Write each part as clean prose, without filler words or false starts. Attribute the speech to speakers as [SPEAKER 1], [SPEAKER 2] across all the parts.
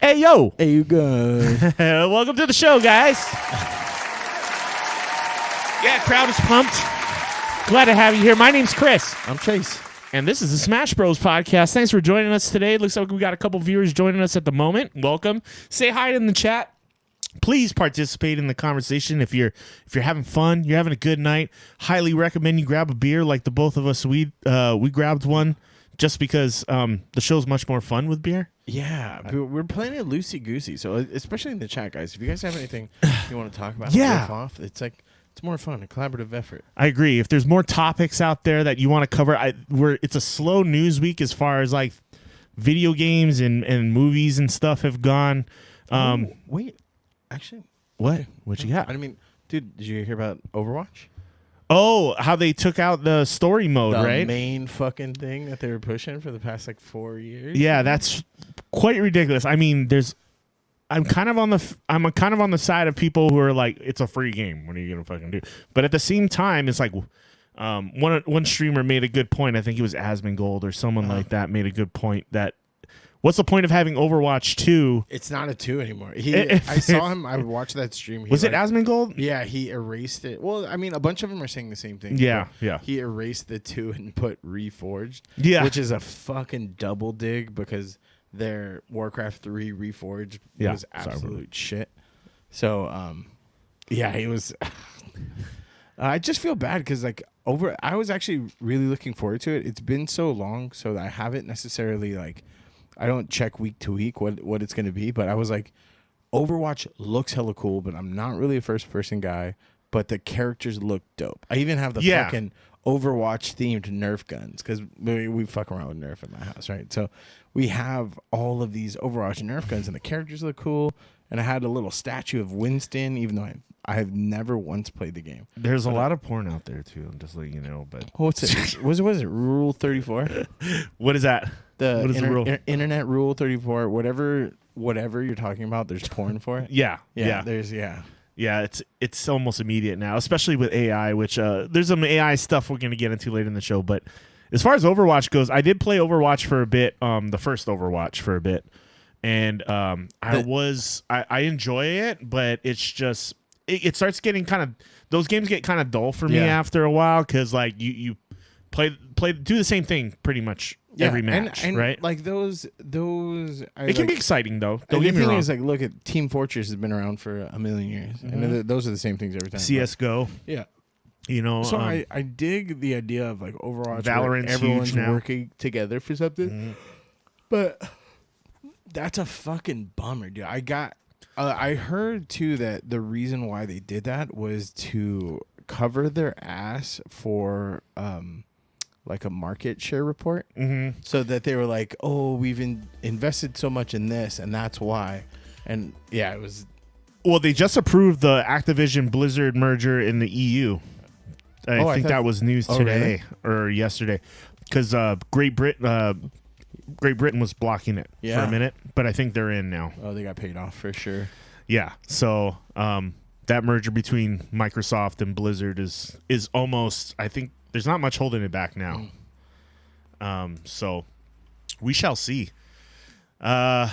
[SPEAKER 1] Hey, yo.
[SPEAKER 2] Hey, you guys.
[SPEAKER 1] Welcome to the show, guys. Yeah, crowd is pumped. Glad to have you here. My name's Chris.
[SPEAKER 2] I'm Chase.
[SPEAKER 1] And this is the Smash Bros. Podcast. Thanks for joining us today. Looks like we got a couple viewers joining us at the moment. Welcome. Say hi in the chat. Please participate in the conversation. If you're having fun, you're having a good night, highly recommend you grab a beer like the both of us. We grabbed one just because the show's much more fun with beer.
[SPEAKER 2] Yeah, we're playing it loosey-goosey. So especially in the chat, guys, if you guys have anything you want to talk about, riff off, it's more fun, a collaborative effort.
[SPEAKER 1] I agree. If there's more topics out there that you want to cover, it's a slow news week as far as like video games and movies and stuff have gone.
[SPEAKER 2] Wait. Actually,
[SPEAKER 1] what you got?
[SPEAKER 2] I mean, dude, did you hear about Overwatch?
[SPEAKER 1] Oh, how they took out the story mode, right?
[SPEAKER 2] The main fucking thing that they were pushing for the past 4 years.
[SPEAKER 1] Yeah, that's quite ridiculous. I mean, I'm kind of on the side of people who are like, it's a free game. What are you gonna fucking do? But at the same time, it's like, one streamer made a good point. I think it was Asmongold or someone like that made a good point that. What's the point of having Overwatch 2?
[SPEAKER 2] It's not a 2 anymore. I saw him. I watched that stream.
[SPEAKER 1] Was it Asmongold?
[SPEAKER 2] Yeah, he erased it. Well, I mean, a bunch of them are saying the same thing.
[SPEAKER 1] Yeah.
[SPEAKER 2] He erased the 2 and put Reforged.
[SPEAKER 1] Yeah.
[SPEAKER 2] Which is a fucking double dig because their Warcraft 3 Reforged was absolute shit. So, he was... I just feel bad because, I was actually really looking forward to it. It's been so long, so that I haven't necessarily, I don't check week to week what it's going to be, but I was like, Overwatch looks hella cool, but I'm not really a first-person guy, but the characters look dope. I even have the fucking Overwatch-themed Nerf guns, because we fuck around with Nerf in my house, right? So we have all of these Overwatch Nerf guns, and the characters look cool, and I had a little statue of Winston, even though I have never once played the game.
[SPEAKER 1] There's a lot of porn out there, too. I'm just letting you know. But
[SPEAKER 2] what's it? what is it? Rule 34?
[SPEAKER 1] What is that?
[SPEAKER 2] The
[SPEAKER 1] rule?
[SPEAKER 2] Internet Rule 34, whatever you're talking about, there's porn for it.
[SPEAKER 1] Yeah.
[SPEAKER 2] Yeah,
[SPEAKER 1] it's almost immediate now, especially with AI, which there's some AI stuff we're going to get into later in the show. But as far as Overwatch goes, I did play Overwatch for a bit, the first Overwatch for a bit, and I enjoy it, but it's just it starts getting kind of, those games get kind of dull for me after a while because you do the same thing pretty much. Every match,
[SPEAKER 2] and
[SPEAKER 1] right?
[SPEAKER 2] Like those.
[SPEAKER 1] It can be exciting though. Don't
[SPEAKER 2] get
[SPEAKER 1] get me wrong.
[SPEAKER 2] Is look at Team Fortress has been around for a million years, and those are the same things every time.
[SPEAKER 1] CS:GO,
[SPEAKER 2] yeah.
[SPEAKER 1] So
[SPEAKER 2] I dig the idea of Overwatch,
[SPEAKER 1] Valorant's
[SPEAKER 2] everyone's
[SPEAKER 1] huge now.
[SPEAKER 2] working together for something, but that's a fucking bummer, dude. I heard too that the reason why they did that was to cover their ass for a market share report, so that they were like, oh, we've invested so much in this, and that's why. And yeah, it was.
[SPEAKER 1] Well, they just approved the Activision Blizzard merger in the EU. I think that was news today or yesterday, because Great Britain was blocking it for a minute, but I think they're in now.
[SPEAKER 2] Oh, they got paid off for sure.
[SPEAKER 1] Yeah, so that merger between Microsoft and Blizzard is almost, I think. There's not much holding it back now. So we shall see. But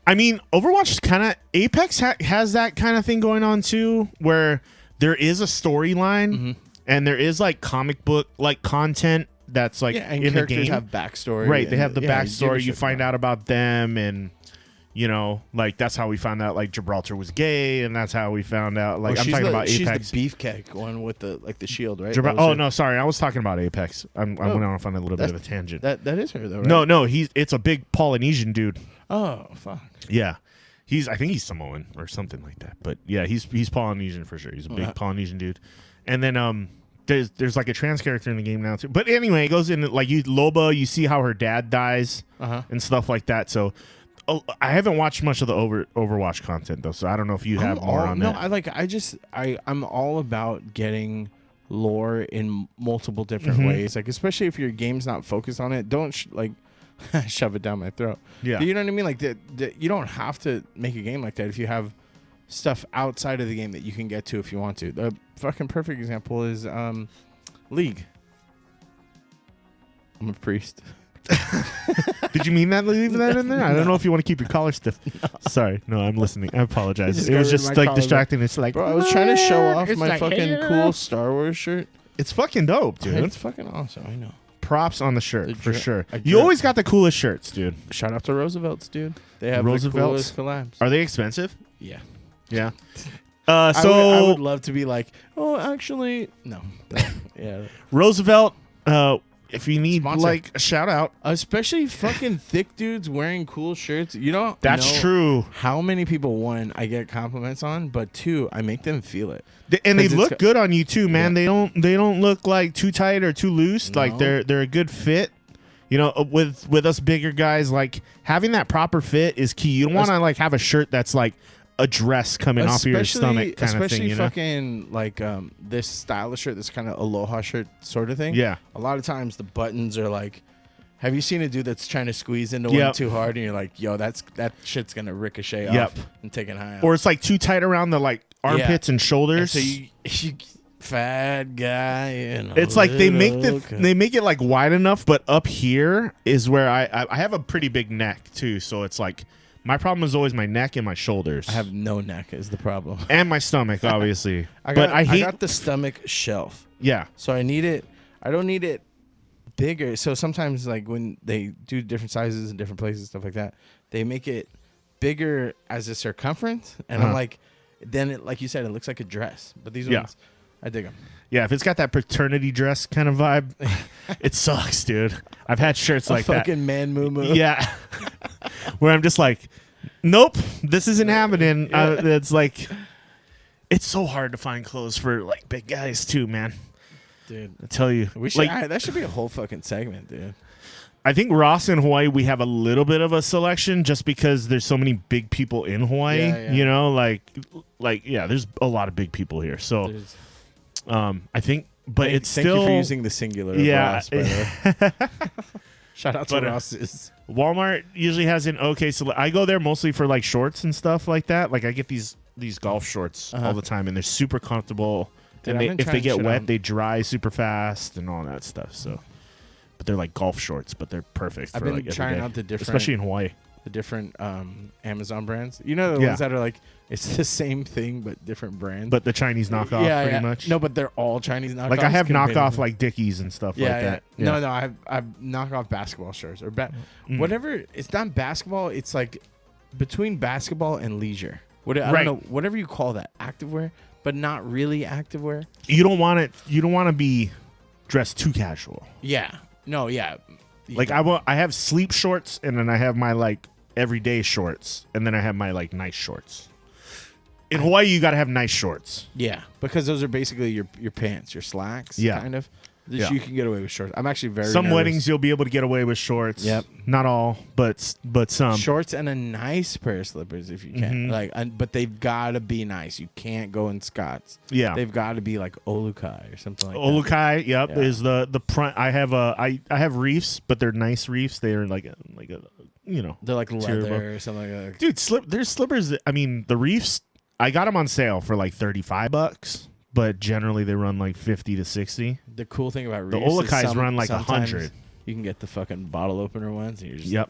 [SPEAKER 1] I mean, Overwatch kind of, Apex has that kind of thing going on too, where there is a storyline and there is comic book content that's in the game.
[SPEAKER 2] And characters have backstory.
[SPEAKER 1] Right, they have the backstory. You find out about them, and that's how we found out Gibraltar was gay, and that's how we found out I'm talking about Apex.
[SPEAKER 2] She's the beefcake one with the shield, right?
[SPEAKER 1] No, sorry, I was talking about Apex. I went off on a little bit of a tangent.
[SPEAKER 2] That is her though, right?
[SPEAKER 1] No, it's a big Polynesian dude.
[SPEAKER 2] Oh fuck.
[SPEAKER 1] Yeah, I think he's Samoan or something like that. But yeah, he's Polynesian for sure. He's a big Polynesian dude. And then there's a trans character in the game now too. But anyway, it goes in Loba. You see how her dad dies and stuff like that. So. Oh, I haven't watched much of the Overwatch content though, so I don't know if you have more on that.
[SPEAKER 2] No, I'm all about getting lore in multiple different ways. Especially if your game's not focused on it, don't shove it down my throat.
[SPEAKER 1] Yeah,
[SPEAKER 2] but you know what I mean. You don't have to make a game like that if you have stuff outside of the game that you can get to if you want to. The fucking perfect example is League. I'm a priest.
[SPEAKER 1] Did you mean that? Leave that in there? I don't know if you want to keep your collar stiff. No. Sorry. No, I'm listening. I apologize. It was just like distracting. It's like,
[SPEAKER 2] bro, I was trying to show off my
[SPEAKER 1] like,
[SPEAKER 2] fucking cool Star Wars shirt.
[SPEAKER 1] It's fucking dope, dude.
[SPEAKER 2] It's fucking awesome. I know.
[SPEAKER 1] Props on the shirt for sure. You always got the coolest shirts, dude.
[SPEAKER 2] Shout out to Roosevelt's, dude. They have
[SPEAKER 1] Roosevelt's?
[SPEAKER 2] the coolest collabs.
[SPEAKER 1] Are they expensive?
[SPEAKER 2] Yeah.
[SPEAKER 1] Yeah.
[SPEAKER 2] I would love to be like, oh, actually, no. Yeah.
[SPEAKER 1] Roosevelt, if you need
[SPEAKER 2] Sponsor.
[SPEAKER 1] like a shout out,
[SPEAKER 2] especially fucking thick dudes wearing cool shirts. You know,
[SPEAKER 1] that's true.
[SPEAKER 2] How many people, one, I get compliments on, but two, I make them feel it.
[SPEAKER 1] And they look good on you too, man.
[SPEAKER 2] Yeah.
[SPEAKER 1] They don't look like too tight or too loose. No. Like they're a good fit. You know, with us bigger guys, like having that proper fit is key. You don't want to like have a shirt that's like a dress coming off of your stomach kind of thing. You know?
[SPEAKER 2] Fucking like this stylish shirt, this kind of aloha shirt sort of thing.
[SPEAKER 1] Yeah.
[SPEAKER 2] A lot of times the buttons are like, have you seen a dude that's trying to squeeze into one too hard, and you're like, yo, that shit's gonna ricochet off and take it high.
[SPEAKER 1] Or it's like too tight around the like armpits and shoulders.
[SPEAKER 2] And so you fat guy.
[SPEAKER 1] It's like they make it like wide enough, but up here is where I have a pretty big neck too. So it's like my problem is always my neck and my shoulders.
[SPEAKER 2] I have no neck is the problem,
[SPEAKER 1] and my stomach obviously.
[SPEAKER 2] I got the stomach shelf.
[SPEAKER 1] Yeah.
[SPEAKER 2] So I need it. I don't need it bigger. So sometimes like when they do different sizes in different places, stuff like that, they make it bigger as a circumference, and I'm like, then it, like you said, it looks like a dress. But these ones, I dig them.
[SPEAKER 1] Yeah, if it's got that paternity dress kind of vibe, it sucks, dude. I've had shirts like that.
[SPEAKER 2] Fucking man moo.
[SPEAKER 1] Yeah. Where I'm just like, nope, this isn't happening. It's like, it's so hard to find clothes for like big guys too, man.
[SPEAKER 2] Dude,
[SPEAKER 1] I tell you,
[SPEAKER 2] we should. That should be a whole fucking segment, dude.
[SPEAKER 1] I think Ross in Hawaii, we have a little bit of a selection just because there's so many big people in Hawaii.
[SPEAKER 2] Yeah.
[SPEAKER 1] You know, like there's a lot of big people here. So, I think, but it's still.
[SPEAKER 2] Thank you for using the singular.
[SPEAKER 1] Yeah.
[SPEAKER 2] Ross, by the way. Shout out to Ross's.
[SPEAKER 1] Walmart usually has an okay. So I go there mostly for like shorts and stuff like that. Like I get these golf shorts all the time, and they're super comfortable.
[SPEAKER 2] Dude,
[SPEAKER 1] and if they get wet, they dry super fast and all that stuff. So, but they're like golf shorts, but they're perfect.
[SPEAKER 2] I've
[SPEAKER 1] for
[SPEAKER 2] been
[SPEAKER 1] like
[SPEAKER 2] trying out the different,
[SPEAKER 1] especially in Hawaii.
[SPEAKER 2] The different Amazon brands. You know the ones that are like it's the same thing but different brands.
[SPEAKER 1] But the Chinese knockoff, pretty much.
[SPEAKER 2] No, but they're all Chinese knockoffs.
[SPEAKER 1] Like I have knockoff like Dickies and stuff like that.
[SPEAKER 2] Yeah. No, I have knockoff basketball shirts or whatever. It's not basketball. It's like between basketball and leisure. I don't know, whatever you call that, activewear, but not really activewear.
[SPEAKER 1] You don't want it. You don't want to be dressed too casual.
[SPEAKER 2] Yeah. No. Yeah.
[SPEAKER 1] Like I have sleep shorts, and then I have my like everyday shorts, and then I have my like nice shorts. In Hawaii, you got to have nice shorts.
[SPEAKER 2] Yeah, because those are basically your pants, your slacks.
[SPEAKER 1] Yeah.
[SPEAKER 2] Kind of. You can get away with shorts. I'm actually very
[SPEAKER 1] Some
[SPEAKER 2] nervous.
[SPEAKER 1] weddings you'll be able to get away with shorts.
[SPEAKER 2] Yep.
[SPEAKER 1] Not all, but some.
[SPEAKER 2] Shorts and a nice pair of slippers if you can. But they've got to be nice. You can't go in Scots.
[SPEAKER 1] Yeah.
[SPEAKER 2] They've got to be like Olukai or something like that.
[SPEAKER 1] Olukai, yep, is the front. I have reefs, but they're nice reefs. They are like a
[SPEAKER 2] they're like leather or something like that.
[SPEAKER 1] Dude, there's slippers. I mean, the reefs, I got them on sale for like $35. But generally, they run like 50 to 60.
[SPEAKER 2] The cool thing about
[SPEAKER 1] the Olukais run like 100.
[SPEAKER 2] You can get the fucking bottle opener ones, and you're just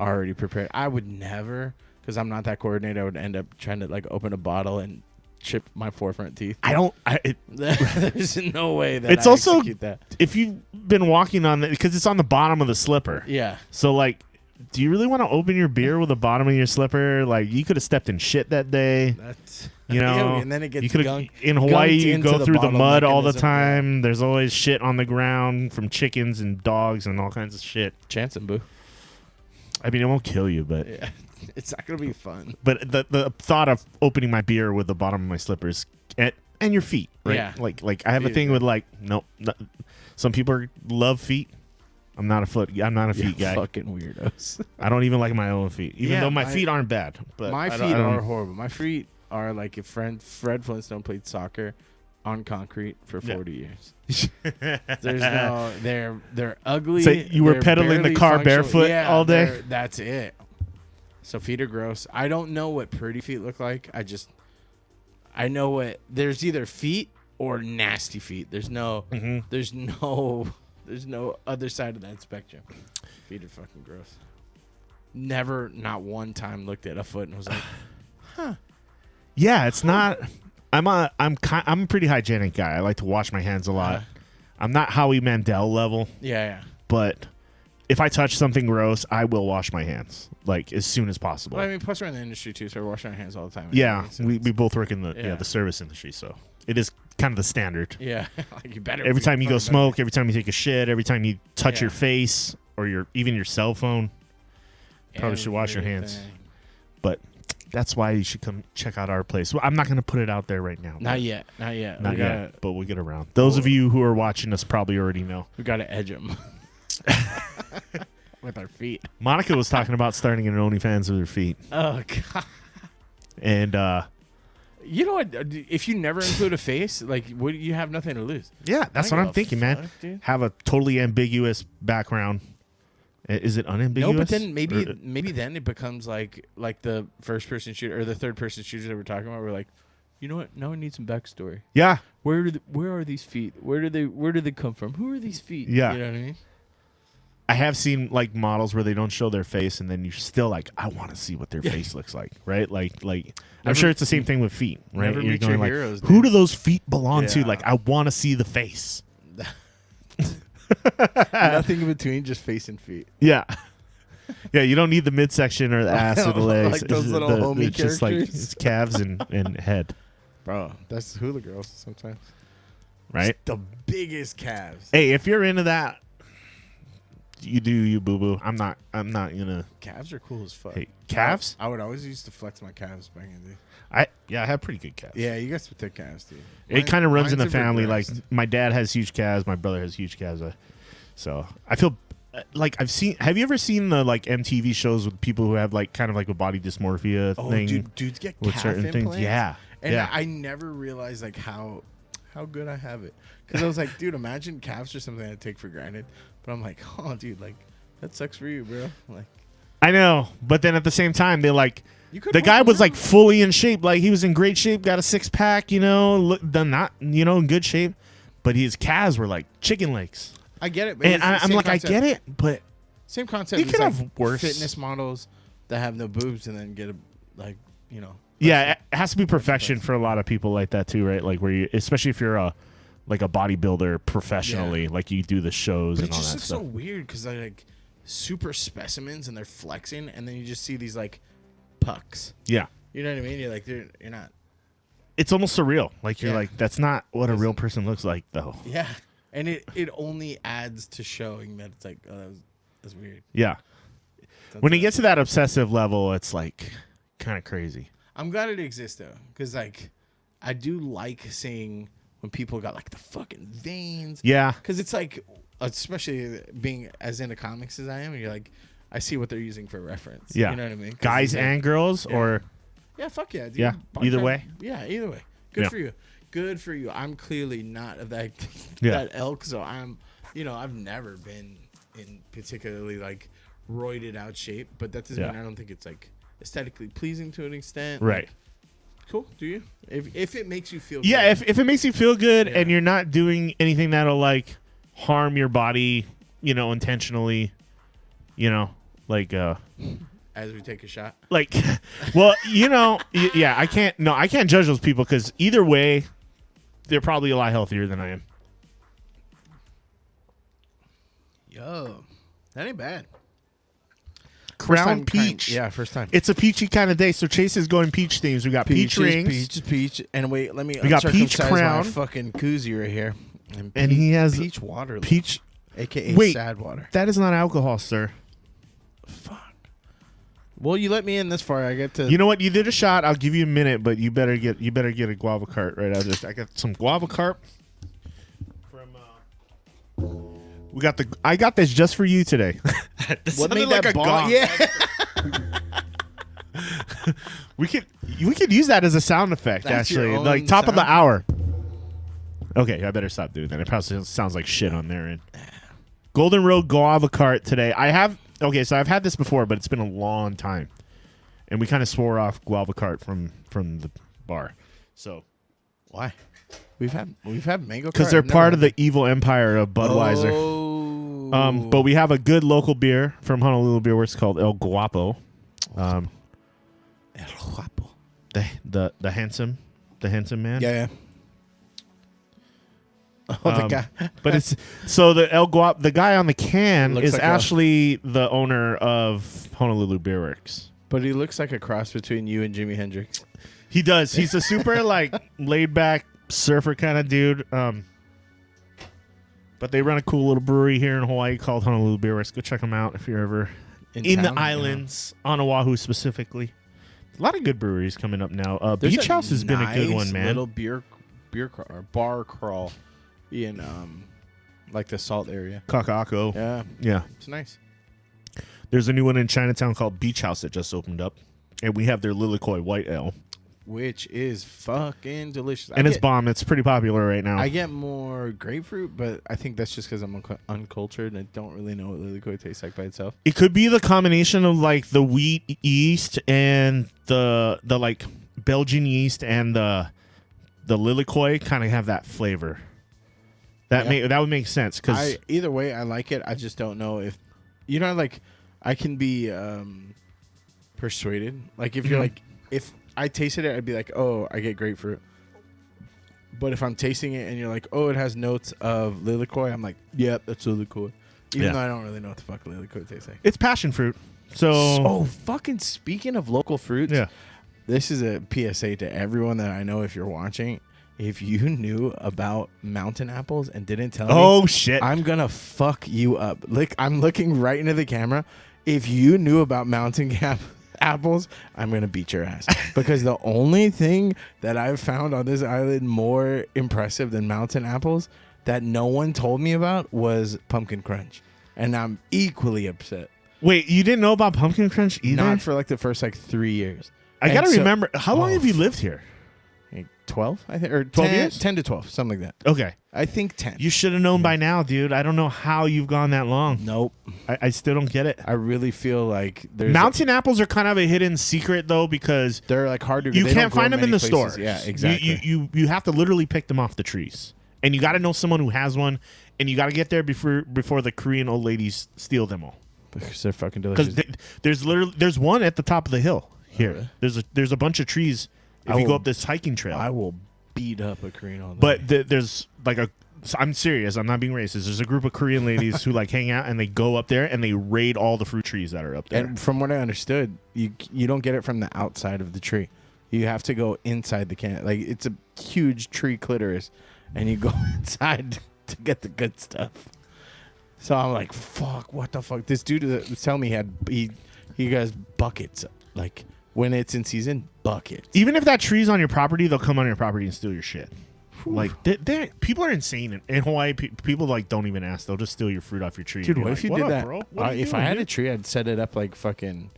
[SPEAKER 2] already prepared. I would never, because I'm not that coordinated. I would end up trying to like open a bottle and chip my forefront teeth. There's no way that
[SPEAKER 1] it's
[SPEAKER 2] I
[SPEAKER 1] also
[SPEAKER 2] execute that.
[SPEAKER 1] If you've been walking on it, because it's on the bottom of the slipper.
[SPEAKER 2] Yeah.
[SPEAKER 1] So like, do you really want to open your beer with the bottom of your slipper? Like you could have stepped in shit that day.
[SPEAKER 2] That's.
[SPEAKER 1] You know,
[SPEAKER 2] and then it gets
[SPEAKER 1] in Hawaii, you go through the mud all the time.
[SPEAKER 2] Yeah.
[SPEAKER 1] There's always shit on the ground from chickens and dogs and all kinds of shit.
[SPEAKER 2] Chance and boo.
[SPEAKER 1] I mean, it won't kill you, but
[SPEAKER 2] it's not gonna be fun.
[SPEAKER 1] But the thought of opening my beer with the bottom of my slippers and your feet, right?
[SPEAKER 2] Yeah.
[SPEAKER 1] Like I have a thing with like some people love feet. I'm not a feet guy.
[SPEAKER 2] Fucking weirdos.
[SPEAKER 1] I don't even like my own feet, even though my feet aren't bad. But
[SPEAKER 2] my feet are horrible. My feet are like if Fred Flintstone played soccer on concrete for 40 years. There's no, they're ugly.
[SPEAKER 1] So you were pedaling the car barefoot all day?
[SPEAKER 2] That's it. So feet are gross. I don't know what pretty feet look like. I know what, there's either feet or nasty feet. There's no other side of that spectrum. Feet are fucking gross. Never, not one time looked at a foot and was like, huh.
[SPEAKER 1] Yeah, it's not. I'm a pretty hygienic guy. I like to wash my hands a lot. I'm not Howie Mandel level.
[SPEAKER 2] Yeah.
[SPEAKER 1] But if I touch something gross, I will wash my hands like as soon as possible.
[SPEAKER 2] Well, I mean, plus we're in the industry too, so we're washing our hands all the time.
[SPEAKER 1] Yeah,
[SPEAKER 2] anyway, so
[SPEAKER 1] we both work in the service industry, so it is kind of the standard.
[SPEAKER 2] Yeah, like you better.
[SPEAKER 1] Every time you go smoke, every time you take a shit, every time you touch your face or even your cell phone, probably should wash your hands. But that's why you should come check out our place. Well, I'm not going to put it out there right now.
[SPEAKER 2] Not yet.
[SPEAKER 1] Not yet, but we'll get around. Those of you who are watching us probably already know.
[SPEAKER 2] We got to edge them with our feet.
[SPEAKER 1] Monica was talking about starting an OnlyFans with her feet.
[SPEAKER 2] Oh, God.
[SPEAKER 1] And,
[SPEAKER 2] you know what? If you never include a face, like, you have nothing to lose.
[SPEAKER 1] Yeah, that's what I'm thinking, man. Dude. Have a totally ambiguous background. Is it unambiguous?
[SPEAKER 2] No, but then maybe then it becomes like the first person shooter or the third person shooters that we're talking about. We're like, you know what? Now we need some backstory.
[SPEAKER 1] Yeah.
[SPEAKER 2] Where are these feet? Where do they come from? Who are these feet?
[SPEAKER 1] Yeah.
[SPEAKER 2] You know what I mean?
[SPEAKER 1] I have seen like models where they don't show their face, and then you're still like, I want to see what their face looks like, right? Like I'm sure it's the same thing with feet, right?
[SPEAKER 2] You're going like, heroes,
[SPEAKER 1] who do those feet belong to? Like, I want to see the face.
[SPEAKER 2] Nothing in between, just face and feet.
[SPEAKER 1] Yeah. Yeah, you don't need the midsection or the ass or the legs.
[SPEAKER 2] Like those little homie characters.
[SPEAKER 1] Just like it's calves and head.
[SPEAKER 2] Bro, that's hula girls sometimes.
[SPEAKER 1] Right?
[SPEAKER 2] It's the biggest calves.
[SPEAKER 1] Hey, if you're into that, you do you, boo-boo. I'm not gonna.
[SPEAKER 2] Calves are cool as fuck.
[SPEAKER 1] Hey, calves?
[SPEAKER 2] I would always used to flex my calves back in the day.
[SPEAKER 1] I have pretty good calves.
[SPEAKER 2] Yeah, you got some thick calves, dude.
[SPEAKER 1] It kind of runs in the family. Like, my dad has huge calves. My brother has huge calves. So I feel like have you ever seen the like MTV shows with people who have like kind of like a body dysmorphia thing?
[SPEAKER 2] Dudes get
[SPEAKER 1] with
[SPEAKER 2] calf
[SPEAKER 1] certain
[SPEAKER 2] implants?
[SPEAKER 1] things. Yeah.
[SPEAKER 2] And
[SPEAKER 1] yeah.
[SPEAKER 2] I never realized like how good I have it. Because I was like, dude, imagine calves are something I take for granted. But I'm like, oh, dude, like, that sucks for you, bro. Like,
[SPEAKER 1] I know. But then at the same time, they're like, the guy was like fully in shape. Like, he was in great shape, got a 6-pack, not, in good shape. But his calves were like chicken legs.
[SPEAKER 2] I get it.
[SPEAKER 1] And I'm like, concept. I get it, but
[SPEAKER 2] same concept.
[SPEAKER 1] You could have worse
[SPEAKER 2] fitness models that have no boobs and then get
[SPEAKER 1] Yeah, it has to be perfection for a lot of people like that too, right? Like where you, especially if you're a bodybuilder professionally, like you do the shows and all that stuff. It's
[SPEAKER 2] so weird because they're like super specimens and they're flexing, and then you just see these like pucks.
[SPEAKER 1] Yeah,
[SPEAKER 2] you know what I mean. You're like, you're not.
[SPEAKER 1] It's almost surreal. Like you're like, that's not what a real person looks like, though.
[SPEAKER 2] Yeah, and it only adds to showing that it's like, oh, that's weird.
[SPEAKER 1] Yeah, when it gets to that obsessive level, it's like kind of crazy.
[SPEAKER 2] I'm glad it exists though, because like I do like seeing when people got like the fucking veins.
[SPEAKER 1] Yeah,
[SPEAKER 2] because it's like, especially being as into comics as I am, you're like, I see what they're using for reference.
[SPEAKER 1] Yeah,
[SPEAKER 2] you know what I mean.
[SPEAKER 1] Guys and girls, or
[SPEAKER 2] fuck yeah, dude.
[SPEAKER 1] Yeah, either way.
[SPEAKER 2] Yeah, either way. Good for you. Good for you. I'm clearly not of that that ilk, so I'm, I've never been in particularly like roided out shape, but that doesn't mean I don't think it's like aesthetically pleasing to an extent.
[SPEAKER 1] Right.
[SPEAKER 2] Like, cool. Do you? If it makes you feel
[SPEAKER 1] good. If it makes you feel good and you're not doing anything that'll like harm your body, intentionally, like
[SPEAKER 2] as we take a shot.
[SPEAKER 1] Like, well, I can't judge those people because either way, they're probably a lot healthier than I am.
[SPEAKER 2] Yo, that ain't bad.
[SPEAKER 1] Crown peach.
[SPEAKER 2] First time.
[SPEAKER 1] It's a peachy kind of day, so Chase is going peach themes. We got peach rings.
[SPEAKER 2] Peach. And wait, let me.
[SPEAKER 1] We got peach crown.
[SPEAKER 2] My fucking koozie right here.
[SPEAKER 1] And he has
[SPEAKER 2] peach water.
[SPEAKER 1] Peach,
[SPEAKER 2] aka sad water.
[SPEAKER 1] That is not alcohol, sir.
[SPEAKER 2] Fuck. Well, you let me in this far. I get to.
[SPEAKER 1] You know what? You did a shot. I'll give you a minute, but you better get a guava cart right out of this. I got some guava cart from. I got this just for you today.
[SPEAKER 2] What made that gong? Yeah.
[SPEAKER 1] we could use that as a sound effect.
[SPEAKER 2] That's
[SPEAKER 1] actually, like top of the hour. Okay, I better stop doing that. It probably sounds like shit on their end. Golden Road guava cart today. So I've had this before, but it's been a long time, and we kind of swore off guava cart from the bar. So
[SPEAKER 2] why? We've had mango
[SPEAKER 1] because they're part of the evil empire of Budweiser.
[SPEAKER 2] Oh,
[SPEAKER 1] But we have a good local beer from Honolulu Beer Works called El Guapo.
[SPEAKER 2] El Guapo.
[SPEAKER 1] The handsome man.
[SPEAKER 2] Yeah. Oh, the guy.
[SPEAKER 1] But it's so the El Guapo, the guy on the can
[SPEAKER 2] Looks
[SPEAKER 1] is
[SPEAKER 2] like
[SPEAKER 1] actually the owner of Honolulu Beer Works.
[SPEAKER 2] But he looks like a cross between you and Jimi Hendrix.
[SPEAKER 1] He does. He's a super like laid back surfer kind of dude. But they run a cool little brewery here in Hawaii called Honolulu Beer Works. Go check them out if you're ever in the islands, on Oahu specifically. A lot of good breweries coming up now. Beach House has been a good one, man.
[SPEAKER 2] Little beer crawl, or bar crawl in like the Salt area.
[SPEAKER 1] Kaka'ako.
[SPEAKER 2] Yeah, it's nice.
[SPEAKER 1] There's a new one in Chinatown called Beach House that just opened up, and we have their Lilikoi White Ale,
[SPEAKER 2] which is fucking delicious.
[SPEAKER 1] And it's bomb. It's pretty popular right now.
[SPEAKER 2] I get more grapefruit, but I think that's just because I'm uncultured and I don't really know what Lilikoi tastes like by itself.
[SPEAKER 1] It could be the combination of like the wheat yeast and the like Belgian yeast and the Lilikoi kind of have that flavor. That would make sense because
[SPEAKER 2] either way I like it. I just don't know if like I can be persuaded. Like if you're like if I tasted it, I'd be like, oh, I get grapefruit. But if I'm tasting it and you're like, oh, it has notes of Lilikoi, I'm like, yep, that's Lilikoi. Even though I don't really know what the fuck Lilikoi tastes like.
[SPEAKER 1] It's passion fruit. So
[SPEAKER 2] fucking speaking of local fruits, this is a PSA to everyone that I know if you're watching. If you knew about mountain apples and didn't tell me,
[SPEAKER 1] shit,
[SPEAKER 2] I'm gonna fuck you up. Like I'm looking right into the camera. If you knew about mountain apples, I'm gonna beat your ass. Because the only thing that I've found on this island more impressive than mountain apples that no one told me about was pumpkin crunch, and I'm equally upset.
[SPEAKER 1] Wait, you didn't know about pumpkin crunch either?
[SPEAKER 2] Not for like the first 3 years.
[SPEAKER 1] I gotta remember. How long have you lived here?
[SPEAKER 2] 12, I think, or
[SPEAKER 1] 12 years?
[SPEAKER 2] 10 to 12, something like that.
[SPEAKER 1] Okay.
[SPEAKER 2] I think 10.
[SPEAKER 1] You should have known by now, dude. I don't know how you've gone that long.
[SPEAKER 2] Nope.
[SPEAKER 1] I still don't get it.
[SPEAKER 2] I really feel like there's
[SPEAKER 1] mountain apples are kind of a hidden secret, though, because
[SPEAKER 2] they're like hard to.
[SPEAKER 1] You can't find them in the store.
[SPEAKER 2] Yeah, exactly.
[SPEAKER 1] You have to literally pick them off the trees, and you got to know someone who has one, and you got to get there before the Korean old ladies steal them all.
[SPEAKER 2] Because they're fucking delicious.
[SPEAKER 1] Because there's one at the top of the hill here. Really? There's a bunch of trees. If you go up this hiking trail,
[SPEAKER 2] I will beat up a Korean all day.
[SPEAKER 1] But there's like I'm serious. I'm not being racist. There's a group of Korean ladies who like hang out and they go up there and they raid all the fruit trees that are up there.
[SPEAKER 2] And from what I understood, you don't get it from the outside of the tree. You have to go inside the can. Like it's a huge tree clitoris, and you go inside to get the good stuff. So I'm like, fuck, what the fuck? This dude was telling me he has buckets, like when it's in season, buckets.
[SPEAKER 1] Even if that tree's on your property, they'll come on your property and steal your shit. Whew. Like people are insane in Hawaii. People like don't even ask; they'll just steal your fruit off your tree.
[SPEAKER 2] Dude, what if you did that?
[SPEAKER 1] Bro?
[SPEAKER 2] If I had a tree, I'd set it up like fucking.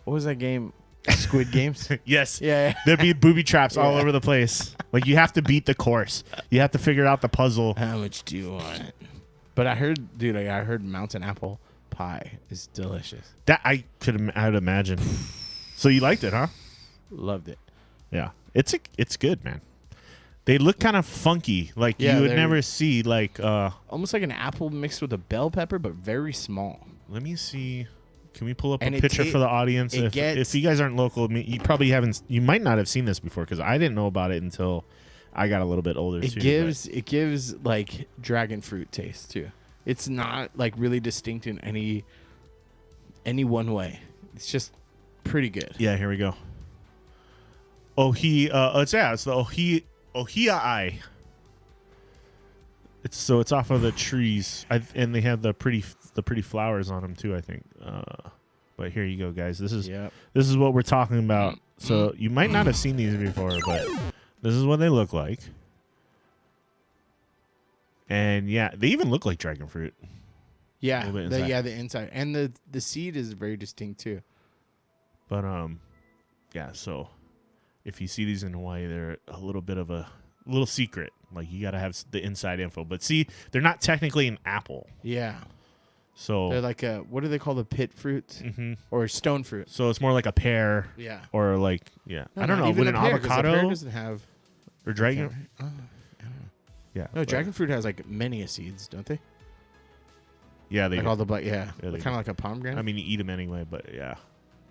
[SPEAKER 2] What was that game? Squid Games.
[SPEAKER 1] Yes.
[SPEAKER 2] Yeah.
[SPEAKER 1] There'd be booby traps all over the place. Like you have to beat the course. You have to figure out the puzzle.
[SPEAKER 2] How much do you want? But I heard mountain apple pie is delicious.
[SPEAKER 1] That I would imagine. So you liked it, huh?
[SPEAKER 2] Loved it.
[SPEAKER 1] Yeah, it's good, man. They look kind of funky, like you would never see, like
[SPEAKER 2] almost like an apple mixed with a bell pepper, but very small.
[SPEAKER 1] Let me see. Can we pull up a picture for the audience? If you guys aren't local, you probably haven't. You might not have seen this before because I didn't know about it until I got a little bit older.
[SPEAKER 2] It gives like dragon fruit taste too. It's not like really distinct in any one way. It's just pretty good.
[SPEAKER 1] Yeah, here we go. It's the Ohia'ai. It's off of the trees, and they have the pretty flowers on them too. I think. But here you go, guys. This is what we're talking about. So you might not have seen these before, but this is what they look like. And yeah, they even look like dragon fruit.
[SPEAKER 2] Yeah, the inside and the seed is very distinct too.
[SPEAKER 1] But yeah. So if you see these in Hawaii, they're a little bit of a little secret. Like you got to have the inside info. But see, they're not technically an apple.
[SPEAKER 2] Yeah.
[SPEAKER 1] So
[SPEAKER 2] they're like what do they call the pit fruit or stone fruit?
[SPEAKER 1] So it's more like a pear.
[SPEAKER 2] Yeah.
[SPEAKER 1] Or like I don't know.
[SPEAKER 2] Would
[SPEAKER 1] an avocado?
[SPEAKER 2] Pear doesn't have
[SPEAKER 1] or dragon.
[SPEAKER 2] I don't know.
[SPEAKER 1] Yeah.
[SPEAKER 2] No, dragon fruit has like many seeds, don't they?
[SPEAKER 1] Yeah, they
[SPEAKER 2] like
[SPEAKER 1] do.
[SPEAKER 2] all the black.
[SPEAKER 1] Yeah,
[SPEAKER 2] kind
[SPEAKER 1] they
[SPEAKER 2] of
[SPEAKER 1] do.
[SPEAKER 2] like a pomegranate.
[SPEAKER 1] I mean, you eat them anyway, but yeah.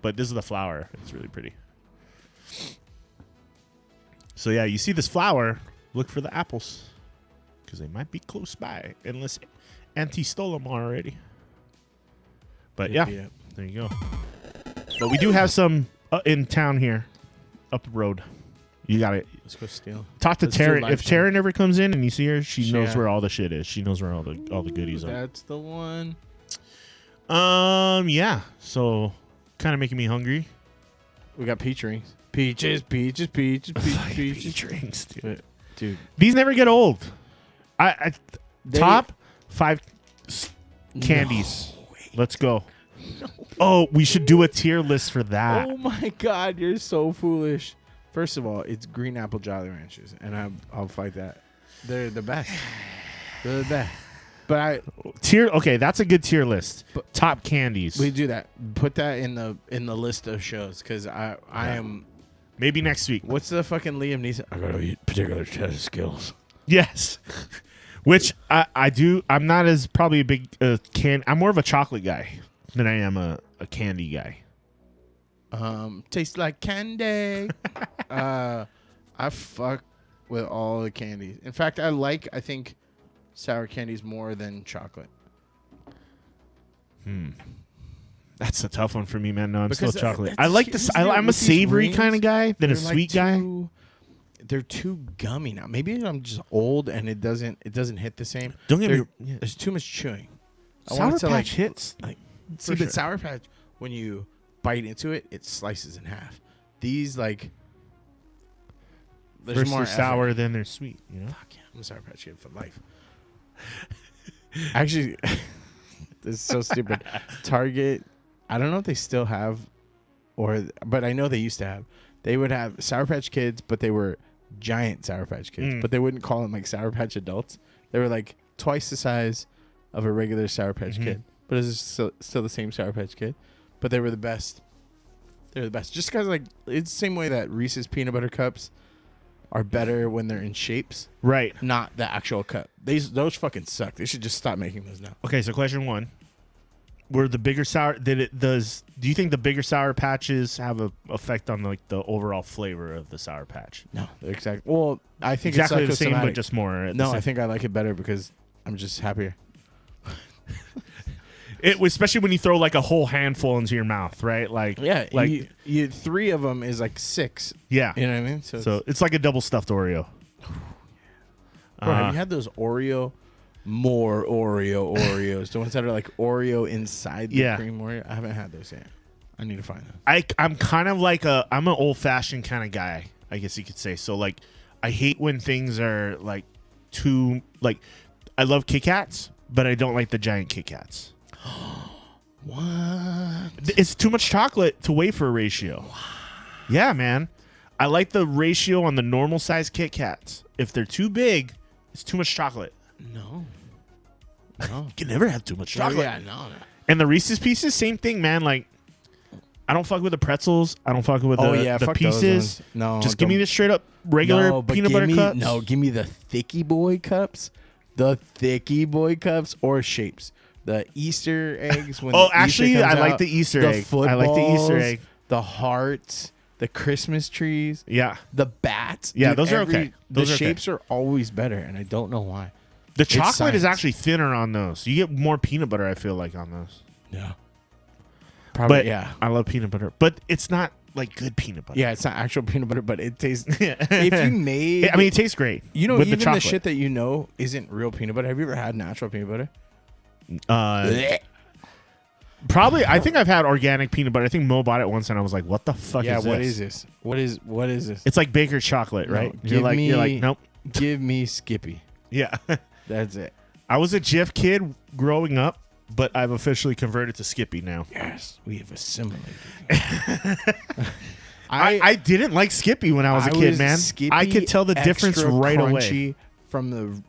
[SPEAKER 1] But this is the flower. It's really pretty. So yeah, you see this flower, look for the apples because they might be close by unless Auntie stole them already. But yeah, there you go. But we do have some in town here, up the road. You got it.
[SPEAKER 2] Let's go steal.
[SPEAKER 1] Talk to Taryn. If Taryn ever comes in and you see her, she knows where all the shit is. She knows where all the goodies are.
[SPEAKER 2] That's the one.
[SPEAKER 1] Yeah. So, kind of making me hungry.
[SPEAKER 2] We got peach rings. Peaches, peaches, peaches, peaches,
[SPEAKER 1] peach rings,
[SPEAKER 2] dude.
[SPEAKER 1] These never get old. Top 5 candies.
[SPEAKER 2] No way.
[SPEAKER 1] Let's go. No. Oh, we should do a tier list for that.
[SPEAKER 2] Oh my God, you're so foolish. First of all, it's green apple Jolly Ranchers, and I'll fight that. They're the best. They're the best. But
[SPEAKER 1] okay, that's a good tier list. Top candies.
[SPEAKER 2] We do that. Put that in the list of shows because I am.
[SPEAKER 1] Maybe next week.
[SPEAKER 2] What's the fucking Liam Neeson? I gotta eat particular test skills.
[SPEAKER 1] Yes. Which I do. I'm not as probably a big I'm more of a chocolate guy than I am a candy guy.
[SPEAKER 2] Tastes like candy. I fuck with all the candies. In fact, I think sour candies more than chocolate.
[SPEAKER 1] That's a tough one for me, man. No, I'm still
[SPEAKER 2] Because
[SPEAKER 1] chocolate. I like this. I'm a savory kind of guy than a sweet guy.
[SPEAKER 2] They're too gummy now. Maybe I'm just old and it doesn't hit the same.
[SPEAKER 1] Don't get me. Yeah.
[SPEAKER 2] There's too much chewing.
[SPEAKER 1] Sour Patch hits.
[SPEAKER 2] See, but Sour Patch, when you bite into it, it slices in half. Ththese there's
[SPEAKER 1] First
[SPEAKER 2] more
[SPEAKER 1] they're sour, then they're sweet. You know.
[SPEAKER 2] Fuck yeah, I'm a Sour Patch Kid for life. Actually, this is so stupid. Target, I don't know if they still have, but I know they used to have. They would have Sour Patch Kids, but they were giant Sour Patch Kids. But they wouldn't call them like Sour Patch Adults. They were like twice the size of a regular Sour Patch Kid, but it was still the same Sour Patch Kid. But they were the best. They're the best. Just because it's the same way that Reese's peanut butter cups are better when they're in shapes,
[SPEAKER 1] right? Not
[SPEAKER 2] the actual cup. Those fucking suck. They should just stop making those now.
[SPEAKER 1] Okay, so question 1: were the bigger sour? Do you think the bigger Sour Patches have a effect on the overall flavor of the Sour Patch?
[SPEAKER 2] No, they're exactly. Well, I think
[SPEAKER 1] exactly
[SPEAKER 2] it's
[SPEAKER 1] the same, but just more.
[SPEAKER 2] No, I think I like it better because I'm just happier.
[SPEAKER 1] Especially when you throw like a whole handful into your mouth, right? Like
[SPEAKER 2] you 3 of them is like 6.
[SPEAKER 1] Yeah,
[SPEAKER 2] you know what I mean.
[SPEAKER 1] So it's like a double stuffed Oreo.
[SPEAKER 2] Bro, have you had those Oreos? The ones that are like Oreo inside the cream Oreo. I haven't had those yet. I need to find them.
[SPEAKER 1] I'm kind of like I'm an old fashioned kind of guy, I guess you could say. So like, I hate when things are like too like. I love Kit Kats, but I don't like the giant Kit Kats.
[SPEAKER 2] What?
[SPEAKER 1] It's too much chocolate to wafer ratio. What? Yeah, man. I like the ratio on the normal size Kit Kats. If they're too big, it's too much chocolate.
[SPEAKER 2] No.
[SPEAKER 1] You can never have too much chocolate.
[SPEAKER 2] Yeah, no.
[SPEAKER 1] And the Reese's Pieces, same thing, man. Like, I don't fuck with the pretzels. I don't fuck with the pieces.
[SPEAKER 2] No,
[SPEAKER 1] just give me the straight up regular peanut butter cups.
[SPEAKER 2] No, give me the Thicky Boy cups. The Thicky Boy cups or shapes. The Easter eggs.
[SPEAKER 1] Actually, I like the Easter egg. I like the Easter egg.
[SPEAKER 2] The hearts. The Christmas trees.
[SPEAKER 1] Yeah.
[SPEAKER 2] The bats.
[SPEAKER 1] Yeah, those are okay.
[SPEAKER 2] The shapes are always better, and I don't know why.
[SPEAKER 1] The chocolate is actually thinner on those. You get more peanut butter, I feel like, on those.
[SPEAKER 2] Yeah. Probably,
[SPEAKER 1] but yeah. I love peanut butter. But it's not like good peanut butter.
[SPEAKER 2] Yeah, it's not actual peanut butter, but it tastes... If you made...
[SPEAKER 1] it tastes great.
[SPEAKER 2] You know, even the shit that you know isn't real peanut butter. Have you ever had natural peanut butter?
[SPEAKER 1] Probably. I think I've had organic peanut butter. I think Mo bought it once, and I was like, "What the fuck is this?
[SPEAKER 2] Yeah, what is this? What is this?
[SPEAKER 1] It's like Baker's chocolate, right? You're like, nope.
[SPEAKER 2] Give me Skippy.
[SPEAKER 1] Yeah,
[SPEAKER 2] that's it.
[SPEAKER 1] I was a Jif kid growing up, but I've officially converted to Skippy now.
[SPEAKER 2] Yes, we have assimilated.
[SPEAKER 1] I didn't like Skippy when I was a kid, man.
[SPEAKER 2] Skippy
[SPEAKER 1] I could tell the difference right away
[SPEAKER 2] from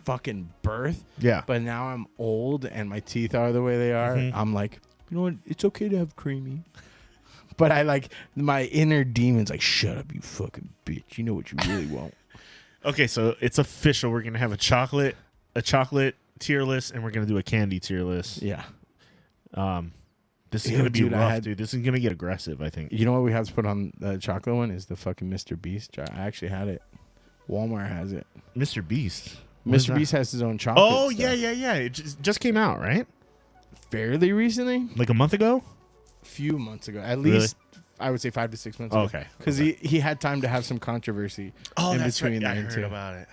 [SPEAKER 2] fucking birth.
[SPEAKER 1] Yeah.
[SPEAKER 2] But now I'm old and my teeth are the way they are. I'm like, you know what? It's okay to have creamy. But I like my inner demons like, shut up, you fucking bitch. You know what you really want.
[SPEAKER 1] Okay, so it's official. We're gonna have a chocolate tier list, and we're gonna do a candy tier list.
[SPEAKER 2] Yeah.
[SPEAKER 1] This is gonna be rough, dude. This is gonna get aggressive, I think.
[SPEAKER 2] You know what we have to put on the chocolate one is the fucking Mr. Beast. I actually had it. Walmart has it.
[SPEAKER 1] Mr. Beast.
[SPEAKER 2] Mr. Beast has his own chocolate.
[SPEAKER 1] Oh,
[SPEAKER 2] stuff.
[SPEAKER 1] yeah. It just came out, right?
[SPEAKER 2] Fairly recently.
[SPEAKER 1] Like a month ago?
[SPEAKER 2] A few months ago. At least, I would say 5 to 6 months ago.
[SPEAKER 1] Okay.
[SPEAKER 2] Because he had time to have some controversy in between
[SPEAKER 1] right. I
[SPEAKER 2] there,
[SPEAKER 1] heard
[SPEAKER 2] too.
[SPEAKER 1] about it.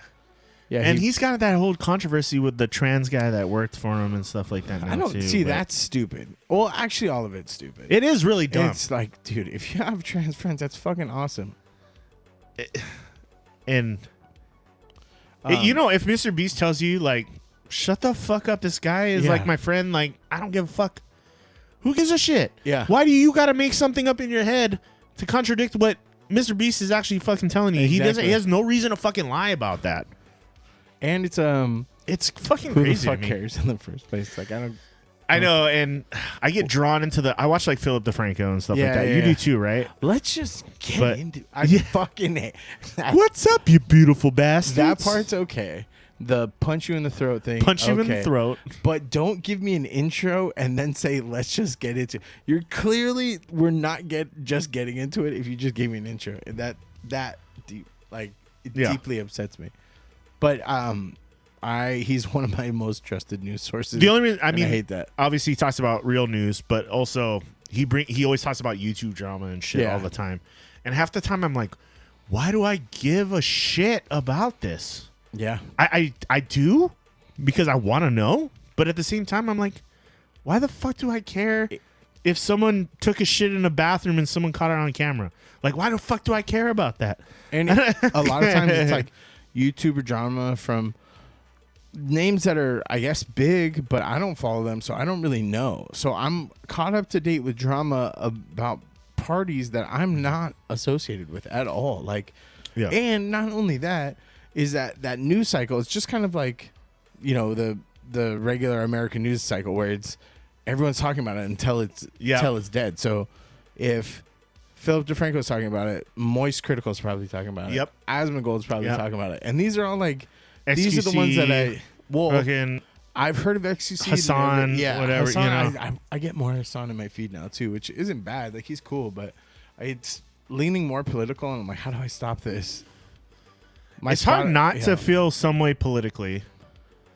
[SPEAKER 2] Yeah,
[SPEAKER 1] and he's got that whole controversy with the trans guy that worked for him and stuff like that now,
[SPEAKER 2] I don't
[SPEAKER 1] too,
[SPEAKER 2] see that's stupid. Well, actually, all of it's stupid.
[SPEAKER 1] It is really dumb.
[SPEAKER 2] It's like, dude, if you have trans friends, that's fucking awesome.
[SPEAKER 1] And you know, if Mr. Beast tells you, like, shut the fuck up, this guy is like my friend, like, I don't give a fuck. Who gives a shit?
[SPEAKER 2] Yeah.
[SPEAKER 1] Why do you got to make something up in your head to contradict what Mr. Beast is actually fucking telling you?
[SPEAKER 2] Exactly.
[SPEAKER 1] He has no reason to fucking lie about that.
[SPEAKER 2] And it's
[SPEAKER 1] fucking
[SPEAKER 2] who
[SPEAKER 1] crazy.
[SPEAKER 2] the fuck cares in the first place? Like,
[SPEAKER 1] I know, and I get drawn into I watch like Philip DeFranco and stuff like that. You do too, right?
[SPEAKER 2] Let's just get into. Fucking hate.
[SPEAKER 1] What's up, you beautiful bastards?
[SPEAKER 2] That part's okay. The punch you in the throat thing.
[SPEAKER 1] Punch you in the throat.
[SPEAKER 2] But don't give me an intro and then say, let's just get into it. We're not just getting into it if you just gave me an intro. And that deep, like, it deeply upsets me. But he's one of my most trusted news sources.
[SPEAKER 1] The only reason I
[SPEAKER 2] hate that.
[SPEAKER 1] Obviously he talks about real news, but also he always talks about YouTube drama and shit all the time. And half the time I'm like, why do I give a shit about this?
[SPEAKER 2] Yeah.
[SPEAKER 1] I do because I want to know, but at the same time I'm like, why the fuck do I care if someone took a shit in a bathroom and someone caught it on camera? Like, why the fuck do I care about that?
[SPEAKER 2] And a lot of times it's like YouTuber drama from names that are, I guess, big, but I don't follow them, so I don't really know. So I'm caught up to date with drama about parties that I'm not associated with at all. Like, and not only that, is that news cycle. It's just kind of like, you know, the regular American news cycle where it's everyone's talking about it until it's dead. So if Philip DeFranco is talking about it, Moist Critical is probably talking about it. Asmongold is probably talking about it. And these are all like XQC, these are the ones that I've heard of XQC.
[SPEAKER 1] Hassan, whatever.
[SPEAKER 2] Hassan,
[SPEAKER 1] you know,
[SPEAKER 2] I get more Hassan in my feed now too, which isn't bad. Like, he's cool, but it's leaning more political, and I'm like, how do I stop this?
[SPEAKER 1] It's hard not to feel some way politically.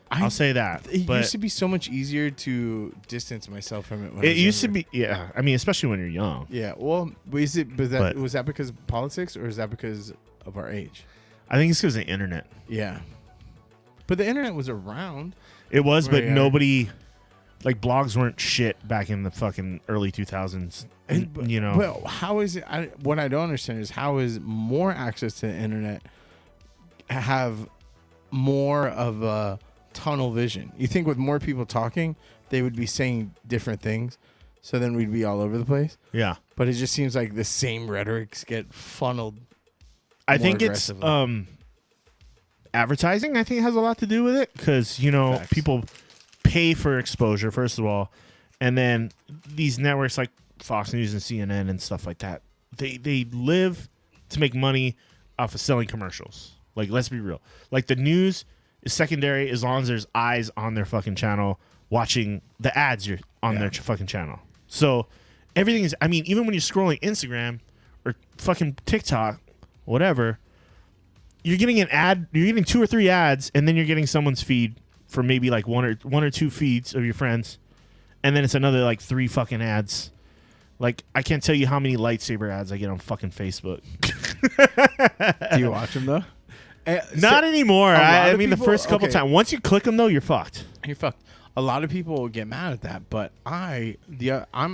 [SPEAKER 1] I'll say that.
[SPEAKER 2] It used to be so much easier to distance myself from it.
[SPEAKER 1] It used to be, I mean, especially when you're young.
[SPEAKER 2] Yeah. Well, was that because of politics, or is that because of our age?
[SPEAKER 1] I think it's because of the internet.
[SPEAKER 2] Yeah. But the internet was around.
[SPEAKER 1] It was, but nobody, like, blogs weren't shit back in the fucking early 2000s. You know.
[SPEAKER 2] Well, how is it? What I don't understand is how is more access to the internet have more of a tunnel vision? You think with more people talking, they would be saying different things, so then we'd be all over the place?
[SPEAKER 1] Yeah.
[SPEAKER 2] But it just seems like the same rhetorics get funneled.
[SPEAKER 1] I think it's advertising. I think it has a lot to do with it because, you know, people pay for exposure, first of all, and then these networks like Fox News and CNN and stuff like that, they live to make money off of selling commercials. Like, let's be real. Like, the news is secondary as long as there's eyes on their fucking channel watching the ads you're on their fucking channel. So everything is, I mean, even when you're scrolling Instagram or fucking TikTok, whatever, you're getting an ad, you're getting 2 or 3 ads, and then you're getting someone's feed for maybe like one or two feeds of your friends, and then it's another like 3 fucking ads. Like, I can't tell you how many lightsaber ads I get on fucking Facebook.
[SPEAKER 2] Do you watch them though?
[SPEAKER 1] Not anymore. I mean, the first couple times. Once you click them, though, you're fucked.
[SPEAKER 2] You're fucked. A lot of people get mad at that, but I'm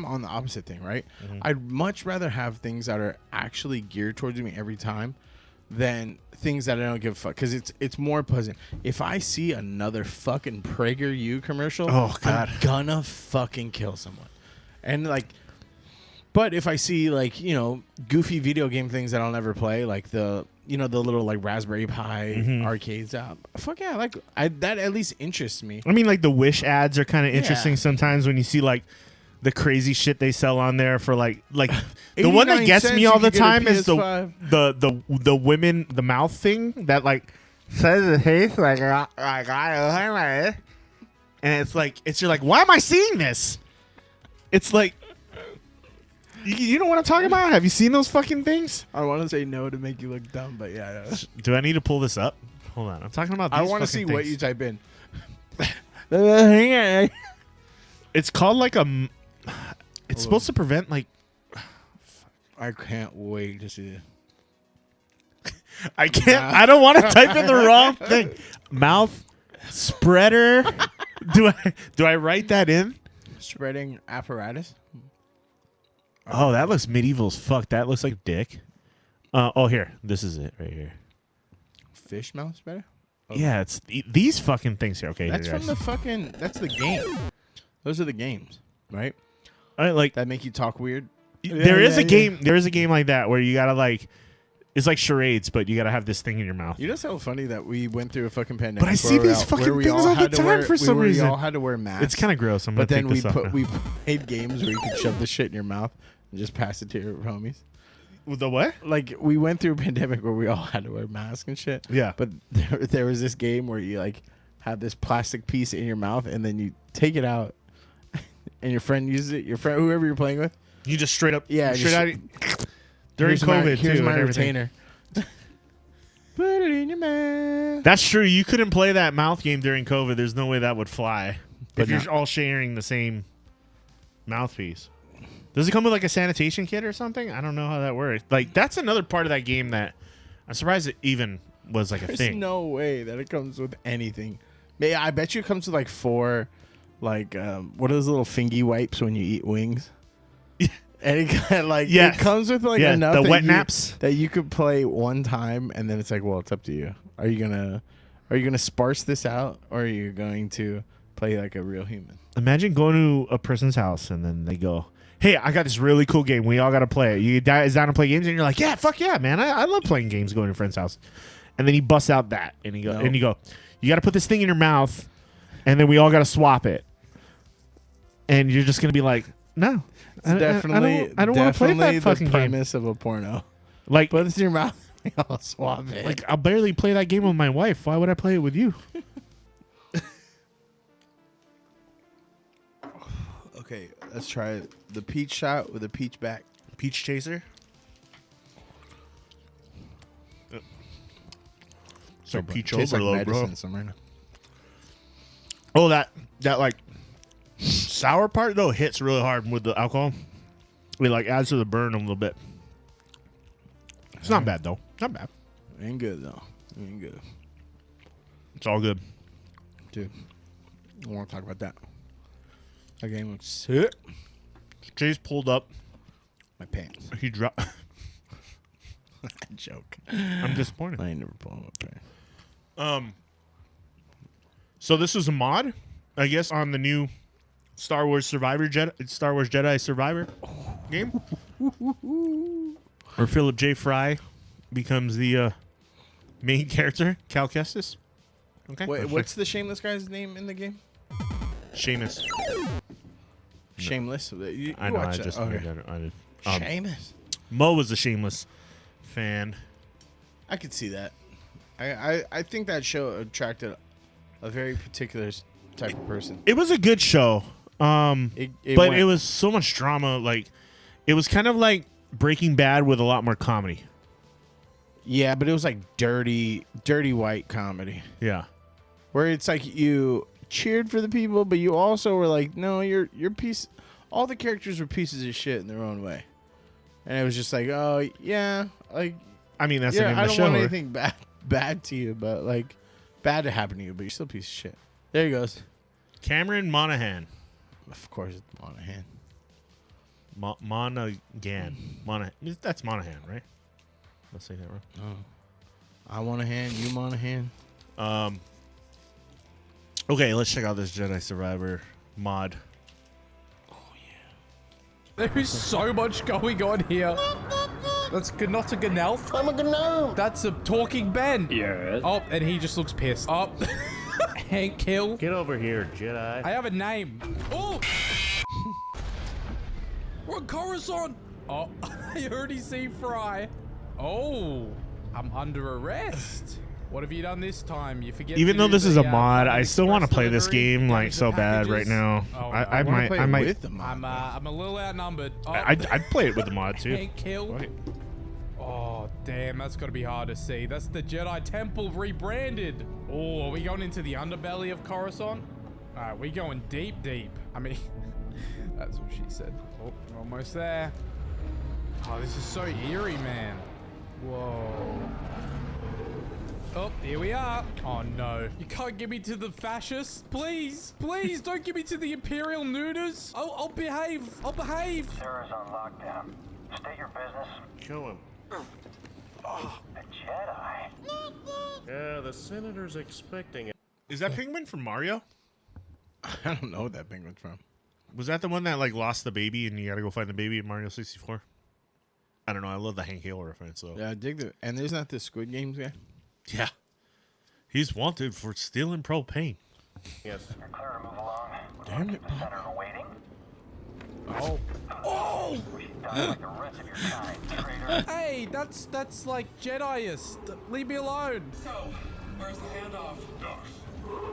[SPEAKER 2] on the opposite thing, right? Mm-hmm. I'd much rather have things that are actually geared towards me every time than things that I don't give a fuck, because it's more pleasant. If I see another fucking PragerU commercial, I'm gonna fucking kill someone. And like, but if I see, like, you know, goofy video game things that I'll never play, like the little like Raspberry Pi arcades out, fuck yeah, like that at least interests me.
[SPEAKER 1] I mean, like, the Wish ads are kind of interesting sometimes when you see like the crazy shit they sell on there for like the one that gets me all the time is the women, the mouth thing that like says it tastes like and you're like, why am I seeing this? It's like, you know what I'm talking about? Have you seen those fucking things?
[SPEAKER 2] I want to say no to make you look dumb, but yeah.
[SPEAKER 1] Do I need to pull this up? Hold on. I'm talking about these
[SPEAKER 2] I want to
[SPEAKER 1] fucking
[SPEAKER 2] see what
[SPEAKER 1] things.
[SPEAKER 2] you type in.
[SPEAKER 1] It's called like a. It's supposed to prevent like.
[SPEAKER 2] I can't wait to see it.
[SPEAKER 1] I can't. I don't want to type in the wrong thing. Mouth spreader. Do I write that in?
[SPEAKER 2] Spreading apparatus.
[SPEAKER 1] Oh, that looks medieval as fuck. That looks like dick. Oh, here. This is it right here.
[SPEAKER 2] Fish mouth spreader. Oh.
[SPEAKER 1] Yeah, it's these fucking things here. Okay,
[SPEAKER 2] that's
[SPEAKER 1] here,
[SPEAKER 2] from the fucking. That's the game. Those are the games, right?
[SPEAKER 1] I like
[SPEAKER 2] that make you talk weird.
[SPEAKER 1] There is a game. There is a game like that where you gotta like. It's like charades, but you gotta have this thing in your mouth.
[SPEAKER 2] You know, so funny that we went through a fucking pandemic.
[SPEAKER 1] But I see these fucking things all the time for some reason.
[SPEAKER 2] We all had to wear masks.
[SPEAKER 1] It's kind of gross.
[SPEAKER 2] But then we played games where you could shove the shit in your mouth and just pass it to your homies.
[SPEAKER 1] The what?
[SPEAKER 2] Like we went through a pandemic where we all had to wear masks and shit.
[SPEAKER 1] Yeah.
[SPEAKER 2] But there was this game where you like have this plastic piece in your mouth and then you take it out and your friend uses it. Your friend, whoever you're playing with.
[SPEAKER 1] You just straight up.
[SPEAKER 2] Yeah.
[SPEAKER 1] Straight out. During COVID,
[SPEAKER 2] here's
[SPEAKER 1] too,
[SPEAKER 2] my retainer. Put it in your mouth.
[SPEAKER 1] That's true. You couldn't play that mouth game during COVID. There's no way that would fly. But if you're all sharing the same mouthpiece. Does it come with like a sanitation kit or something? I don't know how that works. Like that's another part of that game that I'm surprised it even was like a thing.
[SPEAKER 2] There's no way that it comes with anything. I bet you it comes with like 4, like what are those little fingy wipes when you eat wings? And it it comes with like enough
[SPEAKER 1] the wet naps
[SPEAKER 2] that you could play one time, and then it's like, well, it's up to you. Are you gonna sparse this out, or are you going to play like a real human?
[SPEAKER 1] Imagine going to a person's house and then they go, "Hey, I got this really cool game. We all got to play it. You is down to play games?" And you're like, "Yeah, fuck yeah, man. I love playing games. Going to a friend's house." And then he busts out that, and you go, "You got to put this thing in your mouth, and then we all got to swap it." And you're just gonna be like, "No." I don't want to play that fucking
[SPEAKER 2] the premise of a porno.
[SPEAKER 1] Like,
[SPEAKER 2] put it in your mouth, I'll swap it.
[SPEAKER 1] Like, I'll barely play that game with my wife. Why would I play it with you?
[SPEAKER 2] Okay, let's try it. The peach shot with a peach back.
[SPEAKER 1] Peach chaser. So peach overload, like bro. Somewhere. Oh, that like. Sour part though hits really hard with the alcohol. It like adds to the burn a little bit. It's not bad though. Not bad.
[SPEAKER 2] Ain't good though. Ain't good.
[SPEAKER 1] It's all good.
[SPEAKER 2] Dude, I want to talk about that. That game looks sick.
[SPEAKER 1] Jay's pulled up
[SPEAKER 2] my pants.
[SPEAKER 1] He dropped.
[SPEAKER 2] Joke.
[SPEAKER 1] I'm disappointed.
[SPEAKER 2] I ain't never pulled up my pants.
[SPEAKER 1] So this was a mod, I guess, on the new Star Wars Jedi Survivor game, where Philip J. Fry becomes the main character, Cal Kestis. Okay.
[SPEAKER 2] Wait, what's the shameless guy's name in the game?
[SPEAKER 1] Seamus.
[SPEAKER 2] Shameless.
[SPEAKER 1] I know. I just.
[SPEAKER 2] Shameless.
[SPEAKER 1] Mo was a Shameless fan. I
[SPEAKER 2] could see that. I think that show attracted a very particular type of person.
[SPEAKER 1] It was a good show. But it was so much drama. Like, it was kind of like Breaking Bad with a lot more comedy.
[SPEAKER 2] Yeah, but it was like dirty white comedy.
[SPEAKER 1] Yeah,
[SPEAKER 2] where it's like you cheered for the people, but you also were like, no, you're piece. All the characters were pieces of shit in their own way, and it was just like, oh yeah, like
[SPEAKER 1] I mean that's the name of the show.
[SPEAKER 2] I don't want anything bad to you, but like bad to happen to you, but you're still a piece of shit. There he goes.
[SPEAKER 1] Cameron Monaghan.
[SPEAKER 2] Of course, it's Monaghan.
[SPEAKER 1] Monaghan. That's Monaghan, right? Let's say that wrong.
[SPEAKER 2] Oh. I want a hand. You want a hand.
[SPEAKER 1] Okay, let's check out this Jedi Survivor mod.
[SPEAKER 2] Oh yeah.
[SPEAKER 3] There is so much going on here. That's not a Gnelf.
[SPEAKER 4] I'm a gnome.
[SPEAKER 3] That's a talking Ben.
[SPEAKER 4] Yes.
[SPEAKER 3] Oh, and he just looks pissed. Oh. Hank Kill.
[SPEAKER 1] Get over here, Jedi.
[SPEAKER 3] I have a name. Oh! We're on Coruscant. Oh, I already see Fry. Oh, I'm under arrest. What have you done this time? You forget.
[SPEAKER 1] Even
[SPEAKER 3] to
[SPEAKER 1] though
[SPEAKER 3] do
[SPEAKER 1] this
[SPEAKER 3] the,
[SPEAKER 1] is a mod, I
[SPEAKER 3] Panda
[SPEAKER 1] still want to
[SPEAKER 3] Express
[SPEAKER 1] play this
[SPEAKER 3] delivery,
[SPEAKER 1] game like
[SPEAKER 3] damage
[SPEAKER 1] so
[SPEAKER 3] the
[SPEAKER 1] bad right
[SPEAKER 3] packages.
[SPEAKER 1] now.
[SPEAKER 3] Oh,
[SPEAKER 1] I
[SPEAKER 3] no.
[SPEAKER 1] might.
[SPEAKER 2] Play
[SPEAKER 1] I
[SPEAKER 2] it
[SPEAKER 1] might.
[SPEAKER 2] with the mod.
[SPEAKER 3] I'm a little outnumbered. Oh,
[SPEAKER 1] I'd play it with the mod too.
[SPEAKER 3] can't kill.
[SPEAKER 1] Okay.
[SPEAKER 3] Oh, damn, that's got to be hard to see. That's the Jedi Temple rebranded. Oh, are we going into the underbelly of Coruscant? All right, we going deep. I mean, that's what she said. Oh, we're almost there. Oh, this is so eerie, man. Whoa. Oh, here we are. Oh, no. You can't get me to the fascists. Please, don't get me to the Imperial Nooders. I'll behave.
[SPEAKER 4] Sarah's on lockdown. State your business.
[SPEAKER 5] Show him.
[SPEAKER 4] The Jedi.
[SPEAKER 5] Yeah, the senator's expecting it.
[SPEAKER 1] Is that Penguin from Mario?
[SPEAKER 2] I don't know what that penguin's from.
[SPEAKER 1] Was that the one that like lost the baby and you got to go find the baby in Mario 64? I don't know. I love the Hank Hill reference. So
[SPEAKER 2] Yeah, I dig the. And there's not the Squid Games guy.
[SPEAKER 1] yeah, he's wanted for stealing propane.
[SPEAKER 5] Yes.
[SPEAKER 4] You're clear to move along.
[SPEAKER 2] Damn it.
[SPEAKER 4] The senator waiting.
[SPEAKER 3] Oh.
[SPEAKER 4] We should die like the rest of your kind, traitor.
[SPEAKER 3] Hey, that's like Jedi-ist. Leave me alone.
[SPEAKER 6] So, where's the handoff?
[SPEAKER 7] Docs,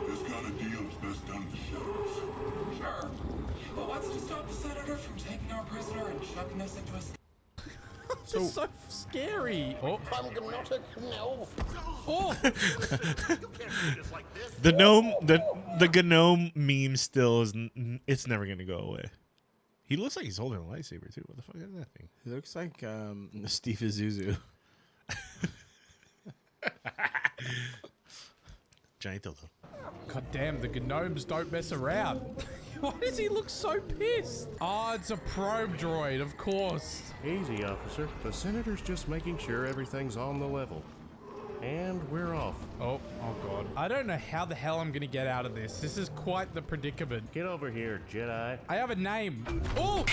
[SPEAKER 7] this kind of deal is best done in the shadows.
[SPEAKER 6] Sure. But what's to stop the senator from taking our prisoner and chucking us into a...
[SPEAKER 3] This is so scary. Oh. Oh.
[SPEAKER 1] The gnome, the gnome meme still is. It's never gonna go away. He looks like he's holding a lightsaber too. What the fuck is that thing?
[SPEAKER 2] He looks like Steve Azuzu.
[SPEAKER 1] Giant dildo.
[SPEAKER 3] God damn, the gnomes don't mess around. Why does he look so pissed? Oh, it's a probe droid, of course.
[SPEAKER 5] Easy, officer. The senator's just making sure everything's on the level. And we're off.
[SPEAKER 3] Oh god. I don't know how the hell I'm gonna get out of this. This is quite the predicament.
[SPEAKER 5] Get over here, Jedi.
[SPEAKER 3] I have a name. Oh!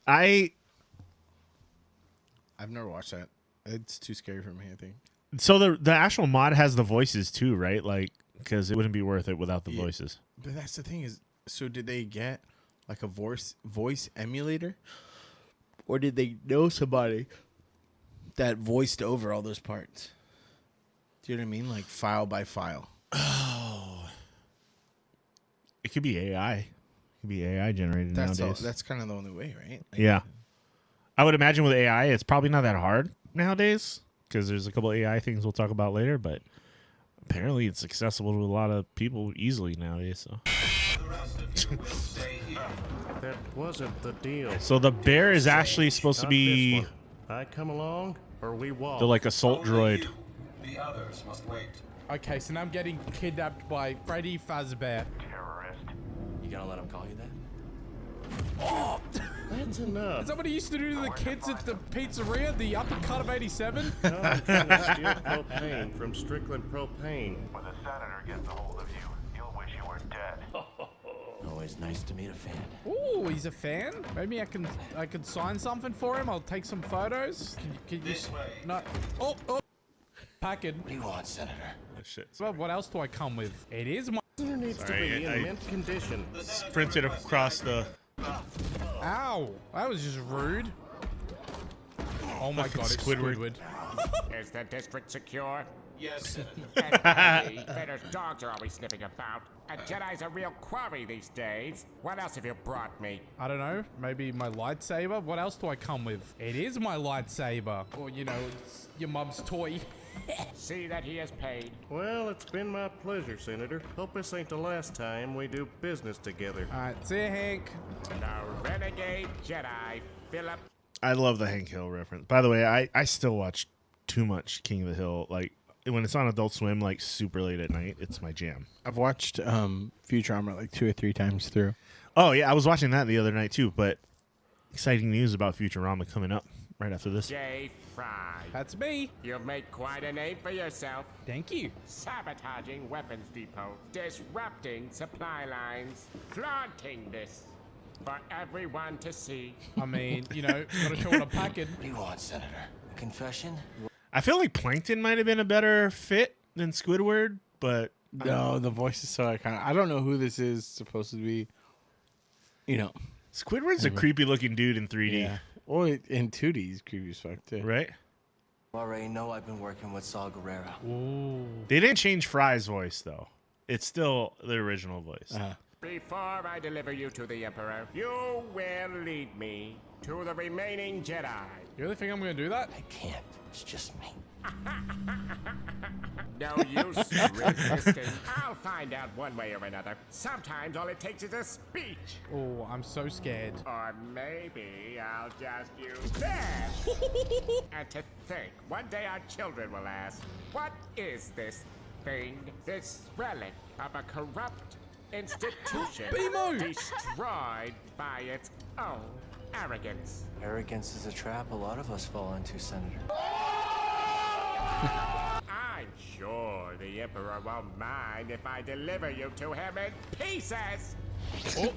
[SPEAKER 2] I've never watched that. It's too scary for me, I think.
[SPEAKER 1] So the actual mod has the voices too, right? Like, because it wouldn't be worth it without the voices.
[SPEAKER 2] But that's the thing is, so did they get like a voice emulator? Or did they know somebody that voiced over all those parts? Do you know what I mean? Like file by file.
[SPEAKER 1] Oh. It could be AI. It could be AI generated nowadays.
[SPEAKER 2] That's kind of the only way, right? Like,
[SPEAKER 1] yeah. I would imagine with AI, it's probably not that hard nowadays because there's a couple of AI things we'll talk about later, but apparently it's accessible to a lot of people easily nowadays. So.
[SPEAKER 5] That wasn't the deal.
[SPEAKER 1] So the bear is actually supposed to
[SPEAKER 5] Not
[SPEAKER 1] be
[SPEAKER 5] this one. I come along, or we walk.
[SPEAKER 1] the like assault droid.
[SPEAKER 7] The others must wait.
[SPEAKER 3] Okay, so now I'm getting kidnapped by Freddy Fazbear.
[SPEAKER 4] Terrorist.
[SPEAKER 6] You gonna let him call you that?
[SPEAKER 5] That's enough.
[SPEAKER 3] Is that what he used to do to the kids at the pizzeria? The uppercut of 87?
[SPEAKER 5] No, I'm trying to steal propane from Strickland Propane.
[SPEAKER 4] When the senator gets a hold of you, you'll wish you were dead.
[SPEAKER 6] Always nice to meet a fan.
[SPEAKER 3] Ooh, he's a fan. Maybe I can sign something for him. I'll take some photos. Can you not? Oh. Packard.
[SPEAKER 6] You want, Senator?
[SPEAKER 1] Oh, shit.
[SPEAKER 3] Well, what else do I come with? It is my.
[SPEAKER 5] There needs
[SPEAKER 1] Sorry,
[SPEAKER 5] to be
[SPEAKER 1] I-
[SPEAKER 5] in mint condition.
[SPEAKER 1] Sprinted across the.
[SPEAKER 3] Ow! That was just rude. Oh my god, it's Squidward.
[SPEAKER 8] Is the district secure?
[SPEAKER 7] Yes.
[SPEAKER 8] Vader's dogs are always sniffing about. A Jedi's a real quarry these days. What else have you brought me?
[SPEAKER 3] I don't know. Maybe my lightsaber? What else do I come with? It is my lightsaber. Or, you know, it's your mum's toy.
[SPEAKER 8] See that he has paid.
[SPEAKER 5] Well, it's been my pleasure, Senator. Hope this ain't the last time we do business together.
[SPEAKER 3] Alright, see ya, Hank.
[SPEAKER 8] The renegade Jedi, Philip.
[SPEAKER 1] I love the Hank Hill reference. By the way, I still watch too much King of the Hill. Like when it's on Adult Swim, like super late at night, it's my jam.
[SPEAKER 2] I've watched Futurama like 2 or 3 times through.
[SPEAKER 1] Oh yeah, I was watching that the other night too. But exciting news about Futurama coming up right after this.
[SPEAKER 8] J. Fry.
[SPEAKER 3] That's me.
[SPEAKER 8] You've made quite a name for yourself.
[SPEAKER 3] Thank you.
[SPEAKER 8] Sabotaging weapons depot, disrupting supply lines, flaunting this for everyone to see.
[SPEAKER 3] I mean, you know, gotta show what I'm packing.
[SPEAKER 6] You want, Senator? A confession?
[SPEAKER 1] I feel like Plankton might have been a better fit than Squidward, but
[SPEAKER 2] No, the voice is so iconic. I don't know who this is supposed to be. You know.
[SPEAKER 1] Squidward's a creepy looking dude in 3D,
[SPEAKER 2] Yeah. Well, in 2D, he's creepy as fuck, too.
[SPEAKER 1] right?
[SPEAKER 9] Already know I've been working with Saul Guerrero.
[SPEAKER 3] Ooh.
[SPEAKER 1] They didn't change Fry's voice though. It's still the original voice.
[SPEAKER 8] Before I deliver you to the Emperor, you will lead me to the remaining Jedi.
[SPEAKER 3] You really think I'm gonna do that?
[SPEAKER 9] I can't. It's just me.
[SPEAKER 8] No use resisting. I'll find out one way or another. Sometimes all it takes is a speech.
[SPEAKER 3] Oh, I'm so scared.
[SPEAKER 8] Or maybe I'll just use this. And to think, one day our children will ask, what is this thing? This relic of a corrupt institution
[SPEAKER 3] Bimo!
[SPEAKER 8] destroyed by its own arrogance.
[SPEAKER 9] Arrogance is a trap a lot of us fall into, Senator.
[SPEAKER 8] I'm sure the Emperor won't mind if I deliver you to him in pieces.
[SPEAKER 3] Oh,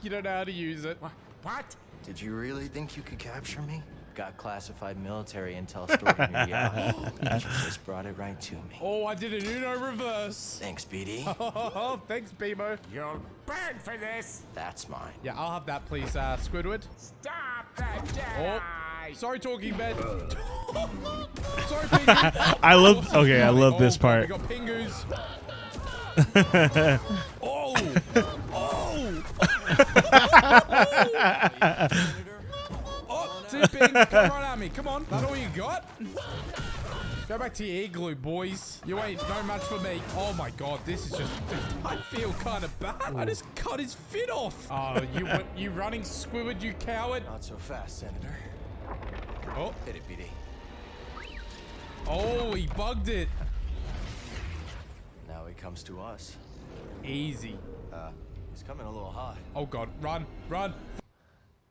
[SPEAKER 3] you don't know how to use it.
[SPEAKER 8] What?
[SPEAKER 9] Did you really think you could capture me? Got classified military intel stored in your yacht. You just brought it right to me.
[SPEAKER 3] Oh, I did an Uno reverse.
[SPEAKER 9] Thanks, BD.
[SPEAKER 3] Oh, thanks, Bimo.
[SPEAKER 8] You'll burn for this.
[SPEAKER 9] That's mine.
[SPEAKER 3] Yeah, I'll have that, please, Squidward.
[SPEAKER 8] Stop the Jedi.
[SPEAKER 3] Oh, sorry, talking bed. Sorry, Pingu.
[SPEAKER 1] I love. Okay, I love this part.
[SPEAKER 3] We got Pingus. Oh! Oh! Oh, tipping. Come right at me. Come on. That all you got? Go back to your igloo, boys. You ain't no match for me. Oh my god, this is just... I feel kind of bad. I just cut his fit off. Oh, you running, Squidward, you coward.
[SPEAKER 9] Not so fast, Senator.
[SPEAKER 3] Oh.
[SPEAKER 9] Hit it, BD.
[SPEAKER 3] Oh, he bugged it.
[SPEAKER 9] Now he comes to us.
[SPEAKER 3] Easy.
[SPEAKER 9] He's coming a little hot.
[SPEAKER 3] Oh god, run, run.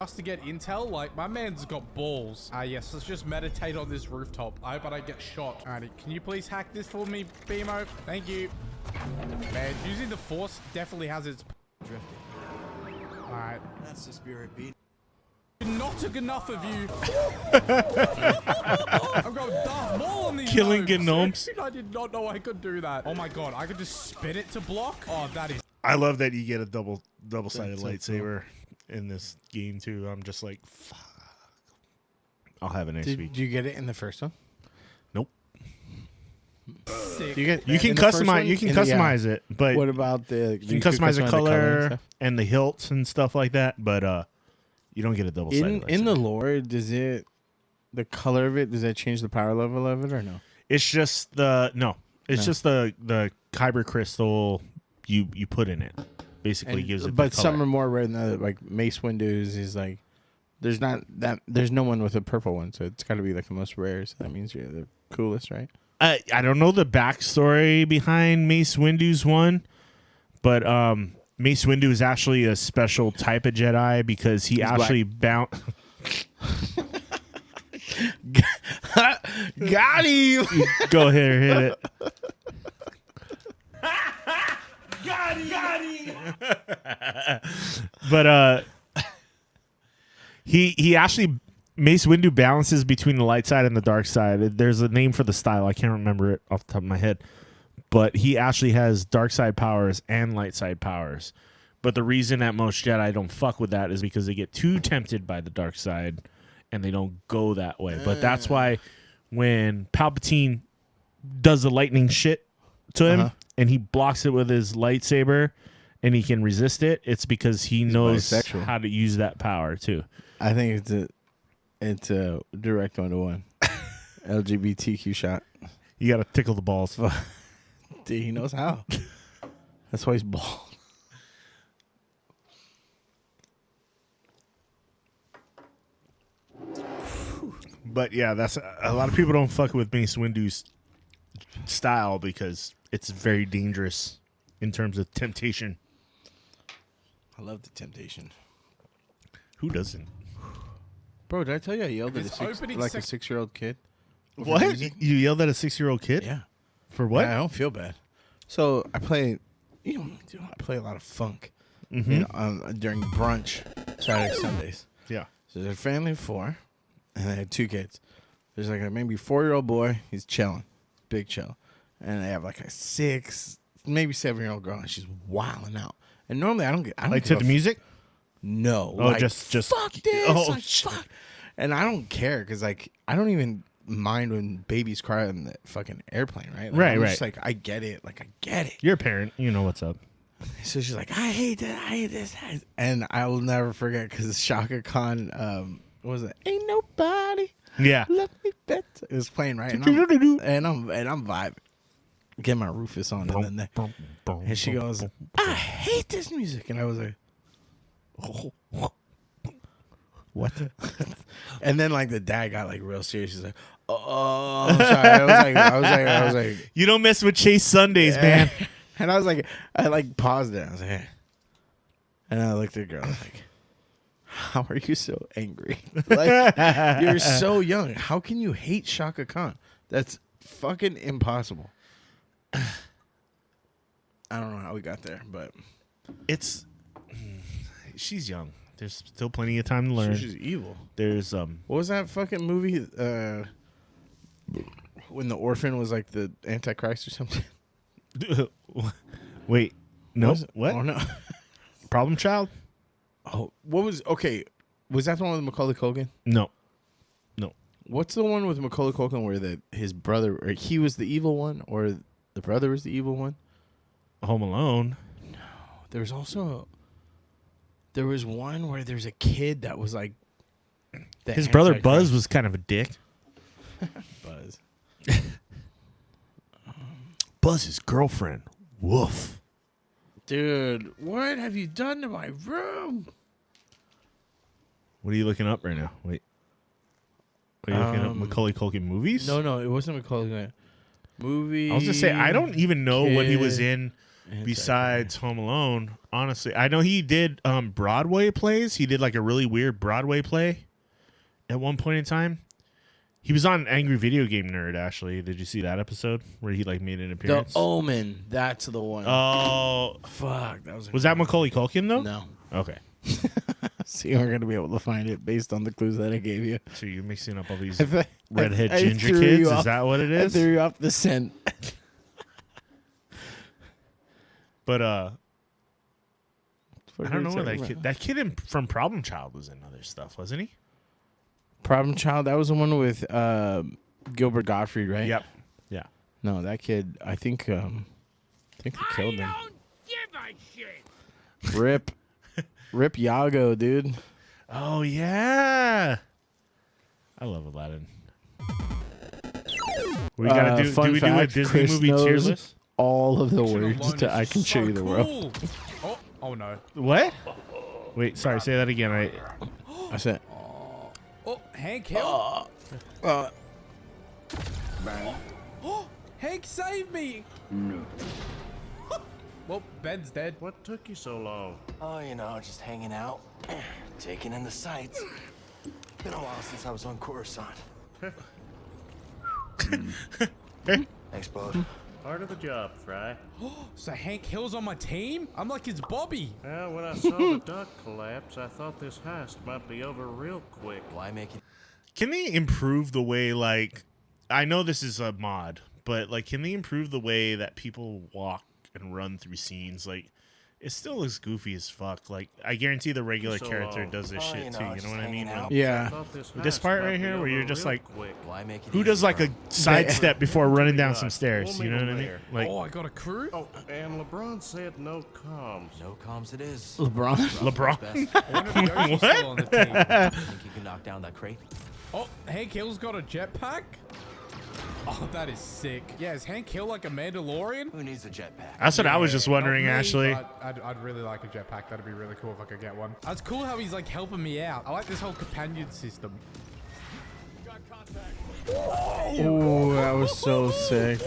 [SPEAKER 3] Us to get intel, like my man's got balls. Yes, let's just meditate on this rooftop. I hope I don't get shot. Alrighty, can you please hack this for me, Bimo? Thank you. Man, using the force definitely has its
[SPEAKER 9] Drifting.
[SPEAKER 3] Alright.
[SPEAKER 9] That's the spirit, BD.
[SPEAKER 3] Not took enough of you. I've got Darth Maul on these
[SPEAKER 1] Killing
[SPEAKER 3] gnomes.
[SPEAKER 1] gnomes.
[SPEAKER 3] I did not know I could do that. Oh my god, I could just spin it to block. Oh, that is.
[SPEAKER 1] I love that you get a double-sided lightsaber in this game too. I'm just like, fuck. I'll have an XP.
[SPEAKER 2] Did you get it in the first one?
[SPEAKER 1] Nope.
[SPEAKER 3] Sick.
[SPEAKER 2] You get
[SPEAKER 1] You can
[SPEAKER 2] in the first
[SPEAKER 1] customize.
[SPEAKER 2] one?
[SPEAKER 1] You can
[SPEAKER 2] In the-
[SPEAKER 1] customize it, but
[SPEAKER 2] What about the?
[SPEAKER 1] you can customize the color
[SPEAKER 2] and stuff?
[SPEAKER 1] and the hilts and stuff like that. But you don't get a double-sided.
[SPEAKER 2] In the
[SPEAKER 1] lightsaber.
[SPEAKER 2] lore, does it? The color of it, does that change the power level of it or no?
[SPEAKER 1] It's just It's just the kyber crystal you put in it. Basically gives it.
[SPEAKER 2] But
[SPEAKER 1] the color.
[SPEAKER 2] some are more rare than other. Like Mace Windows is like, there's no one with a purple one, so it's got to be like the most rare. So that means you're the coolest, right?
[SPEAKER 1] I don't know the backstory behind Mace Windu's one, but Mace Windu is actually a special type of Jedi because he's actually bound.
[SPEAKER 2] Got him.
[SPEAKER 1] Go ahead, hit it.
[SPEAKER 2] Got him.
[SPEAKER 1] But he actually Mace Windu balances between the light side and the dark side. There's a name for the style. I can't remember it off the top of my head. But he actually has dark side powers and light side powers. But the reason that most Jedi don't fuck with that is because they get too tempted by the dark side and they don't go that way. But that's why when Palpatine does the lightning shit to him and he blocks it with his lightsaber and he can resist it, it's because he knows
[SPEAKER 2] bisexual.
[SPEAKER 1] how to use that power too.
[SPEAKER 2] I think it's a direct 1-to-1 LGBTQ shot.
[SPEAKER 1] You got to tickle the balls.
[SPEAKER 2] Dude, he knows how. That's why he's bald.
[SPEAKER 1] But yeah, that's a lot of people don't fuck with Mace Windu's style because it's very dangerous in terms of temptation.
[SPEAKER 2] I love the temptation.
[SPEAKER 1] Who doesn't?
[SPEAKER 2] Bro, did I tell you I yelled at
[SPEAKER 3] This
[SPEAKER 2] a
[SPEAKER 3] opening
[SPEAKER 2] like a 6-year-old kid? over
[SPEAKER 1] What?
[SPEAKER 2] music?
[SPEAKER 1] You yelled at a 6-year-old kid?
[SPEAKER 2] Yeah.
[SPEAKER 1] For what?
[SPEAKER 2] I don't feel bad. So I play, I play a lot of funk during brunch Saturday, Sundays.
[SPEAKER 1] Yeah.
[SPEAKER 2] So there's a family of 4, and they had 2 kids. There's like a maybe 4-year-old boy. He's chilling, big chill, and they have like a 6, maybe 7-year-old girl, and she's wilding out. And normally I don't
[SPEAKER 1] Like to
[SPEAKER 2] give
[SPEAKER 1] the
[SPEAKER 2] a
[SPEAKER 1] music?
[SPEAKER 2] No.
[SPEAKER 1] Oh,
[SPEAKER 2] like,
[SPEAKER 1] just
[SPEAKER 2] fuck this.
[SPEAKER 1] oh,
[SPEAKER 2] like, fuck. And I don't care because like I don't even mind when babies cry on the fucking airplane, right? Like,
[SPEAKER 1] Right,
[SPEAKER 2] I'm
[SPEAKER 1] right.
[SPEAKER 2] just like, I get it. Like, I get it.
[SPEAKER 1] You're a parent. You know what's up.
[SPEAKER 2] So she's like, I hate that. I hate this. And I will never forget because Shaka Khan, what was it? Ain't nobody.
[SPEAKER 1] Yeah.
[SPEAKER 2] Let me bet. It was playing, right? And I'm vibing. Get my Rufus on. And she goes, I hate this music. And I was like, oh, what? And then like the dad got like real serious. He's like, oh, I'm sorry. I was like,
[SPEAKER 1] You don't mess with Chase Sundays, man.
[SPEAKER 2] and I was like, I like paused it. I was like, hey. And I looked at the girl. I was like, how are you so angry? Like, you're so young. How can you hate Shaka Khan? That's fucking impossible. I don't know how we got there, but
[SPEAKER 1] she's young. There's still plenty of time to learn.
[SPEAKER 2] She's evil.
[SPEAKER 1] There's
[SPEAKER 2] What was that fucking movie? When the orphan was like the Antichrist or something.
[SPEAKER 1] Wait, no, what?
[SPEAKER 2] Oh no,
[SPEAKER 1] Problem Child?
[SPEAKER 2] Oh, what was okay? Was that the one with Macaulay Culkin?
[SPEAKER 1] No.
[SPEAKER 2] What's the one with Macaulay Culkin where his brother, or he was the evil one, or the brother was the evil one?
[SPEAKER 1] Home Alone.
[SPEAKER 2] No, there was one where there's a kid that was like
[SPEAKER 1] his brother Buzz was kind of a dick.
[SPEAKER 2] Buzz.
[SPEAKER 1] Buzz's girlfriend. Woof.
[SPEAKER 2] Dude, what have you done to my room?
[SPEAKER 1] What are you looking up right now? Wait. Are you looking up Macaulay Culkin movies?
[SPEAKER 2] No, it wasn't Macaulay Culkin. Movie.
[SPEAKER 1] I was gonna say I don't even know what he was in
[SPEAKER 2] Antichrist.
[SPEAKER 1] besides Home Alone. Honestly, I know he did Broadway plays. He did like a really weird Broadway play at one point in time. He was on Angry Video Game Nerd. Actually, did you see that episode where he like made an appearance?
[SPEAKER 2] The Omen. That's the one.
[SPEAKER 1] Oh,
[SPEAKER 2] fuck!
[SPEAKER 1] Was that Macaulay Culkin though?
[SPEAKER 2] No.
[SPEAKER 1] Okay.
[SPEAKER 2] So you aren't gonna be able to find it based on the clues that I gave you.
[SPEAKER 1] So you're mixing up all these
[SPEAKER 2] I
[SPEAKER 1] redhead
[SPEAKER 2] I
[SPEAKER 1] ginger
[SPEAKER 2] threw
[SPEAKER 1] kids?
[SPEAKER 2] you
[SPEAKER 1] Is
[SPEAKER 2] off-
[SPEAKER 1] that what it is?
[SPEAKER 2] I threw you off the scent.
[SPEAKER 1] But I
[SPEAKER 2] What
[SPEAKER 1] don't
[SPEAKER 2] were
[SPEAKER 1] know
[SPEAKER 2] we
[SPEAKER 1] what
[SPEAKER 2] talking about?
[SPEAKER 1] that kid from Problem Child was in other stuff, wasn't he?
[SPEAKER 2] Problem Child. That was the one with Gilbert Gottfried, right?
[SPEAKER 1] Yep. Yeah.
[SPEAKER 2] No, that kid. I think they killed him. Rip Yago, dude.
[SPEAKER 1] Oh yeah. I love Aladdin. We gotta do.
[SPEAKER 2] Fun
[SPEAKER 1] Do we
[SPEAKER 2] fact,
[SPEAKER 1] do a Disney
[SPEAKER 2] Chris
[SPEAKER 1] movie tier
[SPEAKER 2] knows
[SPEAKER 1] list?
[SPEAKER 2] all of the
[SPEAKER 3] Action
[SPEAKER 2] words
[SPEAKER 3] alone
[SPEAKER 2] to
[SPEAKER 3] is
[SPEAKER 2] I Can Show
[SPEAKER 3] so
[SPEAKER 2] You the World.
[SPEAKER 3] cool. Oh no.
[SPEAKER 1] What? Wait, sorry. Say that again.
[SPEAKER 2] I said,
[SPEAKER 3] Oh, Hank Hill. Oh, Hank saved me. No. Well, Ben's dead.
[SPEAKER 5] What took you so long?
[SPEAKER 9] Oh, you know, just hanging out, taking in the sights. Been a while since I was on Coruscant. Thanks, bud.
[SPEAKER 5] Part of the job, Fry.
[SPEAKER 3] So Hank Hill's on my team? I'm like his Bobby.
[SPEAKER 5] Well, when I saw the duck collapse, I thought this heist might be over real quick.
[SPEAKER 9] Why make it?
[SPEAKER 1] Can they improve the way, like, I know this is a mod, but like, can they improve the way that people walk and run through scenes? Like, it still looks goofy as fuck. Like, I guarantee the regular
[SPEAKER 5] So,
[SPEAKER 1] character does this
[SPEAKER 9] oh,
[SPEAKER 1] shit
[SPEAKER 9] you
[SPEAKER 1] too.
[SPEAKER 9] know,
[SPEAKER 1] You
[SPEAKER 9] just
[SPEAKER 1] know what I mean?
[SPEAKER 9] hanging out.
[SPEAKER 5] I
[SPEAKER 2] yeah.
[SPEAKER 5] thought
[SPEAKER 1] This
[SPEAKER 5] heist
[SPEAKER 1] part
[SPEAKER 5] might
[SPEAKER 1] right
[SPEAKER 5] be
[SPEAKER 1] here where you're
[SPEAKER 5] over
[SPEAKER 1] just
[SPEAKER 5] real
[SPEAKER 1] like,
[SPEAKER 5] quick.
[SPEAKER 9] Why make it?
[SPEAKER 1] who
[SPEAKER 9] easy
[SPEAKER 1] does like
[SPEAKER 9] for
[SPEAKER 1] a
[SPEAKER 9] 'em?
[SPEAKER 1] sidestep before running down some
[SPEAKER 5] We'll
[SPEAKER 1] stairs? You know
[SPEAKER 5] meet
[SPEAKER 1] what I
[SPEAKER 5] him
[SPEAKER 1] mean?
[SPEAKER 5] there.
[SPEAKER 1] Like,
[SPEAKER 3] Oh, I got a crew?
[SPEAKER 5] Oh, and LeBron said no comms.
[SPEAKER 9] No comms it is.
[SPEAKER 2] LeBron.
[SPEAKER 1] LeBron?
[SPEAKER 9] Best.
[SPEAKER 3] I wonder if Yoshi's still on the team.
[SPEAKER 9] Think you can knock down that crate?
[SPEAKER 3] Oh, Hank Hill's got a jetpack? Oh, that is sick. Yeah, is Hank Hill like a Mandalorian?
[SPEAKER 9] Who needs a jetpack?
[SPEAKER 1] That's what I was just wondering,
[SPEAKER 3] Not me,
[SPEAKER 1] Ashley.
[SPEAKER 3] but I'd really like a jetpack. That'd be really cool if I could get one. That's cool how he's like helping me out. I like this whole companion system.
[SPEAKER 2] Oh, that was so sick.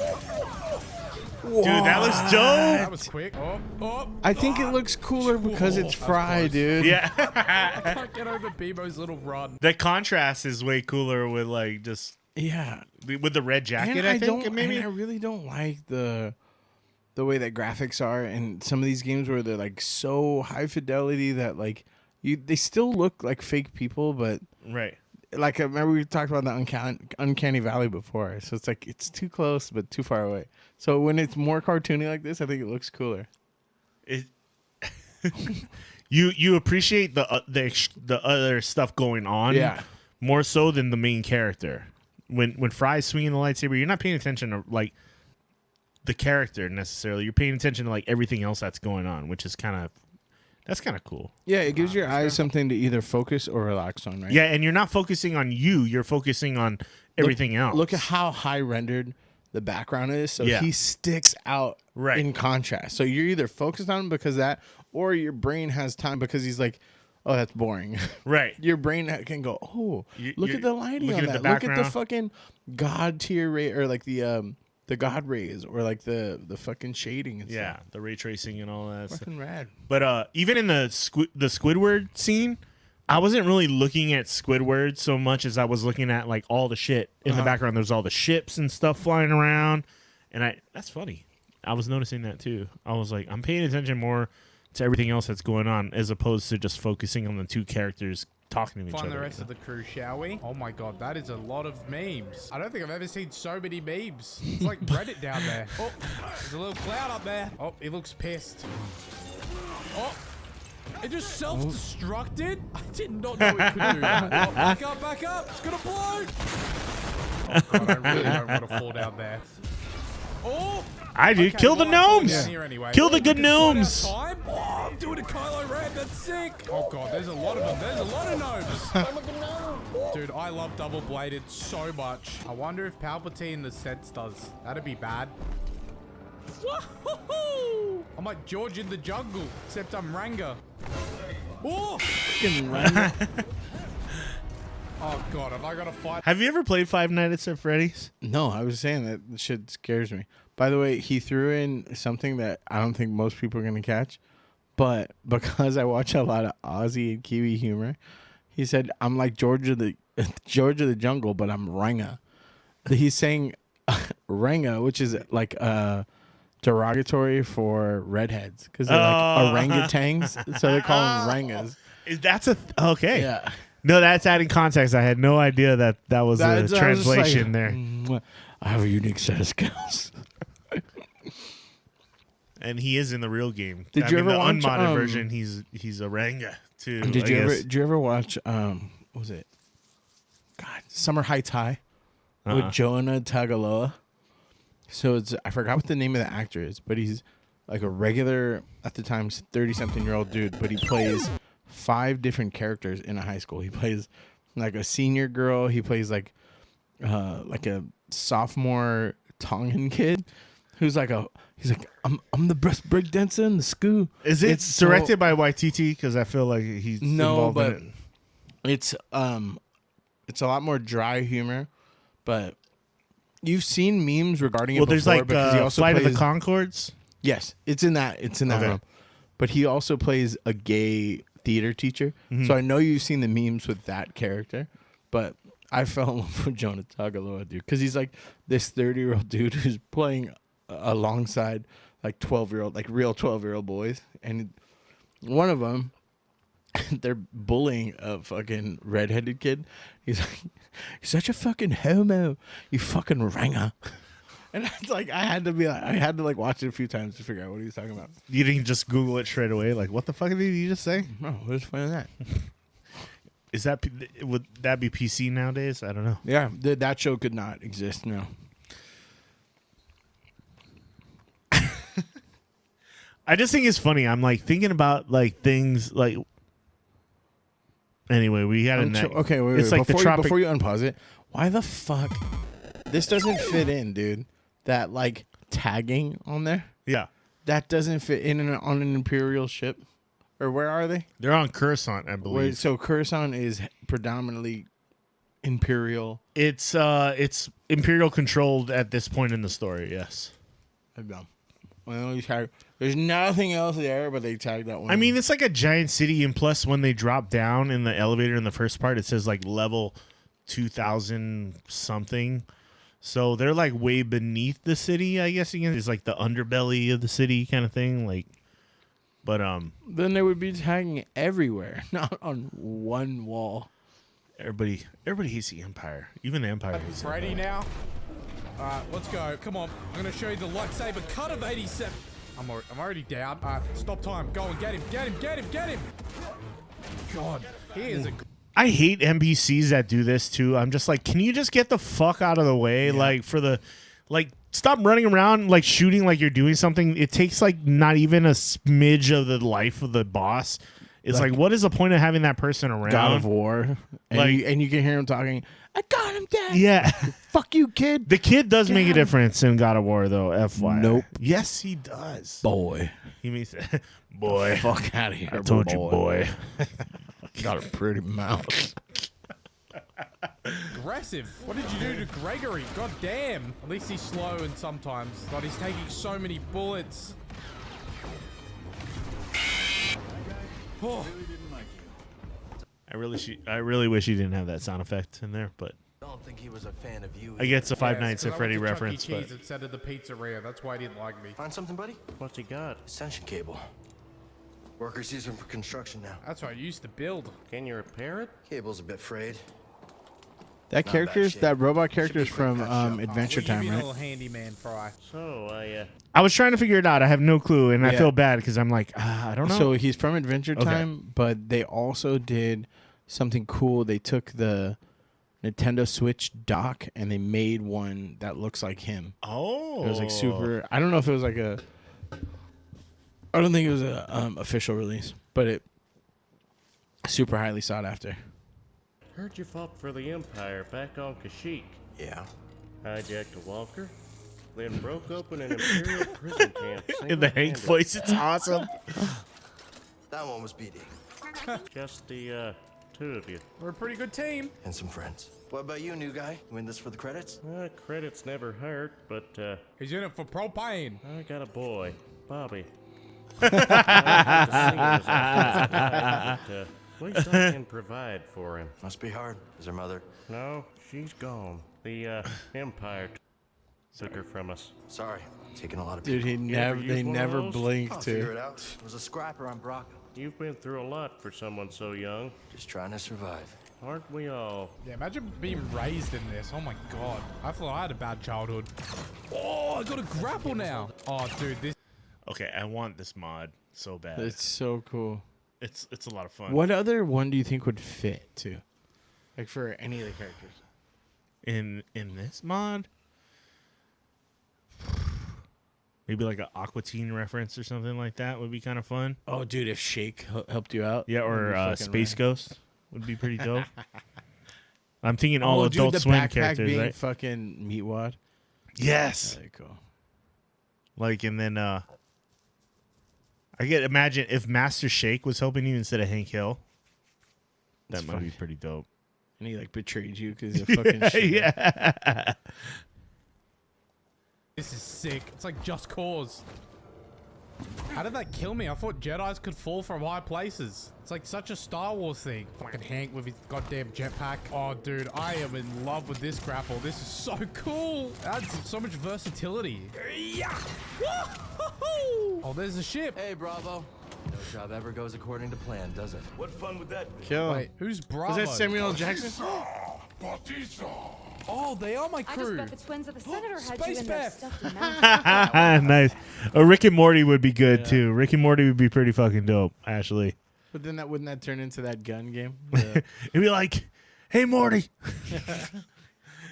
[SPEAKER 1] Dude, that was dope.
[SPEAKER 3] That was quick. Oh.
[SPEAKER 2] I think it looks cooler because it's Fry,
[SPEAKER 3] close.
[SPEAKER 2] dude.
[SPEAKER 1] Yeah.
[SPEAKER 3] I can't get over Beebo's little run.
[SPEAKER 1] The contrast is way cooler with like just
[SPEAKER 2] Yeah.
[SPEAKER 1] with the red jacket.
[SPEAKER 2] And
[SPEAKER 1] I think
[SPEAKER 2] don't,
[SPEAKER 1] maybe.
[SPEAKER 2] and I really don't like the way that graphics are in some of these games where they're like so high fidelity that like they still look like fake people, but
[SPEAKER 1] Right.
[SPEAKER 2] like I remember we talked about the uncanny valley before. So it's like it's too close but too far away. So when it's more cartoony like this, I think it looks cooler.
[SPEAKER 1] It. You appreciate the other stuff going on,
[SPEAKER 2] Yeah.
[SPEAKER 1] more so than the main character. when Fry's swinging the lightsaber, you're not paying attention to like the character necessarily. You're paying attention to like everything else that's going on, which is kind of cool.
[SPEAKER 2] Yeah, it gives your eyes something to either focus or relax on, right?
[SPEAKER 1] Yeah, and you're not focusing on you. You're focusing on everything else.
[SPEAKER 2] Look at how high rendered the background is. So he sticks out in contrast. So you're either focused on him because of that, or your brain has time because he's like, oh, that's boring.
[SPEAKER 1] Right.
[SPEAKER 2] Your brain can go, oh, look at the lighting on that. Look at the fucking God tier ray, or like the God rays, or like the fucking shading and stuff.
[SPEAKER 1] The ray tracing and all that.
[SPEAKER 2] Fucking rad.
[SPEAKER 1] But even in the Squidward scene, I wasn't really looking at Squidward so much as I was looking at like all the shit in the background. There's all the ships and stuff flying around, and that's funny. I was noticing that too. I was like, I'm paying attention more to everything else that's going on as opposed to just focusing on the two characters talking to each other.
[SPEAKER 3] Find the rest of the crew, shall we? Oh my god, that is a lot of memes. I don't think I've ever seen so many memes. It's like Reddit down there. Oh, there's a little cloud up there. Oh, he looks pissed. Oh, it just self-destructed? I did not know it could do that. Oh, back up. It's gonna blow. Oh god, I really don't want to fall down there. Oh!
[SPEAKER 1] I do. Kill the gnomes!
[SPEAKER 3] Anyway.
[SPEAKER 1] Kill the good gnomes!
[SPEAKER 3] Oh, I'm doing a Kylo Ren. That's sick. Oh, God. There's a lot of them. There's a lot of gnomes. Dude, I love double-bladed so much. I wonder if Palpatine the Sense does. That'd be bad. Woohoo! I'm like George in the jungle, except I'm Ranga. Oh! Oh, God, have I got to fight?
[SPEAKER 1] Have you ever played Five Nights at Freddy's?
[SPEAKER 2] No, I was saying that shit scares me. By the way, he threw in something that I don't think most people are going to catch, but because I watch a lot of Aussie and Kiwi humor, he said, I'm like George of the jungle, but I'm Ranga. He's saying Ranga, which is like derogatory for redheads because they're like orangutans, so they call them Rangas.
[SPEAKER 1] That's okay.
[SPEAKER 2] Yeah.
[SPEAKER 1] No, that's adding context. I had no idea that was a translation there.
[SPEAKER 2] I have a unique set of skills.
[SPEAKER 1] And he is in the real game.
[SPEAKER 2] Did you ever watch
[SPEAKER 1] the unmodded version? He's a Ranga too.
[SPEAKER 2] Did you ever watch what was it? God, Summer Heights High with Jonah Tagaloa. So I forgot what the name of the actor is, but he's like a regular at the time 30-something-year-old dude, but he plays 5 different characters in a high school. He plays like a senior girl. He plays like a sophomore Tongan kid who's like I'm the best breakdancer in the school.
[SPEAKER 1] Is it directed by Waititi? Because I feel like he's involved in it.
[SPEAKER 2] It's a lot more dry humor, but you've seen memes regarding it.
[SPEAKER 1] Well,
[SPEAKER 2] before
[SPEAKER 1] there's like
[SPEAKER 2] because he also
[SPEAKER 1] Flight of
[SPEAKER 2] plays,
[SPEAKER 1] the Conchords.
[SPEAKER 2] Yes, it's in that room. But he also plays a gay theater teacher, so I know you've seen the memes with that character. But I fell in love with Jonah Tagaloa, dude, because he's like this 30-year-old dude who's playing alongside like 12-year-old, like real 12-year-old boys, and one of them, they're bullying a fucking redheaded kid. He's like, "You're such a fucking homo, you fucking Ranga." And it's like I had to watch it a few times to figure out what he was talking about.
[SPEAKER 1] You didn't just Google it straight away. Like, what the fuck did you just say?
[SPEAKER 2] No, what's funny that?
[SPEAKER 1] Would that be PC nowadays? I don't know.
[SPEAKER 2] Yeah, that show could not exist now.
[SPEAKER 1] I just think it's funny. I'm like thinking about like things like. Anyway, we had
[SPEAKER 2] okay. Wait,
[SPEAKER 1] it's like
[SPEAKER 2] before you unpause it, why the fuck this doesn't fit in, dude? That like tagging on there.
[SPEAKER 1] Yeah,
[SPEAKER 2] that doesn't fit in on an Imperial ship. Or where are they?
[SPEAKER 1] They're on Coruscant, I believe.
[SPEAKER 2] Wait, so Coruscant is predominantly Imperial.
[SPEAKER 1] It's Imperial controlled at this point in the story. Yes.
[SPEAKER 2] Well, there's nothing else there, but they tagged that one.
[SPEAKER 1] I mean, it's like a giant city, and plus, when they drop down in the elevator in the first part, it says like level 2,000 something. So they're like way beneath the city, I guess. Again, it's like the underbelly of the city kind of thing. Like, but
[SPEAKER 2] then they would be tagging everywhere, not on one wall.
[SPEAKER 1] Everybody hates the Empire. Even the Empire hates
[SPEAKER 3] Ready
[SPEAKER 1] the Empire.
[SPEAKER 3] now? All right, let's go. Come on. I'm going to show you the lightsaber cut of 87. I'm already down. All right, stop time. Go and get him. Get him. God, he is a...
[SPEAKER 1] I hate NPCs that do this too. I'm just like, can you just get the fuck out of the way?
[SPEAKER 2] Yeah.
[SPEAKER 1] Like stop running around like shooting like you're doing something. It takes like not even a smidge of the life of the boss. It's like what is the point of having that person around?
[SPEAKER 2] God of War, and you can hear him talking. I got him, Dad.
[SPEAKER 1] Yeah.
[SPEAKER 2] Fuck you, kid.
[SPEAKER 1] The kid does make a difference in God of War though. FYI.
[SPEAKER 2] Nope.
[SPEAKER 1] Yes, he does.
[SPEAKER 2] Boy.
[SPEAKER 1] He means boy.
[SPEAKER 2] Fuck out of here.
[SPEAKER 1] I told you, boy.
[SPEAKER 2] Got a pretty mouth.
[SPEAKER 3] Aggressive. What did you do to Gregory? God damn. At least he's slow and sometimes. God, he's taking so many bullets. Oh.
[SPEAKER 1] I really wish he didn't have that sound effect in there, but
[SPEAKER 9] I don't think he was a fan of you.
[SPEAKER 1] I get it's a Five
[SPEAKER 3] Yeah,
[SPEAKER 1] Nights at
[SPEAKER 3] 'cause I
[SPEAKER 1] Freddy
[SPEAKER 3] went to
[SPEAKER 1] reference,
[SPEAKER 3] Chuck E.
[SPEAKER 1] but
[SPEAKER 3] Cheese instead of the pizzeria. That's why he didn't like me.
[SPEAKER 9] Find something, buddy?
[SPEAKER 5] What's he got?
[SPEAKER 9] Extension cable. Workers use them for construction now.
[SPEAKER 3] That's what I used to build.
[SPEAKER 5] Can you repair it?
[SPEAKER 9] Cable's a bit frayed.
[SPEAKER 2] That
[SPEAKER 9] Not
[SPEAKER 2] character's
[SPEAKER 9] bad
[SPEAKER 2] that
[SPEAKER 9] shape.
[SPEAKER 2] robot
[SPEAKER 9] Should
[SPEAKER 2] character's
[SPEAKER 9] be
[SPEAKER 2] from
[SPEAKER 9] quick patch up.
[SPEAKER 2] Adventure
[SPEAKER 3] Will you
[SPEAKER 2] Time,
[SPEAKER 3] be a
[SPEAKER 2] right?
[SPEAKER 3] little handyman, Fry?
[SPEAKER 5] So
[SPEAKER 1] I was trying to figure it out. I have no clue, and I
[SPEAKER 2] Yeah.
[SPEAKER 1] feel bad because I'm like, I don't know.
[SPEAKER 2] So he's from Adventure
[SPEAKER 1] Okay.
[SPEAKER 2] Time, but they also did something cool. They took the Nintendo Switch dock and they made one that looks like him.
[SPEAKER 1] Oh,
[SPEAKER 2] It was like super. I don't know if it was like a. I don't think it was a official release, but it super highly sought after.
[SPEAKER 5] heard you fought for the Empire back on Kashyyyk.
[SPEAKER 9] Yeah.
[SPEAKER 5] Hijacked a walker, then broke open an Imperial prison camp.
[SPEAKER 1] in the Hank
[SPEAKER 5] single-handed.
[SPEAKER 1] voice. It's awesome.
[SPEAKER 9] That one was BD.
[SPEAKER 5] Just the two of you.
[SPEAKER 3] We're a pretty good team.
[SPEAKER 9] And some friends. What about you, new guy? You in this for the credits?
[SPEAKER 5] Credits never hurt, but
[SPEAKER 3] He's in it for propane.
[SPEAKER 5] I got a boy, Bobby. I don't get to see him as often as I'd like, but, at least I can provide for him.
[SPEAKER 9] Must be hard. Is her mother?
[SPEAKER 5] No, she's gone. The Empire took her from us.
[SPEAKER 9] Sorry. Taking a lot of
[SPEAKER 2] Dude,
[SPEAKER 9] people.
[SPEAKER 2] they
[SPEAKER 5] use one of
[SPEAKER 2] never
[SPEAKER 5] those?
[SPEAKER 2] blinked
[SPEAKER 9] I'll figure
[SPEAKER 2] to.
[SPEAKER 9] it out. It was a scrapper on Braca.
[SPEAKER 5] You've been through a lot for someone so young.
[SPEAKER 9] Just trying to survive.
[SPEAKER 5] Aren't we all?
[SPEAKER 3] Yeah, imagine being raised in this. Oh my god. I thought I had a bad childhood. Oh, I got a grapple now. Oh, dude, this.
[SPEAKER 1] Okay, I want this mod so bad.
[SPEAKER 2] It's so cool.
[SPEAKER 1] It's a lot of fun.
[SPEAKER 2] What other one do you think would fit too? Like for any of the characters?
[SPEAKER 1] in this mod? Maybe like an Aqua Teen reference or something like that would be kind of fun.
[SPEAKER 2] Oh, dude, if Shake helped you out.
[SPEAKER 1] Yeah,
[SPEAKER 2] that'd be
[SPEAKER 1] or
[SPEAKER 2] fucking
[SPEAKER 1] Space
[SPEAKER 2] rad.
[SPEAKER 1] Ghost would be pretty dope. I'm thinking all
[SPEAKER 2] Oh,
[SPEAKER 1] Adult
[SPEAKER 2] dude, the
[SPEAKER 1] Swim
[SPEAKER 2] backpack
[SPEAKER 1] characters,
[SPEAKER 2] being
[SPEAKER 1] right?
[SPEAKER 2] fucking Meatwad.
[SPEAKER 1] Yes.
[SPEAKER 2] Very cool.
[SPEAKER 1] Like, and then I get imagine if Master Shake was helping you instead of Hank Hill. That
[SPEAKER 2] That's
[SPEAKER 1] might be
[SPEAKER 2] funny.
[SPEAKER 1] pretty dope.
[SPEAKER 2] And he like betrayed you because of fucking shit.
[SPEAKER 1] Yeah.
[SPEAKER 3] This is sick. It's like Just Cause. How did that kill me? I thought Jedis could fall from high places. It's like such a Star Wars thing. Fucking Hank with his goddamn jetpack. Oh, dude, I am in love with this grapple. This is so cool. It adds so much versatility. Yeah. Oh, there's a ship.
[SPEAKER 9] Hey, Bravo. No job ever goes according to plan, does it?
[SPEAKER 7] What fun would that be?
[SPEAKER 2] Kill.
[SPEAKER 3] Wait, who's Bravo?
[SPEAKER 2] Was that Samuel L. Jackson?
[SPEAKER 3] Oh, they are my
[SPEAKER 10] I just
[SPEAKER 3] crew.
[SPEAKER 10] bet the twins of the senator had
[SPEAKER 3] Space
[SPEAKER 10] you in their
[SPEAKER 3] Beth.
[SPEAKER 10] stuffed animal.
[SPEAKER 1] Nice. Rick and Morty would be good too. Rick and Morty would be pretty fucking dope, actually.
[SPEAKER 2] But then wouldn't that turn into that gun game?
[SPEAKER 1] It'd be like, hey Morty.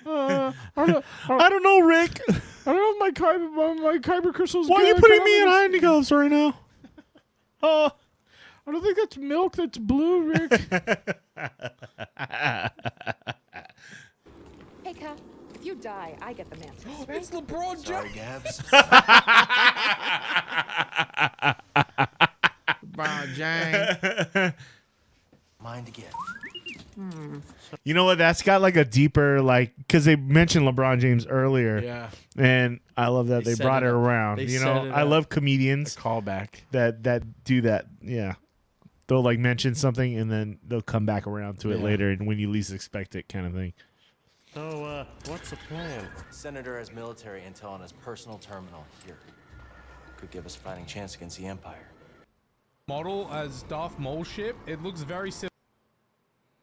[SPEAKER 2] I don't
[SPEAKER 1] I don't know, Rick.
[SPEAKER 2] know if my kyber crystal's
[SPEAKER 1] Why are you putting me in handcuffs right now?
[SPEAKER 2] I don't think that's milk. That's blue, Rick.
[SPEAKER 10] Hey, Cal, if you die, I get the mantis. Right?
[SPEAKER 3] It's LeBron
[SPEAKER 9] Sorry,
[SPEAKER 3] James.
[SPEAKER 9] Gabs.
[SPEAKER 2] Jang.
[SPEAKER 9] Mind again.
[SPEAKER 1] You know what? That's got like a deeper, like, because they mentioned LeBron James earlier.
[SPEAKER 2] Yeah.
[SPEAKER 1] And I love that they
[SPEAKER 2] set
[SPEAKER 1] brought
[SPEAKER 2] it
[SPEAKER 1] it
[SPEAKER 2] up.
[SPEAKER 1] around.
[SPEAKER 2] They
[SPEAKER 1] You
[SPEAKER 2] set
[SPEAKER 1] know,
[SPEAKER 2] it
[SPEAKER 1] I
[SPEAKER 2] up.
[SPEAKER 1] love comedians
[SPEAKER 2] Callback.
[SPEAKER 1] that do that. Yeah. They'll like mention something and then they'll come back around to it
[SPEAKER 2] Yeah.
[SPEAKER 1] later and when you least expect it kind of thing.
[SPEAKER 5] So, what's the plan?
[SPEAKER 9] Senator has military intel on his personal terminal here. Could give us a fighting chance against the Empire.
[SPEAKER 3] Model as Darth Maul ship. It looks very similar.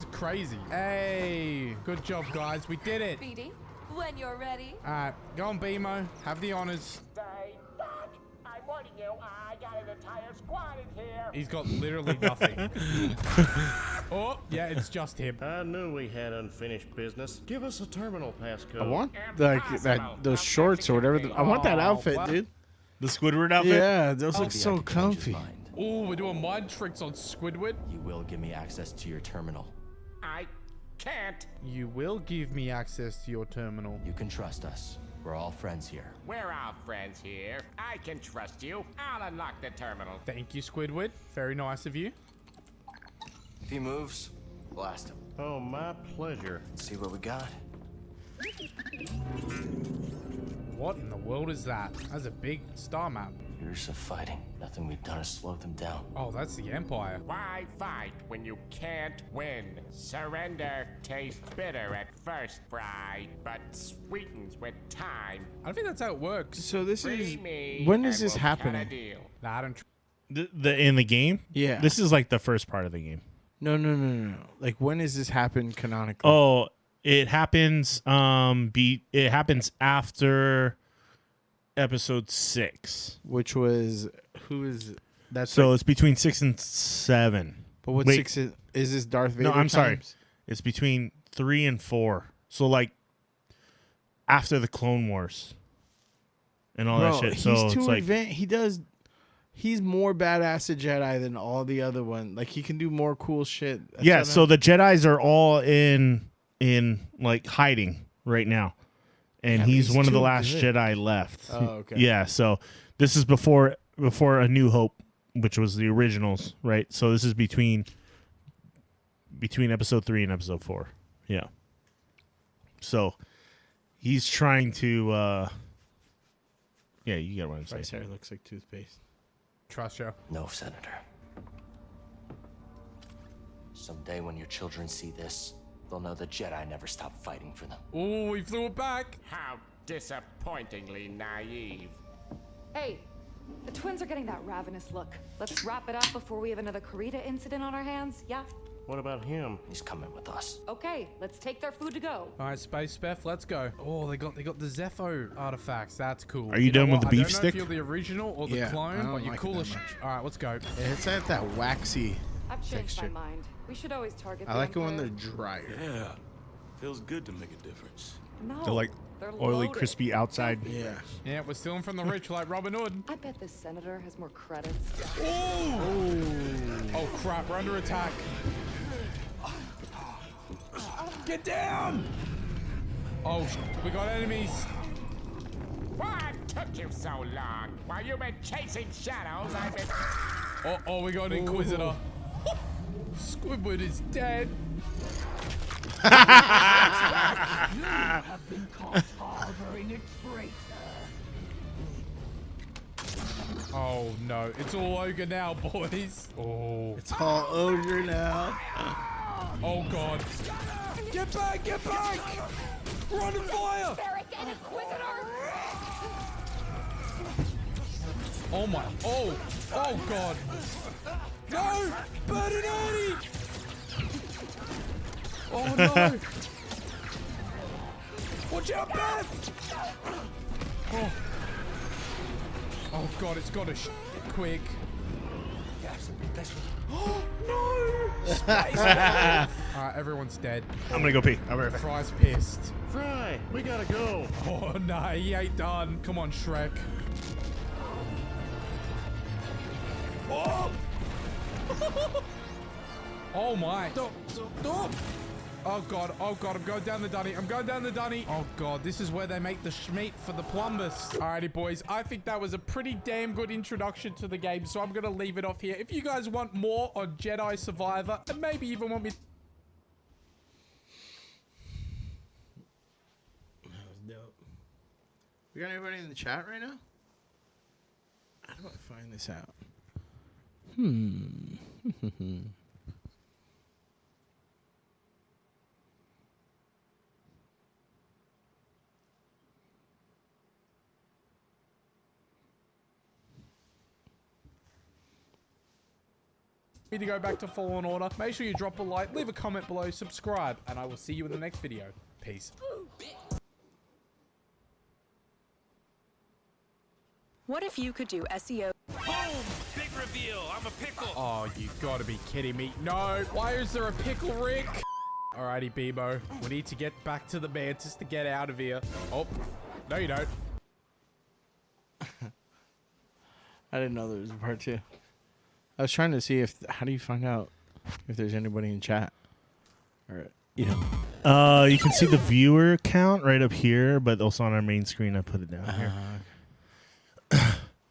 [SPEAKER 3] It's crazy. Hey, good job, guys. We did it.
[SPEAKER 10] Speedy, when you're ready.
[SPEAKER 3] All right, go on, BMO. Have the honors.
[SPEAKER 8] Stay back! I'm warning you, I got an entire squad in here.
[SPEAKER 3] He's got literally nothing. Oh, yeah, it's just him.
[SPEAKER 5] I knew we had unfinished business. Give us a terminal passcode.
[SPEAKER 2] I want those shorts or whatever. I want that outfit,
[SPEAKER 3] what?
[SPEAKER 2] dude.
[SPEAKER 1] The Squidward outfit?
[SPEAKER 2] Yeah, those look
[SPEAKER 9] Maybe I
[SPEAKER 2] so
[SPEAKER 9] could change his
[SPEAKER 2] comfy.
[SPEAKER 9] mind.
[SPEAKER 3] Oh, we're doing mind tricks on Squidward.
[SPEAKER 9] You will give me access to your terminal.
[SPEAKER 8] I can't.
[SPEAKER 3] You will give me access to your terminal.
[SPEAKER 9] You can trust us. We're all friends here.
[SPEAKER 8] We're all friends here. I can trust you. I'll unlock the terminal.
[SPEAKER 3] Thank you, Squidward. Very nice of you.
[SPEAKER 9] If he moves, blast him.
[SPEAKER 5] Oh, my pleasure.
[SPEAKER 9] Let's see what we got.
[SPEAKER 3] What in the world is that? That's a big star map.
[SPEAKER 9] Years of fighting. Nothing we've done has slowed them down.
[SPEAKER 3] Oh, that's the Empire.
[SPEAKER 8] Why fight when you can't win? Surrender tastes bitter at first, Fry, but sweetens with time.
[SPEAKER 3] I don't think that's how it works.
[SPEAKER 2] So this
[SPEAKER 8] Free
[SPEAKER 2] is
[SPEAKER 8] me
[SPEAKER 2] when is
[SPEAKER 8] and
[SPEAKER 2] this
[SPEAKER 8] we'll cut a
[SPEAKER 2] happening?
[SPEAKER 8] deal.
[SPEAKER 3] Nah, I don't.
[SPEAKER 1] In the game?
[SPEAKER 2] Yeah.
[SPEAKER 1] This is like the first part of the game.
[SPEAKER 2] No. Like when does this happen canonically?
[SPEAKER 1] Oh, it happens. It happens after episode 6.
[SPEAKER 2] Which was who is that's
[SPEAKER 1] So
[SPEAKER 2] like,
[SPEAKER 1] it's between 6 and 7.
[SPEAKER 2] but what
[SPEAKER 1] wait.
[SPEAKER 2] 6 is this Darth Vader?
[SPEAKER 1] No, I'm sorry.
[SPEAKER 2] times?
[SPEAKER 1] It's between 3 and 4. So like after the Clone Wars and all
[SPEAKER 2] Bro,
[SPEAKER 1] that shit.
[SPEAKER 2] he's
[SPEAKER 1] So it's
[SPEAKER 2] too
[SPEAKER 1] like
[SPEAKER 2] advanced. He's more badass a Jedi than all the other ones. Like he can do more cool shit. That's
[SPEAKER 1] yeah.
[SPEAKER 2] what
[SPEAKER 1] So the Jedis are all in like hiding right now, and
[SPEAKER 2] Yeah, but
[SPEAKER 1] he's
[SPEAKER 2] he's
[SPEAKER 1] one of the
[SPEAKER 2] too
[SPEAKER 1] last
[SPEAKER 2] good.
[SPEAKER 1] Jedi left.
[SPEAKER 2] Oh, okay.
[SPEAKER 1] Yeah. So this is before A New Hope, which was the originals, right? So this is between episode 3 and episode 4. Yeah. So he's trying to. Yeah, you get what I'm saying.
[SPEAKER 2] His hair looks like toothpaste.
[SPEAKER 3] Trust you.
[SPEAKER 9] No, Senator. Someday when your children see this, they'll know the Jedi never stopped fighting for them.
[SPEAKER 3] Oh, he flew it back.
[SPEAKER 8] How disappointingly naive.
[SPEAKER 10] Hey, the twins are getting that ravenous look. Let's wrap it up before we have another Karita incident on our hands, yeah?
[SPEAKER 5] What about him?
[SPEAKER 9] He's coming with us.
[SPEAKER 10] Okay, let's take their food to go.
[SPEAKER 3] All right, Space Beth, let's go. Oh, they got the Zepho artifacts. That's cool.
[SPEAKER 1] Are you done with the beef
[SPEAKER 3] I don't
[SPEAKER 1] stick?
[SPEAKER 3] know if you're the original or the
[SPEAKER 2] Yeah, I
[SPEAKER 3] clone,
[SPEAKER 2] don't
[SPEAKER 3] but you're
[SPEAKER 2] like it
[SPEAKER 3] cool
[SPEAKER 2] that
[SPEAKER 3] as
[SPEAKER 2] much.
[SPEAKER 3] All right, let's go.
[SPEAKER 2] It's like that waxy.
[SPEAKER 10] I've changed
[SPEAKER 2] Texture.
[SPEAKER 10] my mind. We should always target
[SPEAKER 2] I
[SPEAKER 10] the
[SPEAKER 2] like it when they're
[SPEAKER 10] Empire.
[SPEAKER 2] drier.
[SPEAKER 11] Yeah, feels good to make a difference.
[SPEAKER 10] No,
[SPEAKER 1] They're like
[SPEAKER 10] they're
[SPEAKER 1] oily,
[SPEAKER 10] loaded.
[SPEAKER 1] crispy outside.
[SPEAKER 2] Yeah.
[SPEAKER 3] Yeah, we're stealing from the rich like Robin Hood.
[SPEAKER 10] I bet this senator has more credits.
[SPEAKER 3] Oh crap, we're under attack. Get down! Oh, we got enemies.
[SPEAKER 8] What took you so long? While you've been chasing shadows, I've been...
[SPEAKER 3] Oh, we got an Inquisitor. Squidward is dead.
[SPEAKER 12] You have been caught harboring a traitor.
[SPEAKER 3] Oh no, it's all ogre now, boys. Oh.
[SPEAKER 2] It's all ogre now.
[SPEAKER 3] Oh god. Get back, get back! Run and fire! Oh my, oh god. No! Bernardini! Oh no! Watch out, Beth! Oh god, it's gotta quick. Oh no! Space Alright, everyone's dead.
[SPEAKER 1] I'm gonna go pee. I'll be right back.
[SPEAKER 3] Fry's pissed.
[SPEAKER 5] Fry, we gotta go.
[SPEAKER 3] Oh no, he ain't done. Come on, Shrek. Oh! Oh my. Stop. Oh god, I'm going down the dunny. Oh god, this is where they make the schmeat for the plumbers. Alrighty, boys. I think that was a pretty damn good introduction to the game, so I'm gonna leave it off here. If you guys want more on Jedi Survivor, and maybe even want me...
[SPEAKER 2] That was dope. We got anybody in the chat right now? How do I find this out?
[SPEAKER 3] to go back to Fallen Order, make sure you drop a like, leave a comment below, subscribe, and I will see you in the next video. Peace.
[SPEAKER 13] What if you could do SEO?
[SPEAKER 5] Boom! Big reveal. I'm a pickle.
[SPEAKER 3] Oh, you gotta be kidding me. No, why is there a pickle Rick? Alrighty, Bebo. We need to get back to the mantis to get out of here. Oh, no you don't.
[SPEAKER 2] I didn't know there was a part 2. I was trying to see how do you find out if there's anybody in chat? Or, you know.
[SPEAKER 1] You can see the viewer count right up here, but also on our main screen, I put it down here.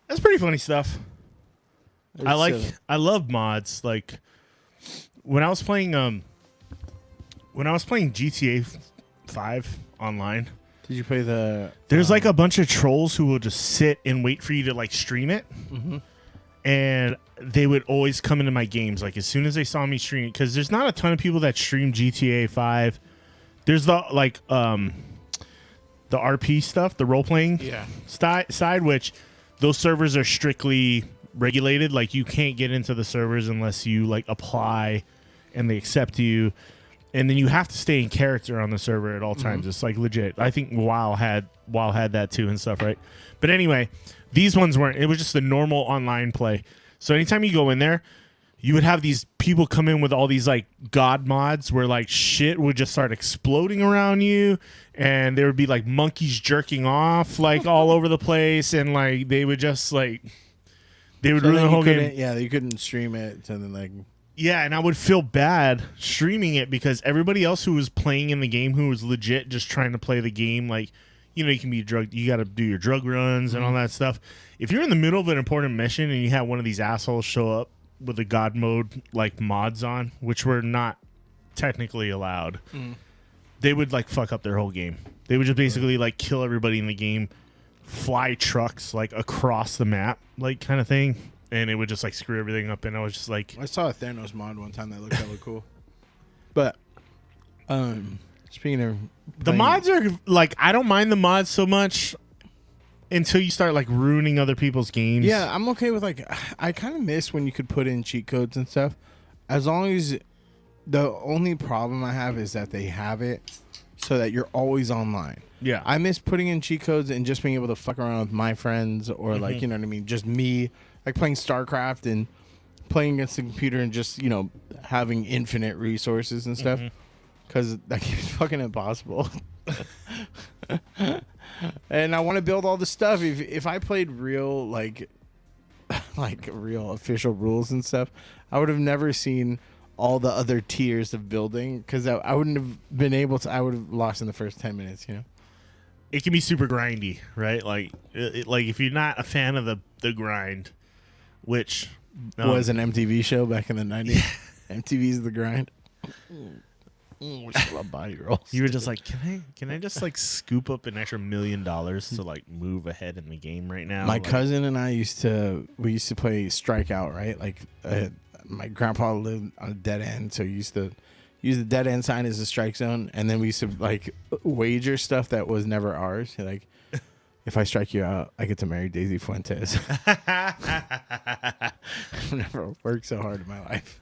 [SPEAKER 1] That's pretty funny stuff. I love mods. Like when I was playing GTA 5 online.
[SPEAKER 2] Did you play the?
[SPEAKER 1] There's like a bunch of trolls who will just sit and wait for you to like stream it, and they would always come into my games like as soon as they saw me stream, because there's not a ton of people that stream GTA 5. There's the like the RP stuff, the role playing side, which those servers are strictly regulated. Like you can't get into the servers unless you like apply and they accept you. And then you have to stay in character on the server at all times. It's like legit. I think WoW had that too and stuff, right? But anyway, these ones weren't. It was just the normal online play. So anytime you go in there, you would have these people come in with all these like god mods where like shit would just start exploding around you, and there would be like monkeys jerking off like all over the place, and like they would just like ruin the whole game.
[SPEAKER 2] Yeah, you couldn't stream it, and then like.
[SPEAKER 1] Yeah, and I would feel bad streaming it because everybody else who was playing in the game, who was legit just trying to play the game, like, you know, you can be drugged, you got to do your drug runs and all that stuff. If you're in the middle of an important mission and you have one of these assholes show up with the god mode like mods on, which were not technically allowed, they would like fuck up their whole game. They would just basically like kill everybody in the game, fly trucks like across the map, like kind of thing. And it would just like screw everything up, and I was just like,
[SPEAKER 2] I saw a Thanos mod one time that looked hella cool. But speaking of
[SPEAKER 1] the mods are like, I don't mind the mods so much until you start like ruining other people's games.
[SPEAKER 2] Yeah, I'm okay with like, I kind of miss when you could put in cheat codes and stuff. As long as the only problem I have is that they have it so that you're always online.
[SPEAKER 1] Yeah,
[SPEAKER 2] I miss putting in cheat codes and just being able to fuck around with my friends or like, you know what I mean, just me. Like playing StarCraft and playing against the computer and just, you know, having infinite resources and stuff. Because that game's fucking impossible. And I want to build all the stuff. If I played real, like real official rules and stuff, I would have never seen all the other tiers of building. Because I wouldn't have been able to. I would have lost in the first 10 minutes, you know?
[SPEAKER 1] It can be super grindy, right? Like, like if you're not a fan of the grind, which
[SPEAKER 2] was an MTV show back in the 90s. MTV's The Grind. Love body rolls.
[SPEAKER 1] You were just like, can I just like scoop up an extra $1 million to like move ahead in the game right now?
[SPEAKER 2] My cousin and I used to play Strikeout, right? Like my grandpa lived on a dead end, so he used to use the dead end sign as a strike zone, and then we used to like wager stuff that was never ours. Like, if I strike you out, I get to marry Daisy Fuentes. I've never worked so hard in my life.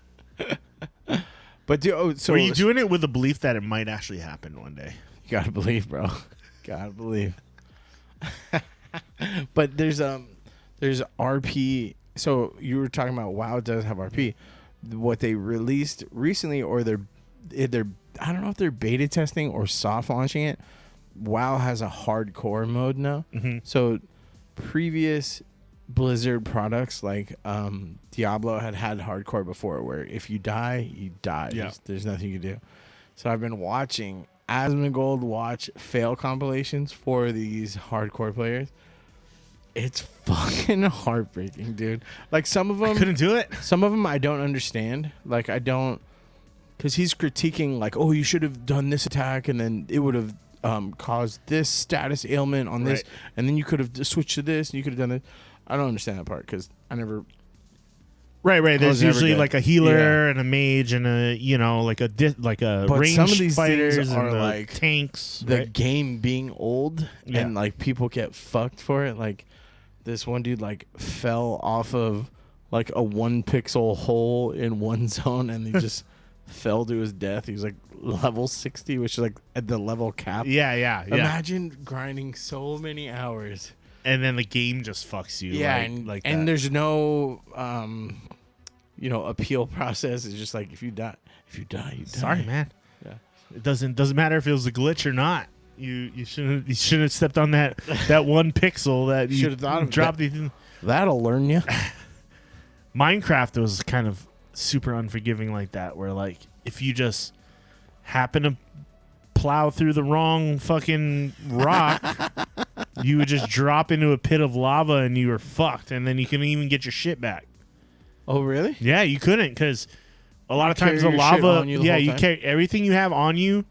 [SPEAKER 2] But so
[SPEAKER 1] were you doing it with the belief that it might actually happen one day?
[SPEAKER 2] You gotta believe, bro. Gotta believe. But there's RP. So you were talking about WoW does have RP. What they released recently, or they're I don't know if they're beta testing or soft launching it. WoW has a hardcore mode now. So previous Blizzard products like Diablo had hardcore before, where if you die, you die.
[SPEAKER 1] Yeah.
[SPEAKER 2] There's nothing you can do. So I've been watching Asmongold watch fail compilations for these hardcore players. It's fucking heartbreaking, dude. Like some of them,
[SPEAKER 1] I couldn't do it.
[SPEAKER 2] Some of them I don't understand. Like I don't, because he's critiquing like, oh, you should have done this attack, and then it would have caused this status ailment on this, and then you could have switched to this, and you could have done it. I don't understand that part because I never.
[SPEAKER 1] Right. There's usually like a healer and a mage and a like a
[SPEAKER 2] but
[SPEAKER 1] ranged
[SPEAKER 2] some of these
[SPEAKER 1] fighters
[SPEAKER 2] things are
[SPEAKER 1] and
[SPEAKER 2] like
[SPEAKER 1] tanks.
[SPEAKER 2] The game being old and like people get fucked for it. Like this one dude like fell off of like a 1 pixel hole in one zone and he just fell to his death. He was like level 60, which is like at the level cap.
[SPEAKER 1] Yeah.
[SPEAKER 2] Imagine grinding so many hours
[SPEAKER 1] and then the game just fucks you.
[SPEAKER 2] Yeah,
[SPEAKER 1] and
[SPEAKER 2] there's no appeal process. It's just like if you die, you die.
[SPEAKER 1] Sorry, man.
[SPEAKER 2] Yeah.
[SPEAKER 1] It doesn't matter if it was a glitch or not. You shouldn't have stepped on that one pixel that you
[SPEAKER 2] should have thought of.
[SPEAKER 1] Dropped
[SPEAKER 2] That'll learn you.
[SPEAKER 1] Minecraft was kind of super unforgiving like that, where like if you just happen to plow through the wrong fucking rock, you would just drop into a pit of lava and you were fucked, and then you couldn't even get your shit back.
[SPEAKER 2] Oh, really?
[SPEAKER 1] Yeah, you couldn't, because a lot of times the lava, you carry everything you have on you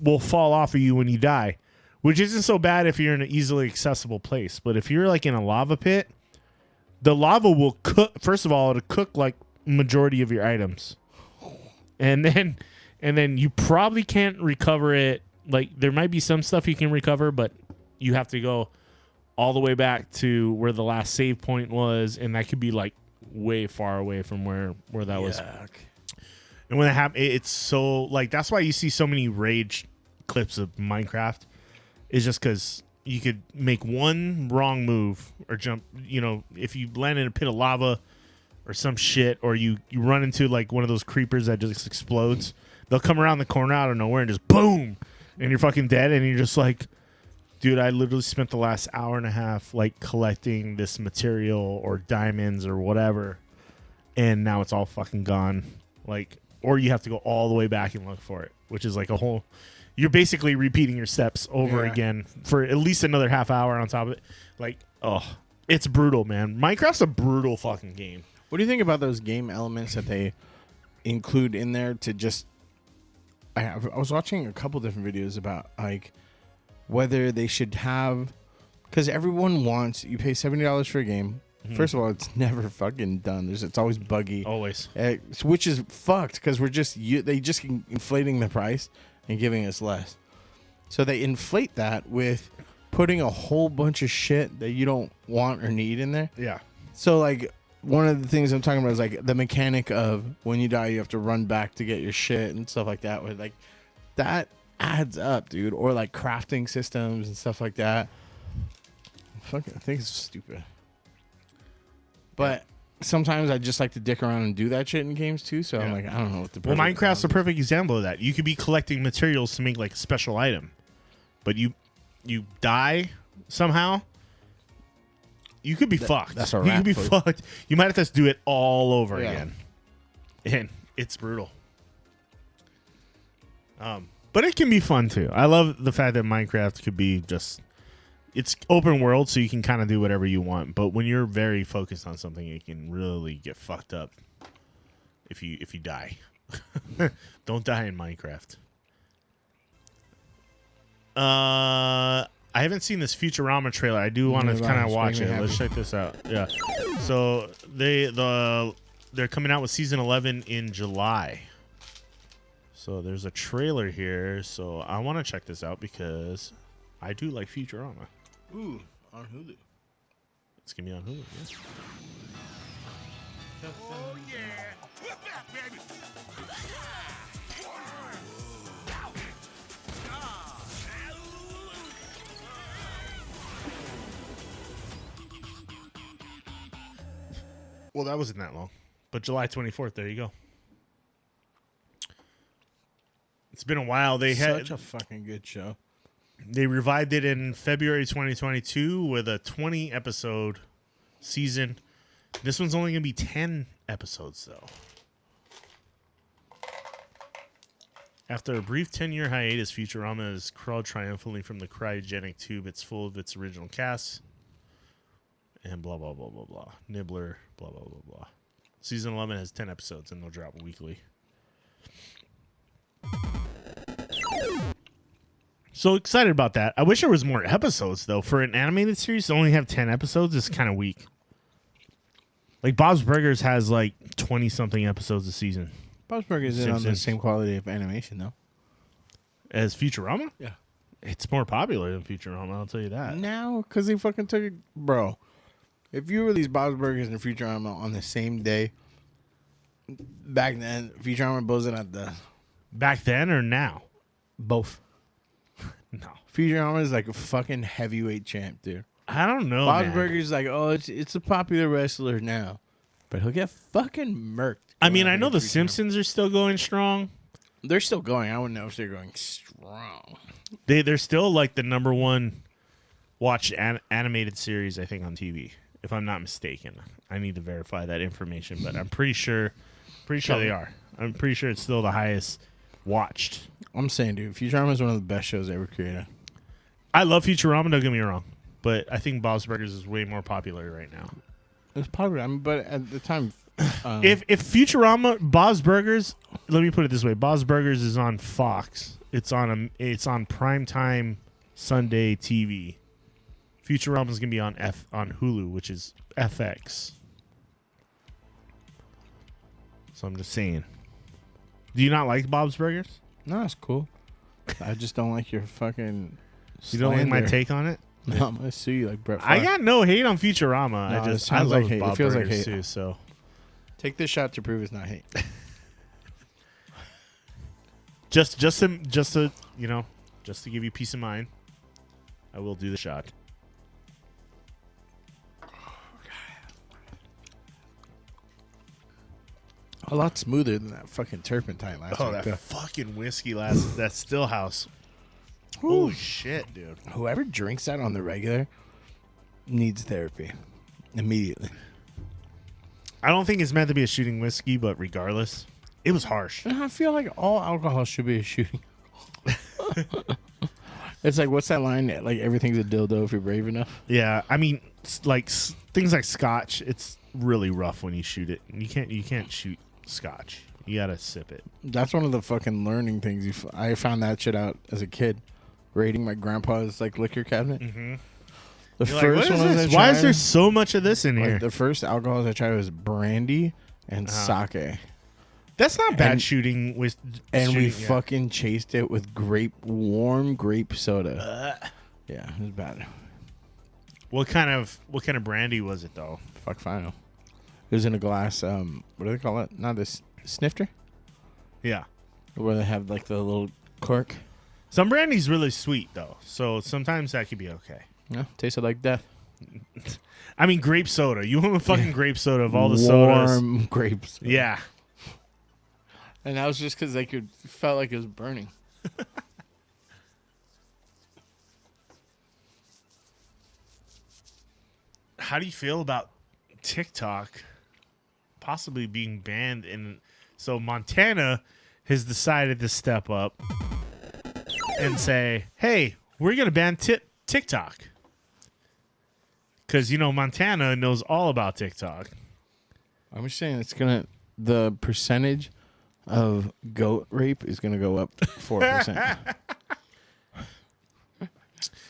[SPEAKER 1] will fall off of you when you die, which isn't so bad if you're in an easily accessible place. But if you're like in a lava pit, the lava will cook. First of all, it'll cook like majority of your items, and then you probably can't recover it. Like there might be some stuff you can recover, but you have to go all the way back to where the last save point was, and that could be like way far away from where that was. And when that happens, it's so like that's why you see so many rage clips of Minecraft. Is just because you could make one wrong move or jump. If you land in a pit of lava or some shit, or you run into like one of those creepers that just explodes, they'll come around the corner out of nowhere and just boom, and you're fucking dead, and you're just like, dude, I literally spent the last hour and a half like collecting this material or diamonds or whatever, and now it's all fucking gone. Like, or you have to go all the way back and look for it, which is like a whole. You're basically repeating your steps over again for at least another half hour on top of it. Like, it's brutal, man. Minecraft's a brutal fucking game.
[SPEAKER 2] What do you think about those game elements that they include in there to just... I was watching a couple different videos about like whether they should have... Because everyone wants... You pay $70 for a game. Mm-hmm. First of all, it's never fucking done. It's always buggy.
[SPEAKER 1] Always.
[SPEAKER 2] Which is fucked because they just inflating the price and giving us less. So they inflate that with putting a whole bunch of shit that you don't want or need in there.
[SPEAKER 1] Yeah.
[SPEAKER 2] So like one of the things I'm talking about is like the mechanic of when you die, you have to run back to get your shit and stuff like that. Where like that adds up, dude. Or like crafting systems and stuff like that. I think it's stupid. But sometimes I just like to dick around and do that shit in games too. So I'm like, I don't know what the.
[SPEAKER 1] Well, Minecraft's a perfect example of that. You could be collecting materials to make like a special item, but you die somehow. You could be fucked.
[SPEAKER 2] That's a
[SPEAKER 1] You could be
[SPEAKER 2] food.
[SPEAKER 1] fucked. You might have to do it all over again, and it's brutal. But it can be fun too. I love the fact that Minecraft could be just. It's open world, so you can kind of do whatever you want. But when you're very focused on something, it can really get fucked up if you die. Don't die in Minecraft. I haven't seen this Futurama trailer. I do want to kind of watch it. Let's check this out. Yeah. So they're coming out with season 11 in July. So there's a trailer here. So I want to check this out because I do like Futurama.
[SPEAKER 2] Ooh, on Hulu.
[SPEAKER 1] It's gonna be on Hulu. Yeah.
[SPEAKER 8] Oh, yeah. We're back, baby.
[SPEAKER 1] Well, that wasn't that long. But July 24th, there you go. It's been a while. They had
[SPEAKER 2] such a fucking good show.
[SPEAKER 1] They revived it in February 2022 with a 20-episode season. This one's only going to be 10 episodes, though. After a brief 10-year hiatus, Futurama has crawled triumphantly from the cryogenic tube. It's full of its original cast. And blah, blah, blah, blah, blah. Nibbler, blah, blah, blah, blah. Season 11 has 10 episodes, and they'll drop weekly. So excited about that. I wish there was more episodes, though. For an animated series to only have 10 episodes is kind of weak. Like, Bob's Burgers has, like, 20-something episodes a season.
[SPEAKER 2] Bob's Burgers isn't on the same quality of animation, though.
[SPEAKER 1] As Futurama?
[SPEAKER 2] Yeah.
[SPEAKER 1] It's more popular than Futurama, I'll tell you that.
[SPEAKER 2] Now, because they fucking took it. Bro, if you release Bob's Burgers and Futurama on the same day, back then, Futurama wasn't at the...
[SPEAKER 1] Back then or now?
[SPEAKER 2] Both.
[SPEAKER 1] No.
[SPEAKER 2] Futurama is like a fucking heavyweight champ, dude.
[SPEAKER 1] I don't know.
[SPEAKER 2] Bob's
[SPEAKER 1] man.
[SPEAKER 2] Burgers like, oh, it's a popular wrestler now, but he'll get fucking murked.
[SPEAKER 1] I mean, I know the Simpsons are still going strong.
[SPEAKER 2] They're still going. I wouldn't know if they're going strong.
[SPEAKER 1] They're still like the number one watched animated series, I think, on TV. If I'm not mistaken, I need to verify that information, but I'm pretty sure they are. I'm pretty sure it's still the highest watched.
[SPEAKER 2] I'm saying, dude, Futurama is one of the best shows ever created.
[SPEAKER 1] I love Futurama. Don't get me wrong, but I think Bob's Burgers is way more popular right now.
[SPEAKER 2] It's popular, I mean, but at the time,
[SPEAKER 1] if Futurama, Bob's Burgers, let me put it this way: Bob's Burgers is on Fox. It's on primetime Sunday TV. Futurama is gonna be on Hulu, which is FX. So I'm just saying. Do you not like Bob's Burgers?
[SPEAKER 2] No, it's cool. I just don't like your fucking.
[SPEAKER 1] You don't like my take on it?
[SPEAKER 2] No, I'm gonna sue you like Brett Favre.
[SPEAKER 1] I got no hate on Futurama.
[SPEAKER 2] No,
[SPEAKER 1] I love
[SPEAKER 2] like hate.
[SPEAKER 1] Bob
[SPEAKER 2] It feels
[SPEAKER 1] Burgers
[SPEAKER 2] like hate.
[SPEAKER 1] too. So
[SPEAKER 2] take this shot to prove it's not hate.
[SPEAKER 1] just to you know, just to give you peace of mind, I will do the shot.
[SPEAKER 2] A lot smoother than that fucking turpentine last week.
[SPEAKER 1] That fucking whiskey last that Stillhouse. Holy shit, dude.
[SPEAKER 2] Whoever drinks that on the regular needs therapy immediately.
[SPEAKER 1] I don't think it's meant to be a shooting whiskey, but regardless, it was harsh.
[SPEAKER 2] I feel like all alcohol should be a shooting. It's like, what's that line? Like, everything's a dildo if you're brave enough.
[SPEAKER 1] Yeah, I mean, like things like scotch, it's really rough when you shoot it. You can't shoot scotch. You gotta sip it.
[SPEAKER 2] That's one of the fucking learning things. I found that shit out as a kid, raiding my grandpa's like liquor cabinet.
[SPEAKER 1] Mm-hmm.
[SPEAKER 2] The
[SPEAKER 1] You're
[SPEAKER 2] first
[SPEAKER 1] like,
[SPEAKER 2] one
[SPEAKER 1] why is there so much of this in
[SPEAKER 2] like,
[SPEAKER 1] here?
[SPEAKER 2] the first alcohols I tried was brandy and sake.
[SPEAKER 1] That's not bad shooting with.
[SPEAKER 2] And we
[SPEAKER 1] shooting, yeah.
[SPEAKER 2] fucking chased it with warm grape soda. Yeah, it was bad.
[SPEAKER 1] What kind of brandy was it though?
[SPEAKER 2] Fuck, final. It was in a glass. What do they call it? Not this snifter.
[SPEAKER 1] Yeah,
[SPEAKER 2] where they have like the little cork.
[SPEAKER 1] Some brandy's really sweet though, so sometimes that could be okay.
[SPEAKER 2] Yeah, tasted like death.
[SPEAKER 1] I mean, grape soda. You want a fucking grape soda of all the sodas?
[SPEAKER 2] Warm grapes.
[SPEAKER 1] Yeah.
[SPEAKER 2] And that was just because like it felt like it was burning.
[SPEAKER 1] How do you feel about TikTok possibly being banned? So Montana has decided to step up and say, "Hey, we're gonna ban TikTok." Because, Montana knows all about TikTok.
[SPEAKER 2] I'm just saying the percentage of goat rape is going to go up 4%.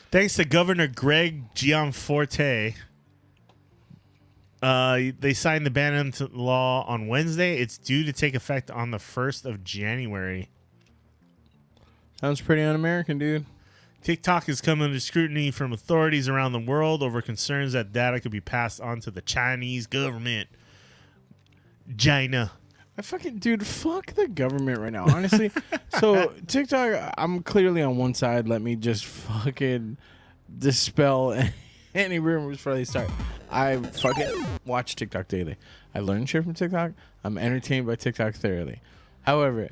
[SPEAKER 1] Thanks to Governor Greg Gianforte, they signed the ban into law on Wednesday. It's due to take effect on the 1st of January.
[SPEAKER 2] Sounds pretty un-American, dude.
[SPEAKER 1] TikTok is coming under scrutiny from authorities around the world over concerns that data could be passed on to the Chinese government. China.
[SPEAKER 2] Fuck the government right now, honestly. So TikTok, I'm clearly on one side. Let me just fucking dispel any rumors before they start. I fucking watch TikTok daily. I learn shit from TikTok. I'm entertained by TikTok thoroughly. However,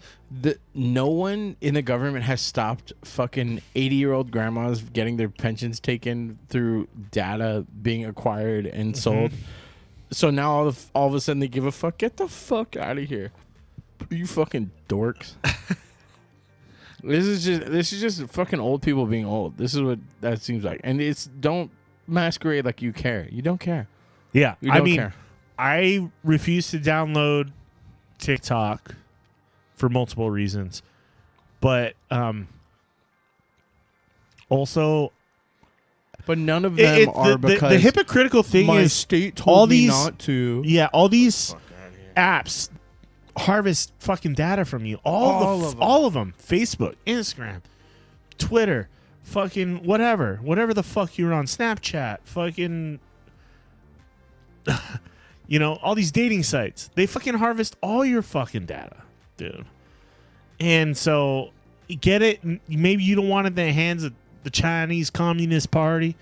[SPEAKER 2] no one in the government has stopped fucking 80-year-old grandmas getting their pensions taken through data being acquired and sold. So now all of a sudden they give a fuck. Get the fuck out of here, you fucking dorks. This is just fucking old people being old. This is what that seems like, and don't masquerade like you care. You don't care.
[SPEAKER 1] Yeah,
[SPEAKER 2] you don't care.
[SPEAKER 1] I refuse to download TikTok for multiple reasons, but also.
[SPEAKER 2] But none of them are because
[SPEAKER 1] the hypocritical thing
[SPEAKER 2] my
[SPEAKER 1] is
[SPEAKER 2] state told
[SPEAKER 1] all
[SPEAKER 2] me
[SPEAKER 1] these
[SPEAKER 2] not to.
[SPEAKER 1] Yeah, all these apps harvest fucking data from you. All of them. Facebook, Instagram, Twitter, fucking whatever the fuck you're on, Snapchat, fucking all these dating sites. They fucking harvest all your fucking data, dude. And so get it. Maybe you don't want it in the hands of the Chinese Communist Party,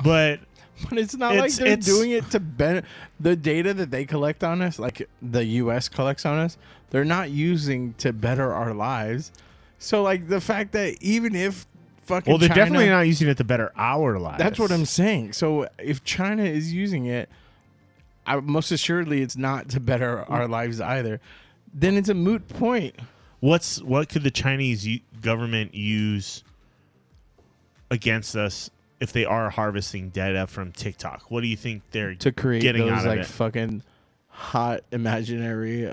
[SPEAKER 1] but
[SPEAKER 2] But it's not like they're doing it to the data that they collect on us, like the U.S. collects on us. They're not using to better our lives. So, like, the fact that even if fucking
[SPEAKER 1] well, they're
[SPEAKER 2] China,
[SPEAKER 1] definitely not using it to better our lives.
[SPEAKER 2] That's what I'm saying. So, if China is using it, most assuredly it's not to better our lives either. Then it's a moot point.
[SPEAKER 1] What could the Chinese government use against us if they are harvesting data from TikTok? What do you think they're
[SPEAKER 2] to create
[SPEAKER 1] getting
[SPEAKER 2] those
[SPEAKER 1] out
[SPEAKER 2] like
[SPEAKER 1] of it?
[SPEAKER 2] fucking hot imaginary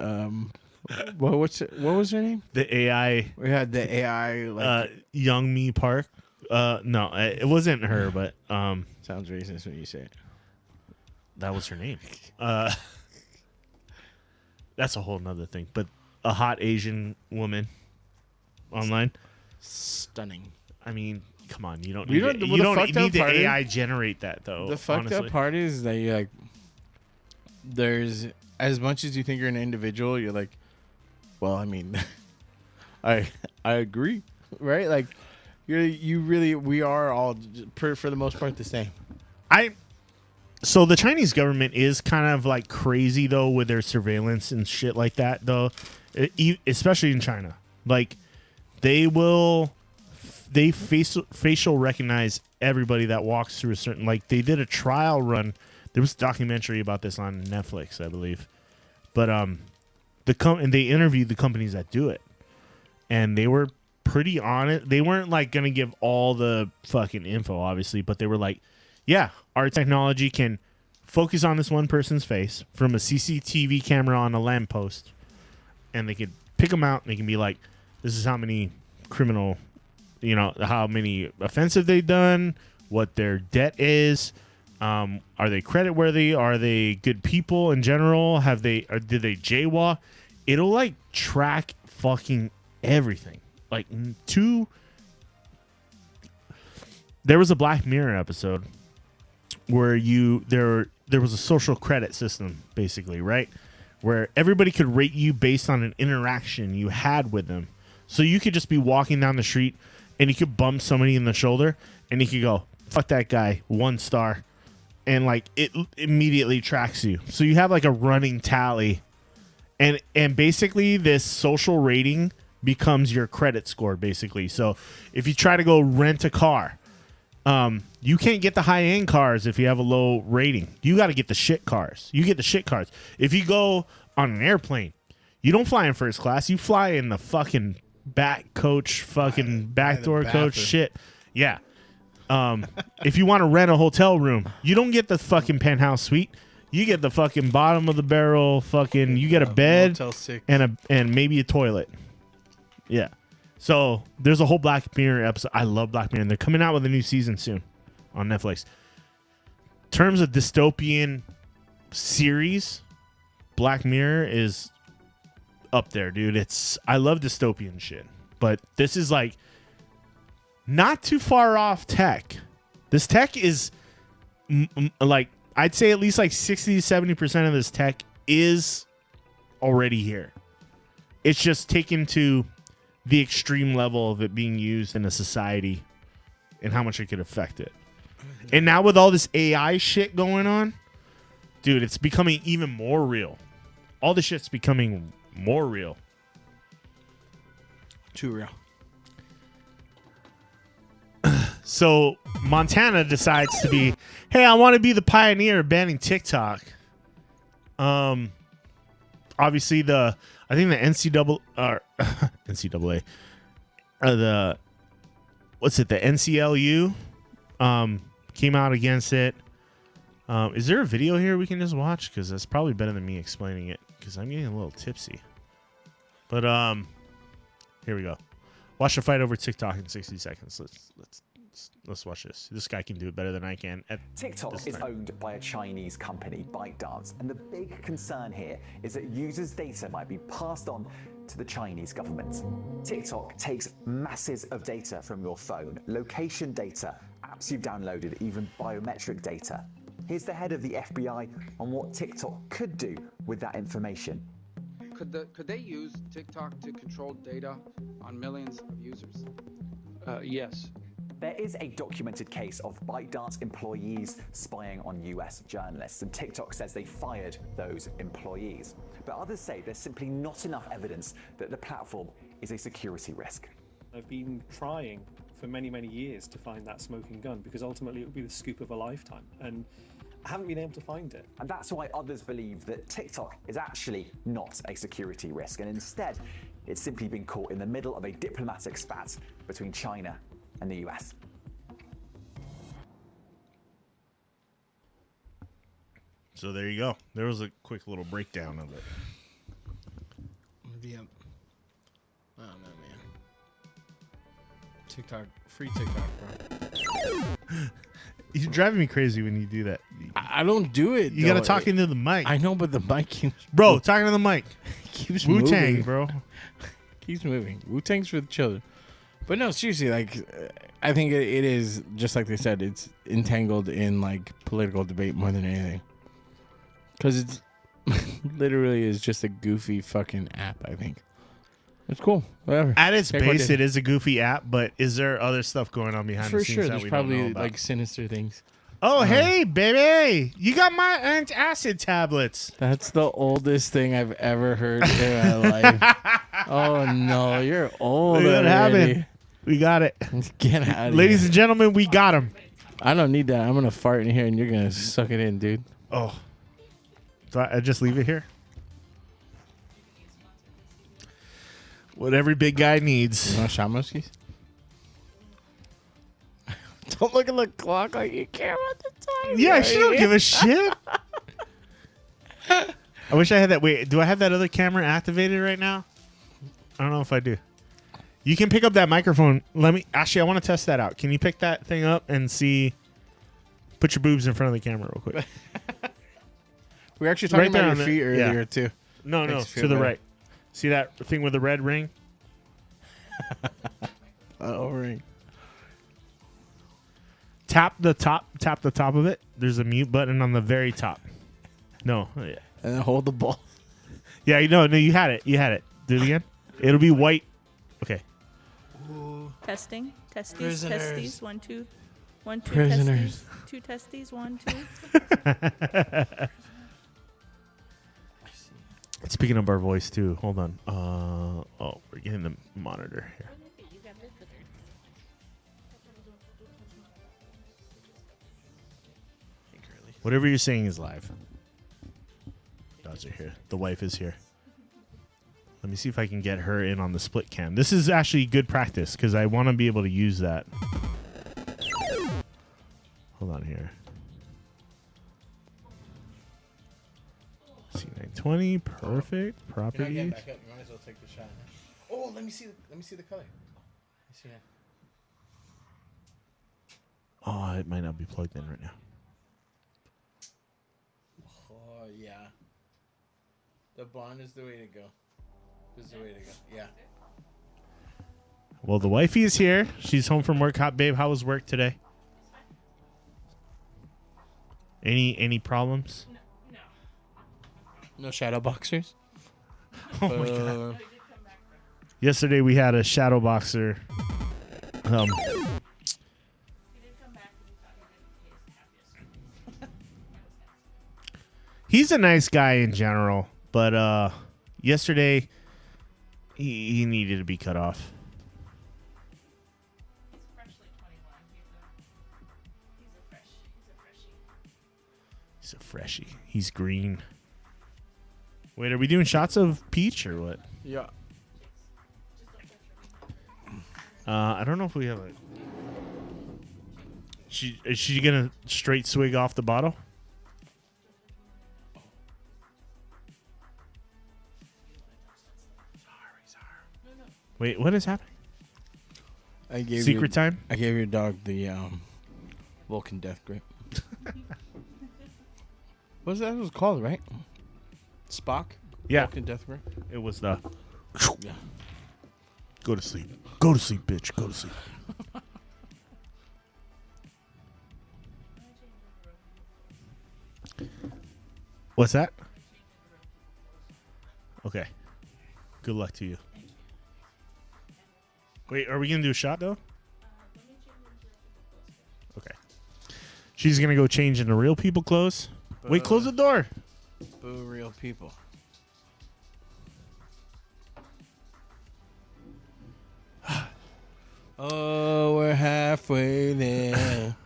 [SPEAKER 2] what was her name?
[SPEAKER 1] The AI.
[SPEAKER 2] We had the AI like
[SPEAKER 1] Young Me Park. No, it wasn't her, but
[SPEAKER 2] sounds racist when you say it.
[SPEAKER 1] That was her name. That's a whole nother thing. But a hot Asian woman online,
[SPEAKER 2] stunning.
[SPEAKER 1] I mean, come on, you don't
[SPEAKER 2] We
[SPEAKER 1] need
[SPEAKER 2] don't-
[SPEAKER 1] it.
[SPEAKER 2] well,
[SPEAKER 1] You
[SPEAKER 2] the
[SPEAKER 1] don't
[SPEAKER 2] fucked
[SPEAKER 1] need
[SPEAKER 2] up
[SPEAKER 1] the
[SPEAKER 2] part is-
[SPEAKER 1] AI generate that though.
[SPEAKER 2] The fucked
[SPEAKER 1] honestly.
[SPEAKER 2] up part is that you like, there's as much as you think you're an individual, you're like, well, I mean, I agree, right? Like, we are all for the most part the same.
[SPEAKER 1] So the Chinese government is kind of like crazy though with their surveillance and shit like that though, especially in China. Like they facial recognize everybody that walks through a certain, like they did a trial run. There was a documentary about this on Netflix, I believe. But and they interviewed the companies that do it. And they were pretty honest. They weren't like going to give all the fucking info obviously, but they were like, yeah, our technology can focus on this one person's face from a CCTV camera on a lamppost, and they could pick them out, and they can be like, this is how many criminal, how many offensive they've done, what their debt is, are they creditworthy, are they good people in general, did they jaywalk? It'll like track fucking everything. Like there was a Black Mirror episode where there was a social credit system, basically, right? Where everybody could rate you based on an interaction you had with them. So you could just be walking down the street and you could bump somebody in the shoulder and you could go, fuck that guy, 1 star. And like it immediately tracks you. So you have like a running tally. And basically this social rating becomes your credit score, basically. So if you try to go rent a car, you can't get the high-end cars if you have a low rating. You got to get the shit cars. You get the shit cars. If you go on an airplane, you don't fly in first class. You fly in the fucking back coach, fucking backdoor coach shit. Yeah. If you want to rent a hotel room, you don't get the fucking penthouse suite. You get the fucking bottom of the barrel fucking, you get a bed and maybe a toilet. Yeah. So there's a whole Black Mirror episode. I love Black Mirror. And they're coming out with a new season soon on Netflix. In terms of dystopian series, Black Mirror is up there, dude. I love dystopian shit. But this is like not too far off tech. This tech is like, I'd say at least like 60 to 70% of this tech is already here. It's just taken to the extreme level of it being used in a society and how much it could affect it. And now with all this AI shit going on, dude, it's becoming even more real. All this shit's becoming more real.
[SPEAKER 2] Too real.
[SPEAKER 1] So Montana decides to be, hey, I want to be the pioneer of banning TikTok. Obviously I think the NCAA, the NCLU, came out against it. Is there a video here we can just watch? Because that's probably better than me explaining it. Because I'm getting a little tipsy. But here we go. Watch the fight over TikTok in 60 seconds. Let's watch this. This guy can do it better than I can.
[SPEAKER 13] TikTok is owned by a Chinese company, ByteDance, and the big concern here is that users' data might be passed on to the Chinese government. TikTok takes masses of data from your phone, location data, apps you've downloaded, even biometric data. Here's the head of the FBI on what TikTok could do with that information.
[SPEAKER 14] Could they use TikTok to control data on millions of users?
[SPEAKER 15] Yes.
[SPEAKER 13] There is a documented case of ByteDance employees spying on US journalists, and TikTok says they fired those employees. But others say there's simply not enough evidence that the platform is a security risk.
[SPEAKER 15] I've been trying for many, many years to find that smoking gun because ultimately it would be the scoop of a lifetime, and I haven't been able to find it.
[SPEAKER 13] And that's why others believe that TikTok is actually not a security risk, and instead it's simply been caught in the middle of a diplomatic spat between China and the US.
[SPEAKER 1] So there you go. There was a quick little breakdown of it.
[SPEAKER 2] Yep. I don't know, man. TikTok, free TikTok, bro.
[SPEAKER 1] You're driving me crazy when you do that.
[SPEAKER 2] I don't do it.
[SPEAKER 1] You got to talk into the mic.
[SPEAKER 2] I know, but the mic keeps...
[SPEAKER 1] Bro, talking to the mic.
[SPEAKER 2] keeps
[SPEAKER 1] Wu-Tang,
[SPEAKER 2] moving.
[SPEAKER 1] bro.
[SPEAKER 2] Keeps moving. Wu-Tang's for the children. But no, seriously, like, I think it is, just like they said, it's entangled in, like, political debate more than anything. Because it's literally is just a goofy fucking app, I think. It's cool. Whatever.
[SPEAKER 1] At its base, it is a goofy app, but is there other stuff going on behind the
[SPEAKER 2] For
[SPEAKER 1] scenes
[SPEAKER 2] sure,
[SPEAKER 1] that
[SPEAKER 2] there's
[SPEAKER 1] we don't know
[SPEAKER 2] probably,
[SPEAKER 1] about?
[SPEAKER 2] like, sinister things.
[SPEAKER 1] Oh, hey, baby. You got my antacid tablets.
[SPEAKER 2] That's the oldest thing I've ever heard in my life. Oh, no. You're old
[SPEAKER 1] Look what
[SPEAKER 2] already.
[SPEAKER 1] happened. We got it.
[SPEAKER 2] Get out of
[SPEAKER 1] Ladies
[SPEAKER 2] here.
[SPEAKER 1] and gentlemen, we got him.
[SPEAKER 2] I don't need that. I'm going to fart in here and you're going to suck it in, dude.
[SPEAKER 1] Oh. So I just leave it here? What every big guy needs.
[SPEAKER 2] You want shot muskies? Don't look at the clock like you care about the time.
[SPEAKER 1] Yeah, she don't give a shit. I wish I had that. Wait, do I have that other camera activated right now? I don't know if I do. You can pick up that microphone. Let me. Actually, I want to test that out. Can you pick that thing up and see? Put your boobs in front of the camera real quick.
[SPEAKER 2] We were actually talking
[SPEAKER 1] there
[SPEAKER 2] about
[SPEAKER 1] on
[SPEAKER 2] your
[SPEAKER 1] the-
[SPEAKER 2] feet earlier,
[SPEAKER 1] yeah.
[SPEAKER 2] too.
[SPEAKER 1] No,
[SPEAKER 2] Makes you
[SPEAKER 1] to
[SPEAKER 2] feel
[SPEAKER 1] the
[SPEAKER 2] better.
[SPEAKER 1] right. See that thing with the red ring?
[SPEAKER 2] Ring.
[SPEAKER 1] Tap the top of it. There's a mute button on the very top. No. Yeah.
[SPEAKER 2] And then hold the ball.
[SPEAKER 1] Yeah, no, you had it. You had it. Do it again. It'll be white. Okay.
[SPEAKER 16] Testing. Testes.
[SPEAKER 2] Prisoners.
[SPEAKER 16] Testes. 1, 2. 1, 2.
[SPEAKER 2] Prisoners.
[SPEAKER 16] Testes. 2 testes. 1, 2.
[SPEAKER 1] Speaking of our voice too, hold on. Oh, we're getting the monitor here. Whatever you're saying is live. Dogs are here. The wife is here. Let me see if I can get her in on the split cam. This is actually good practice because I want to be able to use that. Hold on here. C920, perfect. Properties.
[SPEAKER 2] You might as well take the shot. Oh, let me see the color. Let's see that.
[SPEAKER 1] Oh, it might not be plugged in right now.
[SPEAKER 2] Oh, yeah. The blonde is the way to go. This is the way to go. Yeah.
[SPEAKER 1] Well, the wifey is here. She's home from work. Babe, how was work today? Any problems?
[SPEAKER 2] No shadow boxers?
[SPEAKER 1] Oh my god. Yesterday we had a shadow boxer. He's a nice guy in general, but yesterday he needed to be cut off. He's a freshie. He's green. Wait, are we doing shots of Peach or what?
[SPEAKER 2] Yeah.
[SPEAKER 1] I don't know if we have a. Is she gonna straight swig off the bottle? Wait, what is happening?
[SPEAKER 2] I gave
[SPEAKER 1] Secret time?
[SPEAKER 2] I gave your dog the Vulcan death grip. What's that? It was called, right? Spock?
[SPEAKER 1] Yeah.
[SPEAKER 2] Vulcan death grip?
[SPEAKER 1] It was the.
[SPEAKER 2] Yeah.
[SPEAKER 1] Go to sleep. Go to sleep, bitch. Go to sleep. What's that? Okay. Good luck to you. Wait, are we gonna do a shot though? She's gonna go change into real people clothes. Wait, close the door.
[SPEAKER 2] Boo, real people. Oh, we're halfway there.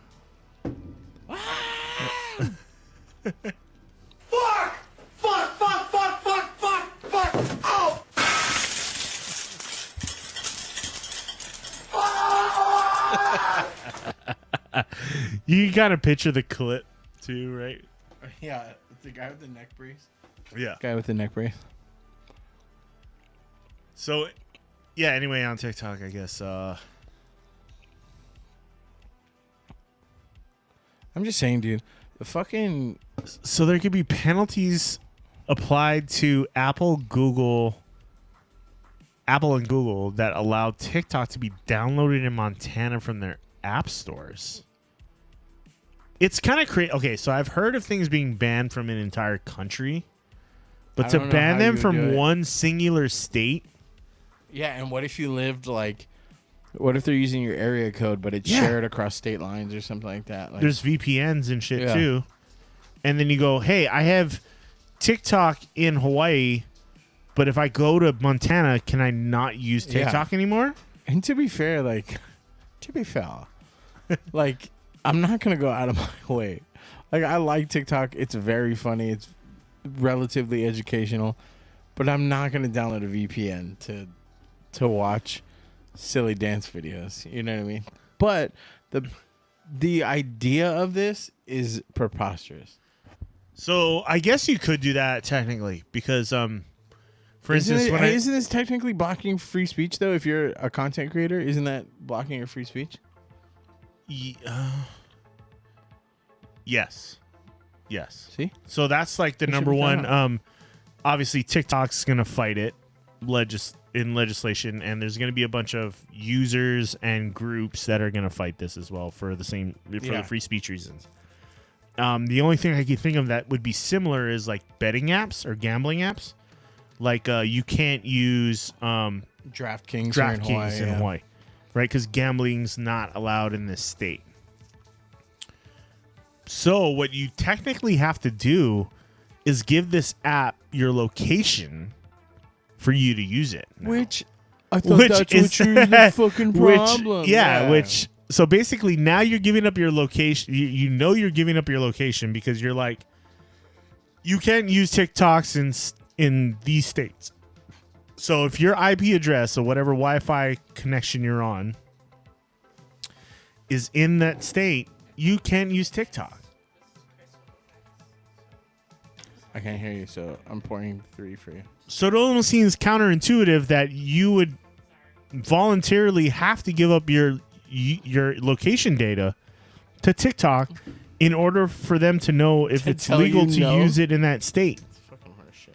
[SPEAKER 1] You gotta picture the clip too, right?
[SPEAKER 2] Yeah, the guy with the neck brace.
[SPEAKER 1] Yeah.
[SPEAKER 2] Guy with the neck brace.
[SPEAKER 1] So, yeah. Anyway, on TikTok, I guess.
[SPEAKER 2] I'm just saying, dude. The fucking.
[SPEAKER 1] So there could be penalties applied to Apple and Google that allow TikTok to be downloaded in Montana from their app stores. It's kind of crazy. Okay, so I've heard of things being banned from an entire country, but to ban them from one singular state.
[SPEAKER 2] Yeah, and what if you lived like? What if they're using your area code, but it's shared across state lines or something like that? Like,
[SPEAKER 1] there's VPNs and shit too. And then you go, hey, I have TikTok in Hawaii, but if I go to Montana, can I not use TikTok anymore?
[SPEAKER 2] And to be fair, like, like, I'm not going to go out of my way. Like, I like TikTok. It's very funny. It's relatively educational. But I'm not going to download a VPN to watch silly dance videos. You know what I mean? But the idea of this is preposterous.
[SPEAKER 1] So I guess you could do that technically because, for instance,
[SPEAKER 2] isn't this technically blocking free speech though? If you're a content creator, isn't that blocking your free speech?
[SPEAKER 1] Yes.
[SPEAKER 2] See?
[SPEAKER 1] So that's like the number one. Obviously, TikTok's gonna fight it in legislation, and there's gonna be a bunch of users and groups that are gonna fight this as well for the free speech reasons. The only thing I can think of that would be similar is like betting apps or gambling apps. Like you can't use
[SPEAKER 2] DraftKings
[SPEAKER 1] in Hawaii, right? Because gambling's not allowed in this state. So what you technically have to do is give this app your location for you to use it. Now.
[SPEAKER 2] Which I thought that's what was the fucking problem.
[SPEAKER 1] So basically now you're giving up your location. You know you're giving up your location because you're like, you can't use TikToks in these states. So if your IP address or whatever Wi-Fi connection you're on is in that state, you can't use TikTok.
[SPEAKER 2] I can't hear you, so I'm pouring 3 for you.
[SPEAKER 1] So it almost seems counterintuitive that you would voluntarily have to give up your location data to TikTok in order for them to know if it's legal to use it in that state.
[SPEAKER 2] It's fucking hard shit.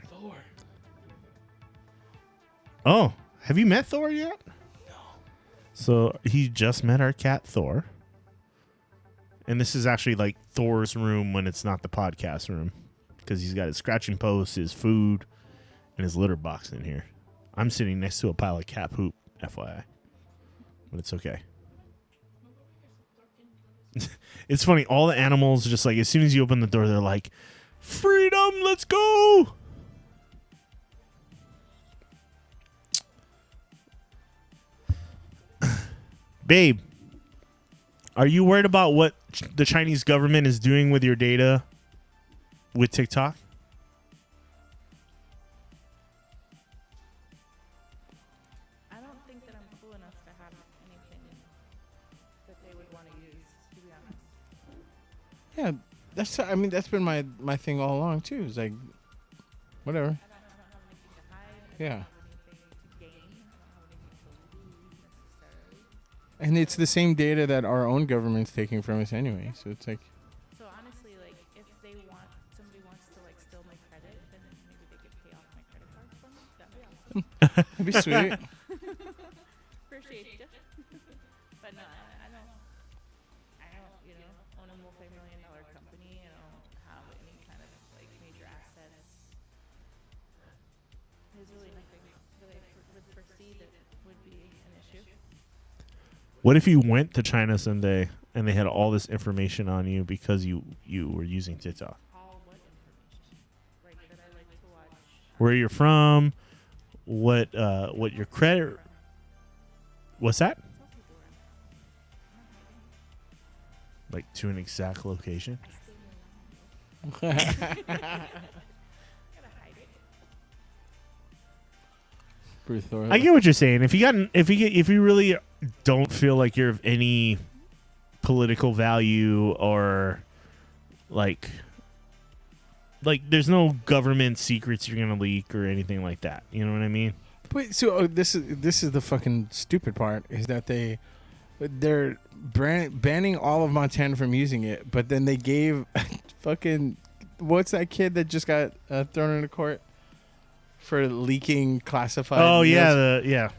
[SPEAKER 2] Thor.
[SPEAKER 1] Oh, have you met Thor yet? No. So he just met our cat Thor. And this is actually like Thor's room when it's not the podcast room. Because he's got his scratching post, his food, and his litter box in here. I'm sitting next to a pile of cat poop, FYI. But it's okay. It's funny. All the animals, just like as soon as you open the door, they're like, freedom, let's go. Babe, are you worried about what the Chinese government is doing with your data with TikTok?
[SPEAKER 16] I don't think that I'm cool enough to have anything that they would want to use, to be honest.
[SPEAKER 2] Yeah, that's been my thing all along too. It's like, whatever. Yeah. And it's the same data that our own government's taking from us anyway. So it's like.
[SPEAKER 16] So honestly, like, if somebody wants to like steal my credit, then maybe they could pay off my credit card for me. That'd be awesome.
[SPEAKER 2] That'd be sweet.
[SPEAKER 16] Appreciate you. But no, I don't, own a multi-million-dollar company. I don't have any kind of like major assets. There's really nothing that I would foresee that would be an issue.
[SPEAKER 1] What if you went to China someday and they had all this information on you because you were using TikTok.
[SPEAKER 16] All what information? Like that I like to watch.
[SPEAKER 1] Where you're from, what your credit. What's that? Like to an exact location. I get what you're saying. If you really don't feel like you're of any political value or like there's no government secrets you're gonna leak or anything like that. You know what I mean?
[SPEAKER 2] Wait, so this is the fucking stupid part is that they're banning all of Montana from using it, but then they gave fucking what's that kid that just got thrown into court for leaking classified?
[SPEAKER 1] Oh
[SPEAKER 2] meals?
[SPEAKER 1] yeah.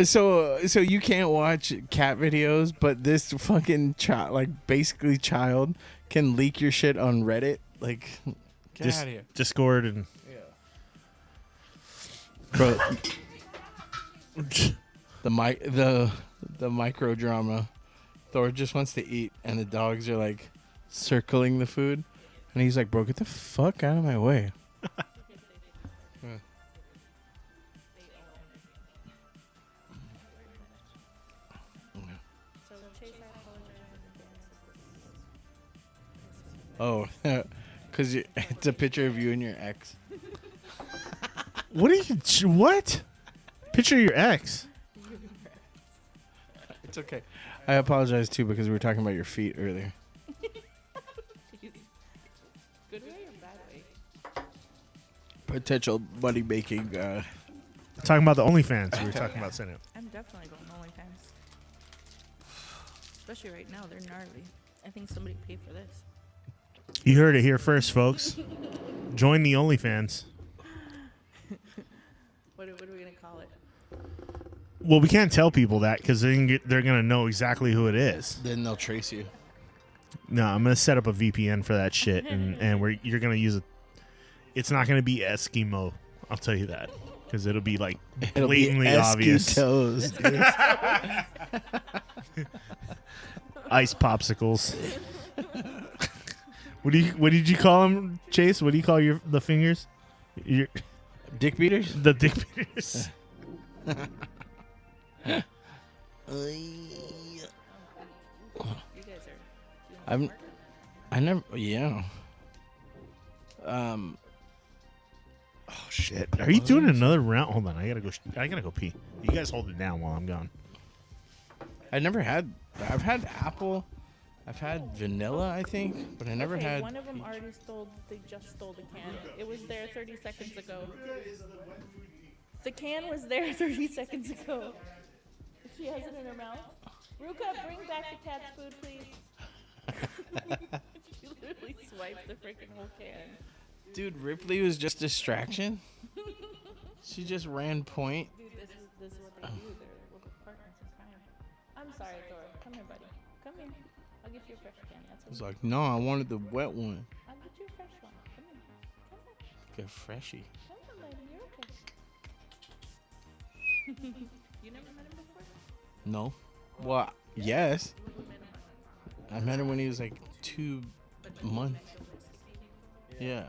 [SPEAKER 2] So you can't watch cat videos, but this fucking child, like basically child, can leak your shit on Reddit. Like, get out of here.
[SPEAKER 1] Discord and
[SPEAKER 2] bro. The micro drama. Thor just wants to eat, and the dogs are like circling the food, and he's like, "Bro, get the fuck out of my way." Oh, because it's a picture of you and your ex.
[SPEAKER 1] What? Picture of your ex.
[SPEAKER 2] It's okay. I apologize too because we were talking about your feet earlier.
[SPEAKER 16] Good way or bad way?
[SPEAKER 2] Potential money making.
[SPEAKER 1] Talking about the OnlyFans. We were talking about setting up.
[SPEAKER 16] I'm definitely going OnlyFans. Especially right now, they're gnarly. I think somebody paid for this.
[SPEAKER 1] You heard it here first, folks. Join the OnlyFans.
[SPEAKER 16] What are we gonna call it?
[SPEAKER 1] Well, we can't tell people that because they're gonna know exactly who it is.
[SPEAKER 2] Then they'll trace you.
[SPEAKER 1] No, I'm gonna set up a VPN for that shit, and you're gonna use it. It's not gonna be Eskimo. I'll tell you that because it'll be like blatantly obvious.
[SPEAKER 2] Toes,
[SPEAKER 1] Ice popsicles. What did you call them, Chase? What do you call the fingers? Your
[SPEAKER 2] dick beaters?
[SPEAKER 1] The dick beaters.
[SPEAKER 2] I never. Yeah.
[SPEAKER 1] Oh shit! Are you doing another round? Hold on, I gotta go pee. You guys hold it down while I'm gone.
[SPEAKER 2] I've had apple. I've had vanilla, I think, but I never had.
[SPEAKER 16] One of them already they just stole the can. It was there 30 seconds ago. The can was there 30 seconds ago. She has it in her mouth. Ruka, bring back the cat's food, please. She literally swiped the freaking whole can.
[SPEAKER 2] Dude, Ripley was just distraction. She just ran point.
[SPEAKER 16] Dude, this is what they do. They're partners in crime. I'm sorry, Thor. Come here, buddy. Come here. I'll get you a fresh can. That's
[SPEAKER 2] I was like, no, I wanted the wet one.
[SPEAKER 16] I'll get you a fresh one. Come here. Come here.
[SPEAKER 2] Get freshy.
[SPEAKER 16] Come on, baby. You're okay. You never met him before?
[SPEAKER 2] No. Well, yes. I met him when he was like 2 months. Yeah.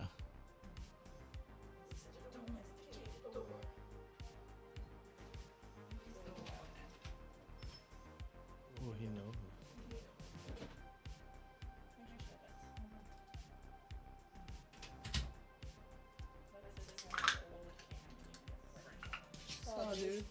[SPEAKER 2] Oh, he knows.
[SPEAKER 16] Oh, dude.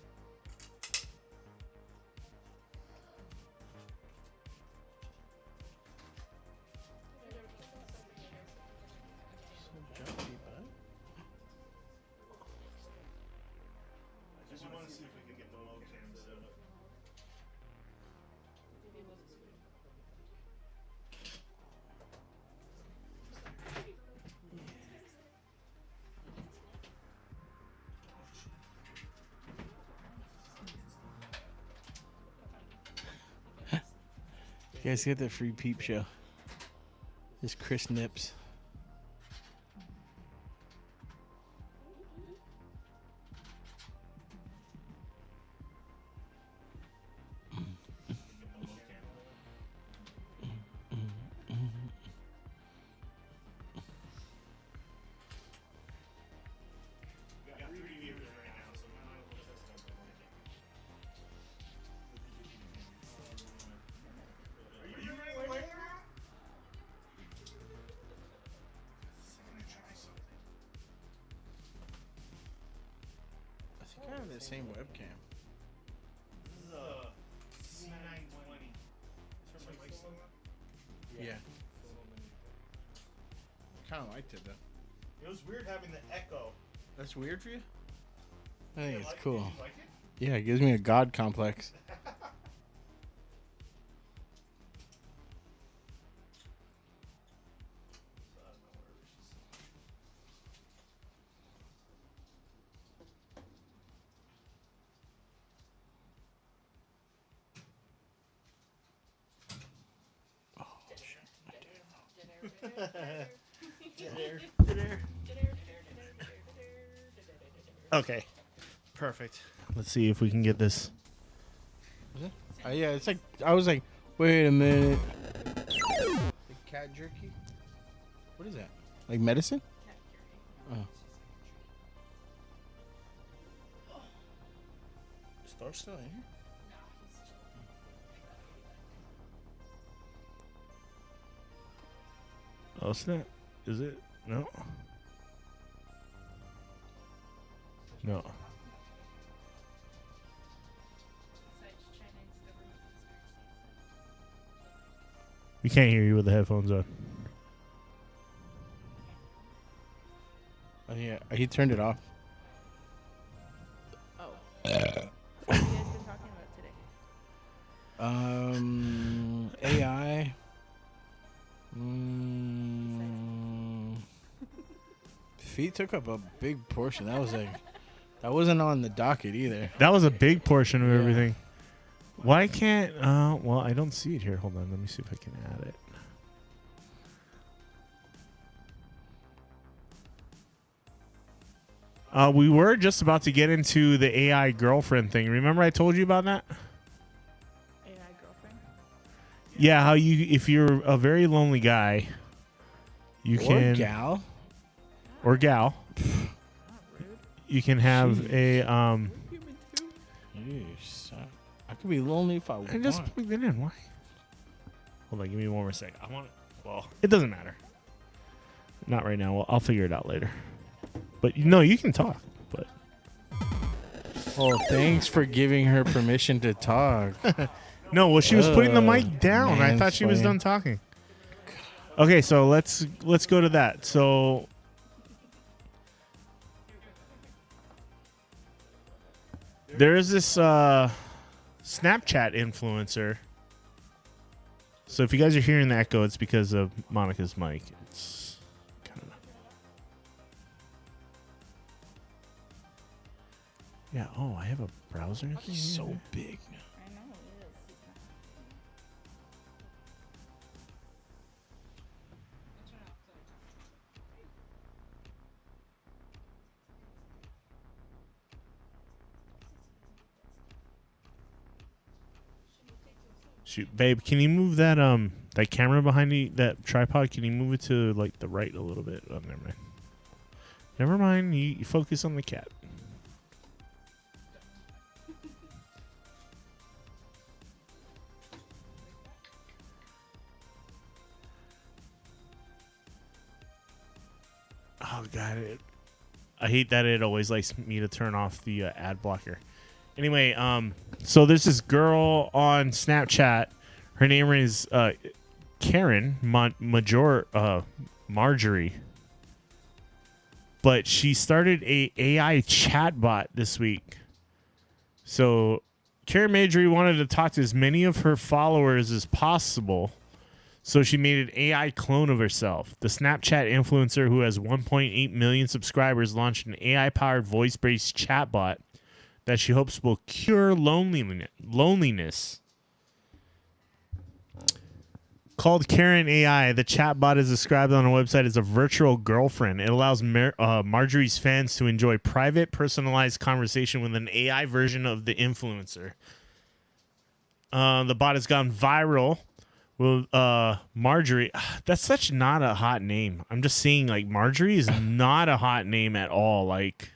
[SPEAKER 2] You guys get the free peep show. This Chris Nips. the same webcam.
[SPEAKER 1] This is a C920.
[SPEAKER 2] Yeah. I kind of liked it though.
[SPEAKER 1] It was weird having the echo.
[SPEAKER 2] That's weird for you? I think it's
[SPEAKER 1] like it?
[SPEAKER 2] cool.
[SPEAKER 1] Did you like it?
[SPEAKER 2] Yeah, it gives me a god complex.
[SPEAKER 1] Okay. Perfect. Let's see if we can get this.
[SPEAKER 2] Yeah, it's like I was like, wait a minute. Like cat jerky? What is that? Like medicine? Oh. Is Thor still in here?
[SPEAKER 1] Oh snap! Is it? No. No. We can't hear you with the headphones on.
[SPEAKER 2] Oh yeah, he turned it off.
[SPEAKER 16] Oh. What have you guys been talking about today?
[SPEAKER 2] AI. Feet took up a big portion. That was like, that wasn't on the docket either.
[SPEAKER 1] That was a big portion of
[SPEAKER 2] Yeah.
[SPEAKER 1] everything. Why can't? Well, I don't see it here. Hold on. Let me see if I can add it. We were just about to get into the AI girlfriend thing. Remember I told you about that?
[SPEAKER 16] AI girlfriend?
[SPEAKER 1] Yeah, how you if you're a very lonely guy, you can
[SPEAKER 2] gal.
[SPEAKER 1] Or gal. You can have a
[SPEAKER 2] Jeez, I could be lonely if I want.
[SPEAKER 1] I just plugged it in. Why? Hold on, give me one more second. I want it. Well, it doesn't matter. Not right now. Well, I'll figure it out later. But no, you can talk. But
[SPEAKER 2] oh, thanks for giving her permission to talk.
[SPEAKER 1] no, well, she was putting the mic down. I thought she was done talking. Okay, so let's go to that. So there is this Snapchat influencer. So if you guys are hearing the echo, it's because of Monica's mic. It's kind of yeah. Oh, I have a browser.
[SPEAKER 2] He's so big now.
[SPEAKER 16] I know it is.
[SPEAKER 1] Shoot, babe, can you move that that camera behind you, that tripod? Can you move it to like the right a little bit? Oh, never mind. Never mind. You focus on the cat. Oh god, I hate that it always likes me to turn off the ad blocker. Anyway, so there's this girl on Snapchat. Her name is Marjorie. But she started a AI chatbot this week. So CarynMajorie wanted to talk to as many of her followers as possible. So she made an AI clone of herself. The Snapchat influencer, who has 1.8 million subscribers, launched an AI-powered voice-based chatbot that she hopes will cure loneliness. Called CarynAI, the chatbot is described on a website as a virtual girlfriend. It allows Marjorie's fans to enjoy private, personalized conversation with an AI version of the influencer. The bot has gone viral. Well, Marjorie, that's such not a hot name. I'm just saying, like, Marjorie is not a hot name at all. Like,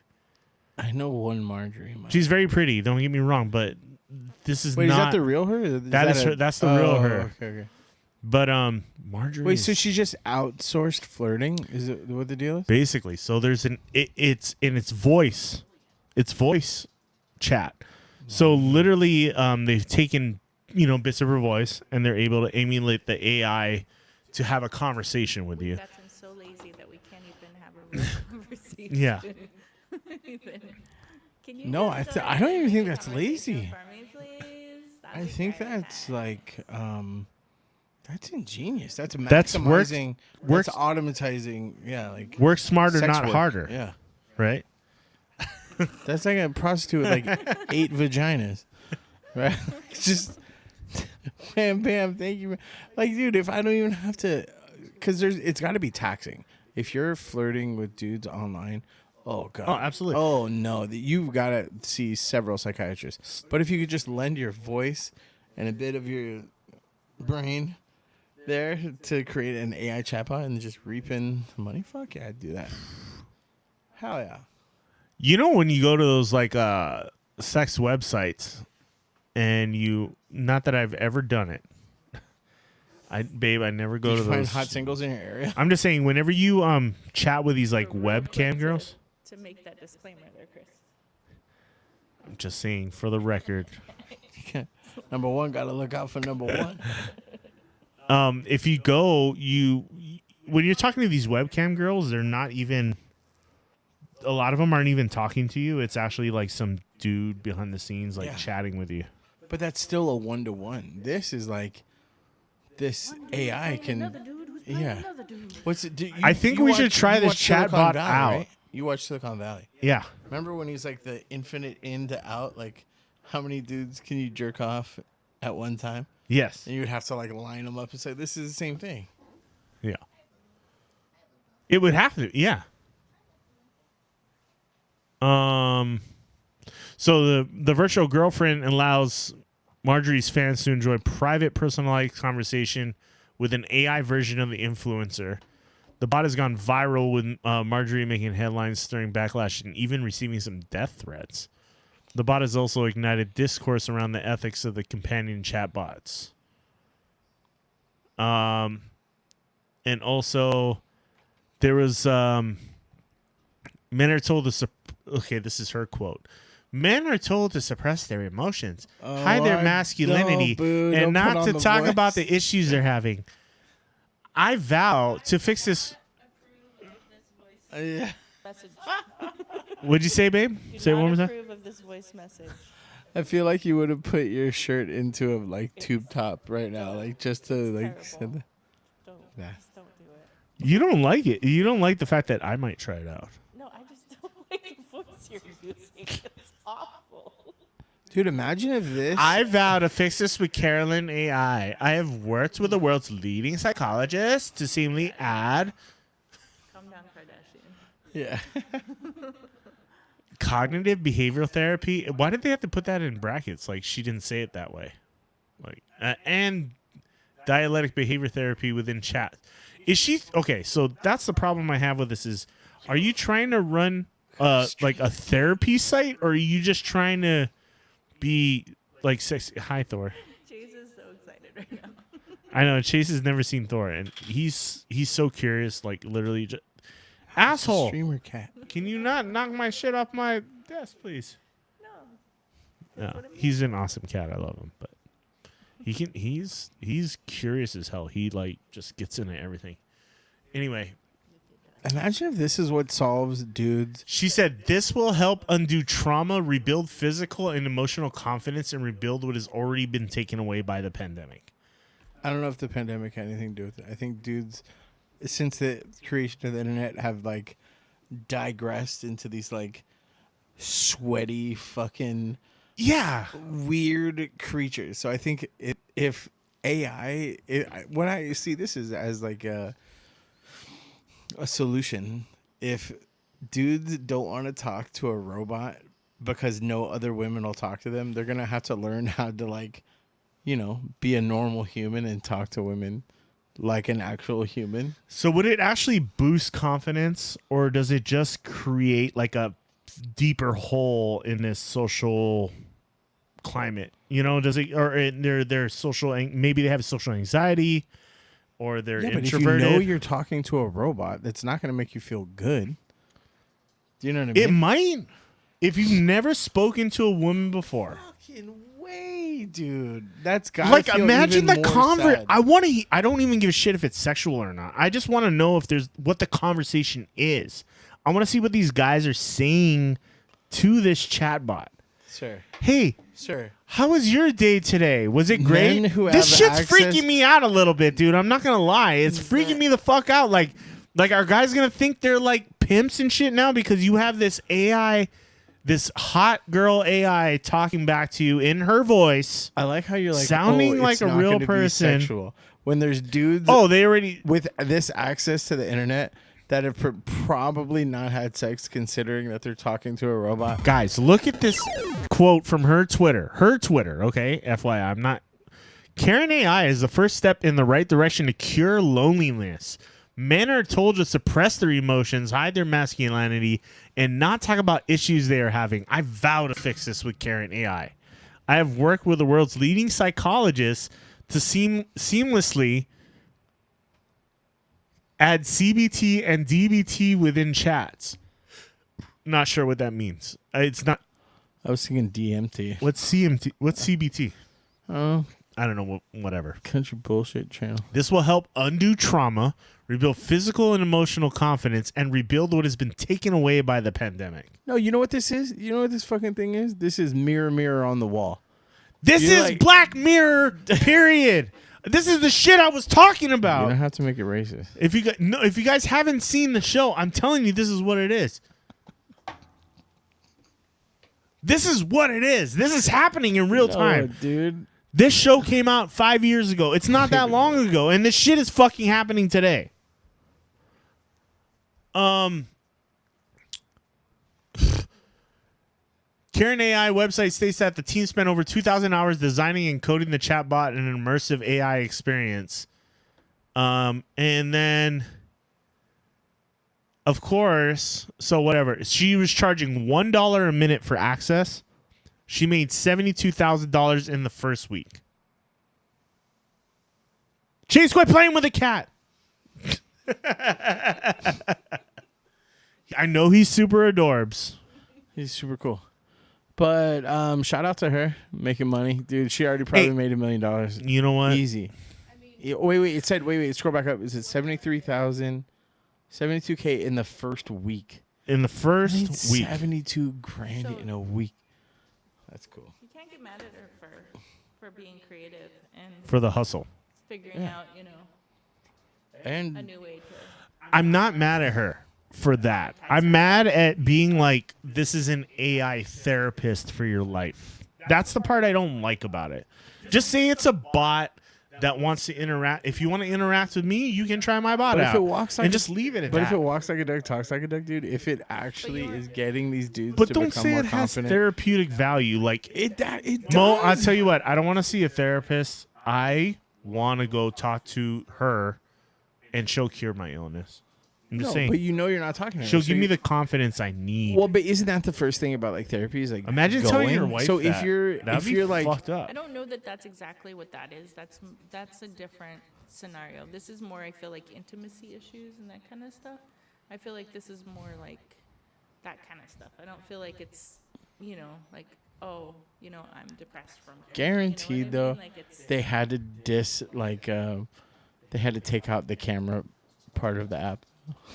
[SPEAKER 2] I know one Marjorie.
[SPEAKER 1] She's very pretty. Don't get me wrong, but this is
[SPEAKER 2] Wait,
[SPEAKER 1] not.
[SPEAKER 2] is that the real her?
[SPEAKER 1] That's her. That's the real her.
[SPEAKER 2] Okay.
[SPEAKER 1] But Marjorie.
[SPEAKER 2] Wait, so she just outsourced flirting? Is it what the deal is?
[SPEAKER 1] Basically, so there's it's voice. It's voice chat. So literally, they've taken bits of her voice and they're able to emulate the AI to have a conversation with you.
[SPEAKER 16] We've gotten so lazy that we can't even have a real conversation.
[SPEAKER 1] Yeah.
[SPEAKER 16] Can you
[SPEAKER 2] No,
[SPEAKER 16] just
[SPEAKER 2] I don't even think that's lazy.
[SPEAKER 16] for me, please?
[SPEAKER 2] I think that's like that's ingenious. That's
[SPEAKER 1] That's
[SPEAKER 2] maximizing.
[SPEAKER 1] works-
[SPEAKER 2] That's automatizing. Yeah, like
[SPEAKER 1] Work smarter,
[SPEAKER 2] sex
[SPEAKER 1] not
[SPEAKER 2] work.
[SPEAKER 1] harder.
[SPEAKER 2] Yeah,
[SPEAKER 1] Right?
[SPEAKER 2] that's like a prostitute with like 8 vaginas, right? Just bam, bam. Thank you. Like, dude, if I don't even have to, because it's got to be taxing. If you're flirting with dudes online, oh god,
[SPEAKER 1] Oh, absolutely.
[SPEAKER 2] oh no, you've got to see several psychiatrists. But if you could just lend your voice and a bit of your brain there to create an AI chatbot and just reap in the money, fuck yeah, I'd do that. Hell yeah.
[SPEAKER 1] When you go to those like sex websites and not that I've ever done it. I never go
[SPEAKER 2] Did
[SPEAKER 1] to
[SPEAKER 2] you find
[SPEAKER 1] those
[SPEAKER 2] hot singles in your area?
[SPEAKER 1] I'm just saying whenever you chat with these like webcam girls,
[SPEAKER 16] To make that disclaimer there, Chris.
[SPEAKER 1] I'm just saying for the record.
[SPEAKER 2] Number one, gotta look out for number one.
[SPEAKER 1] If you go, when you're talking to these webcam girls, they're not even. A lot of them aren't even talking to you. It's actually like some dude behind the scenes, like chatting with you.
[SPEAKER 2] But that's still a 1-to-1. This is like this AI can. Yeah. What's it?
[SPEAKER 1] I think we should try this chatbot out.
[SPEAKER 2] Right? You watch Silicon Valley.
[SPEAKER 1] Yeah.
[SPEAKER 2] Remember when he's like the infinite in to out? Like, how many dudes can you jerk off at one time?
[SPEAKER 1] Yes.
[SPEAKER 2] And you would have to like line them up and say, "This is the same thing."
[SPEAKER 1] Yeah. It would have to. Yeah. So the virtual girlfriend allows Marjorie's fans to enjoy private, personalized conversation with an AI version of the influencer. The bot has gone viral with Marjorie making headlines, stirring backlash, and even receiving some death threats. The bot has also ignited discourse around the ethics of the companion chatbots. And also, there was men are told to okay, this is her quote. Men are told to suppress their emotions, hide their masculinity, and not to talk about the issues they're having. I vow to fix this.
[SPEAKER 16] Message.
[SPEAKER 1] What'd you say, babe? Say it one more time.
[SPEAKER 16] Approve of this voice message.
[SPEAKER 2] I feel like you would have put your shirt into a like tube top right now, like just to like.
[SPEAKER 16] Just don't do it.
[SPEAKER 1] You don't like it. You don't like the fact that I might try it out.
[SPEAKER 16] No, I just don't like the voice you're using. It's awful.
[SPEAKER 2] Dude, imagine if this.
[SPEAKER 1] I vow to fix this with CarynAI. I have worked with the world's leading psychologists to seemingly add.
[SPEAKER 16] Calm down, Kardashian.
[SPEAKER 2] Yeah.
[SPEAKER 1] Cognitive behavioral therapy. Why did they have to put that in brackets? Like she didn't say it that way. Like and dialectic behavior therapy within chat. Is she okay? So that's the problem I have with this. Is are you trying to run like a therapy site, or are you just trying to be like sexy? Hi, Thor.
[SPEAKER 16] Chase is so excited right now.
[SPEAKER 1] I know Chase has never seen Thor, and he's so curious. Like literally, just asshole.
[SPEAKER 2] Streamer cat.
[SPEAKER 1] Can you not knock my shit off my desk, please? No, he's an awesome cat. I love him, but he's curious as hell. He like just gets into everything. Anyway,
[SPEAKER 2] imagine if this is what solves dudes.
[SPEAKER 1] She said this will help undo trauma, rebuild physical and emotional confidence, and rebuild what has already been taken away by the pandemic.
[SPEAKER 2] I don't know if the pandemic had anything to do with it. I think dudes, since the creation of the internet, have like digressed into these like sweaty fucking weird creatures. So I think if AI, when I see this as like a solution, if dudes don't want to talk to a robot because no other women will talk to them, they're gonna have to learn how to like, be a normal human and talk to women like an actual human.
[SPEAKER 1] So would it actually boost confidence, or does it just create like a deeper hole in this social climate? Does it, or their social, maybe they have social anxiety, or they're introverted.
[SPEAKER 2] But if you know you're talking to a robot, that's not going to make you feel good. Do you know what I mean?
[SPEAKER 1] It might. if you've never spoken to a woman before,
[SPEAKER 2] Fucking way, dude. That's got
[SPEAKER 1] like imagine the convert. I don't even give a shit if it's sexual or not. I just want to know if there's what the conversation is. I want to see what these guys are saying to this chatbot.
[SPEAKER 2] Sure.
[SPEAKER 1] Hey,
[SPEAKER 2] sure.
[SPEAKER 1] How was your day today? Was it great?
[SPEAKER 2] Men who
[SPEAKER 1] This
[SPEAKER 2] have
[SPEAKER 1] shit's
[SPEAKER 2] access-
[SPEAKER 1] freaking me out a little bit, dude. I'm not gonna lie. It's freaking me the fuck out. Like our guys gonna think they're like pimps and shit now because you have this AI, this hot girl AI talking back to you in her voice.
[SPEAKER 2] I like how you're like
[SPEAKER 1] sounding like
[SPEAKER 2] it's
[SPEAKER 1] a
[SPEAKER 2] not
[SPEAKER 1] real
[SPEAKER 2] gonna be
[SPEAKER 1] person.
[SPEAKER 2] sexual. When there's dudes,
[SPEAKER 1] they already
[SPEAKER 2] with this access to the internet that have probably not had sex, considering that they're talking to a robot.
[SPEAKER 1] Guys, look at this quote from her Twitter. Her Twitter, okay? FYI, I'm not. CarynAI is the first step in the right direction to cure loneliness. Men are told to suppress their emotions, hide their masculinity, and not talk about issues they are having. I vow to fix this with CarynAI. I have worked with the world's leading psychologists to seamlessly add CBT and DBT within chats. Not sure what that means. It's not.
[SPEAKER 2] I was thinking DMT.
[SPEAKER 1] What's CMT? What's CBT?
[SPEAKER 2] Oh,
[SPEAKER 1] I don't know. Whatever.
[SPEAKER 2] Country bullshit channel.
[SPEAKER 1] This will help undo trauma, rebuild physical and emotional confidence, and rebuild what has been taken away by the pandemic.
[SPEAKER 2] No, you know what this is? You know what this fucking thing is? This is mirror, mirror on the wall.
[SPEAKER 1] This
[SPEAKER 2] You're
[SPEAKER 1] is
[SPEAKER 2] like-
[SPEAKER 1] Black Mirror. Period. This is the shit I was talking about.
[SPEAKER 2] You don't have to make it racist.
[SPEAKER 1] If you guys haven't seen the show, I'm telling you, this is what it is. This is what it is. This is happening in real time,
[SPEAKER 2] dude.
[SPEAKER 1] This show came out 5 years ago. It's not that long ago, and this shit is fucking happening today. CarynAI website states that the team spent over 2,000 hours designing and coding the chatbot in an immersive AI experience. And then, of course, so whatever. She was charging $1 a minute for access. She made $72,000 in the first week. Chase, quit playing with a cat. I know he's super adorbs.
[SPEAKER 2] He's super cool. But shout out to her making money, dude. She already probably made $1 million.
[SPEAKER 1] You know what?
[SPEAKER 2] Easy. Wait. It said wait. Scroll back up. Is it 73,000, 72K in the first week?
[SPEAKER 1] In the first week,
[SPEAKER 2] 72 grand in a week. That's cool.
[SPEAKER 16] You can't get mad at her for being creative and
[SPEAKER 1] for the hustle.
[SPEAKER 16] figuring out,
[SPEAKER 2] And
[SPEAKER 16] a new way to.
[SPEAKER 1] I'm not mad at her for that. I'm mad at being like, this is an AI therapist for your life. That's the part I don't like about it. Just say it's a bot that wants to interact. If you want to interact with me, you can try my bot
[SPEAKER 2] But
[SPEAKER 1] out.
[SPEAKER 2] if it walks like
[SPEAKER 1] and just leave it at
[SPEAKER 2] But
[SPEAKER 1] that.
[SPEAKER 2] if it walks like a duck, talks like a duck, dude. If it actually is getting these dudes
[SPEAKER 1] But
[SPEAKER 2] to
[SPEAKER 1] don't
[SPEAKER 2] become
[SPEAKER 1] say
[SPEAKER 2] more
[SPEAKER 1] it has
[SPEAKER 2] confident,
[SPEAKER 1] therapeutic value. Like
[SPEAKER 2] it does.
[SPEAKER 1] Mo, I'll tell you what. I don't want to see a therapist. I want to go talk to her, and she'll cure my illness. I'm just saying.
[SPEAKER 2] but you know you're not talking to her.
[SPEAKER 1] She'll
[SPEAKER 2] so
[SPEAKER 1] give
[SPEAKER 2] you-
[SPEAKER 1] me the confidence I need.
[SPEAKER 2] Well, but isn't that the first thing about like therapy? Is like
[SPEAKER 1] Imagine telling your
[SPEAKER 2] going?
[SPEAKER 1] wife
[SPEAKER 2] So
[SPEAKER 1] that.
[SPEAKER 2] if you're
[SPEAKER 1] That'd be
[SPEAKER 2] like
[SPEAKER 1] fucked up.
[SPEAKER 16] I don't know that that's exactly what that is. That's a different scenario. This is more, I feel like, intimacy issues and that kind of stuff. I feel like this is more like that kind of stuff. I don't feel like it's, like, oh, I'm depressed from.
[SPEAKER 2] guaranteed though,
[SPEAKER 16] Like it's,
[SPEAKER 2] they had to they had to take out the camera part of the app.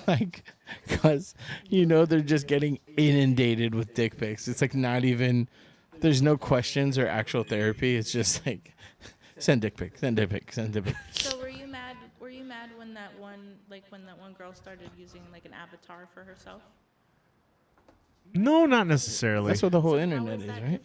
[SPEAKER 2] Like, because they're just getting inundated with dick pics. It's like not even, there's no questions or actual therapy. It's just like send dick pic, send dick pic, send dick pic.
[SPEAKER 16] So were you mad when that one girl started using like an avatar for herself?
[SPEAKER 1] No, not necessarily.
[SPEAKER 2] That's what the whole internet is, right?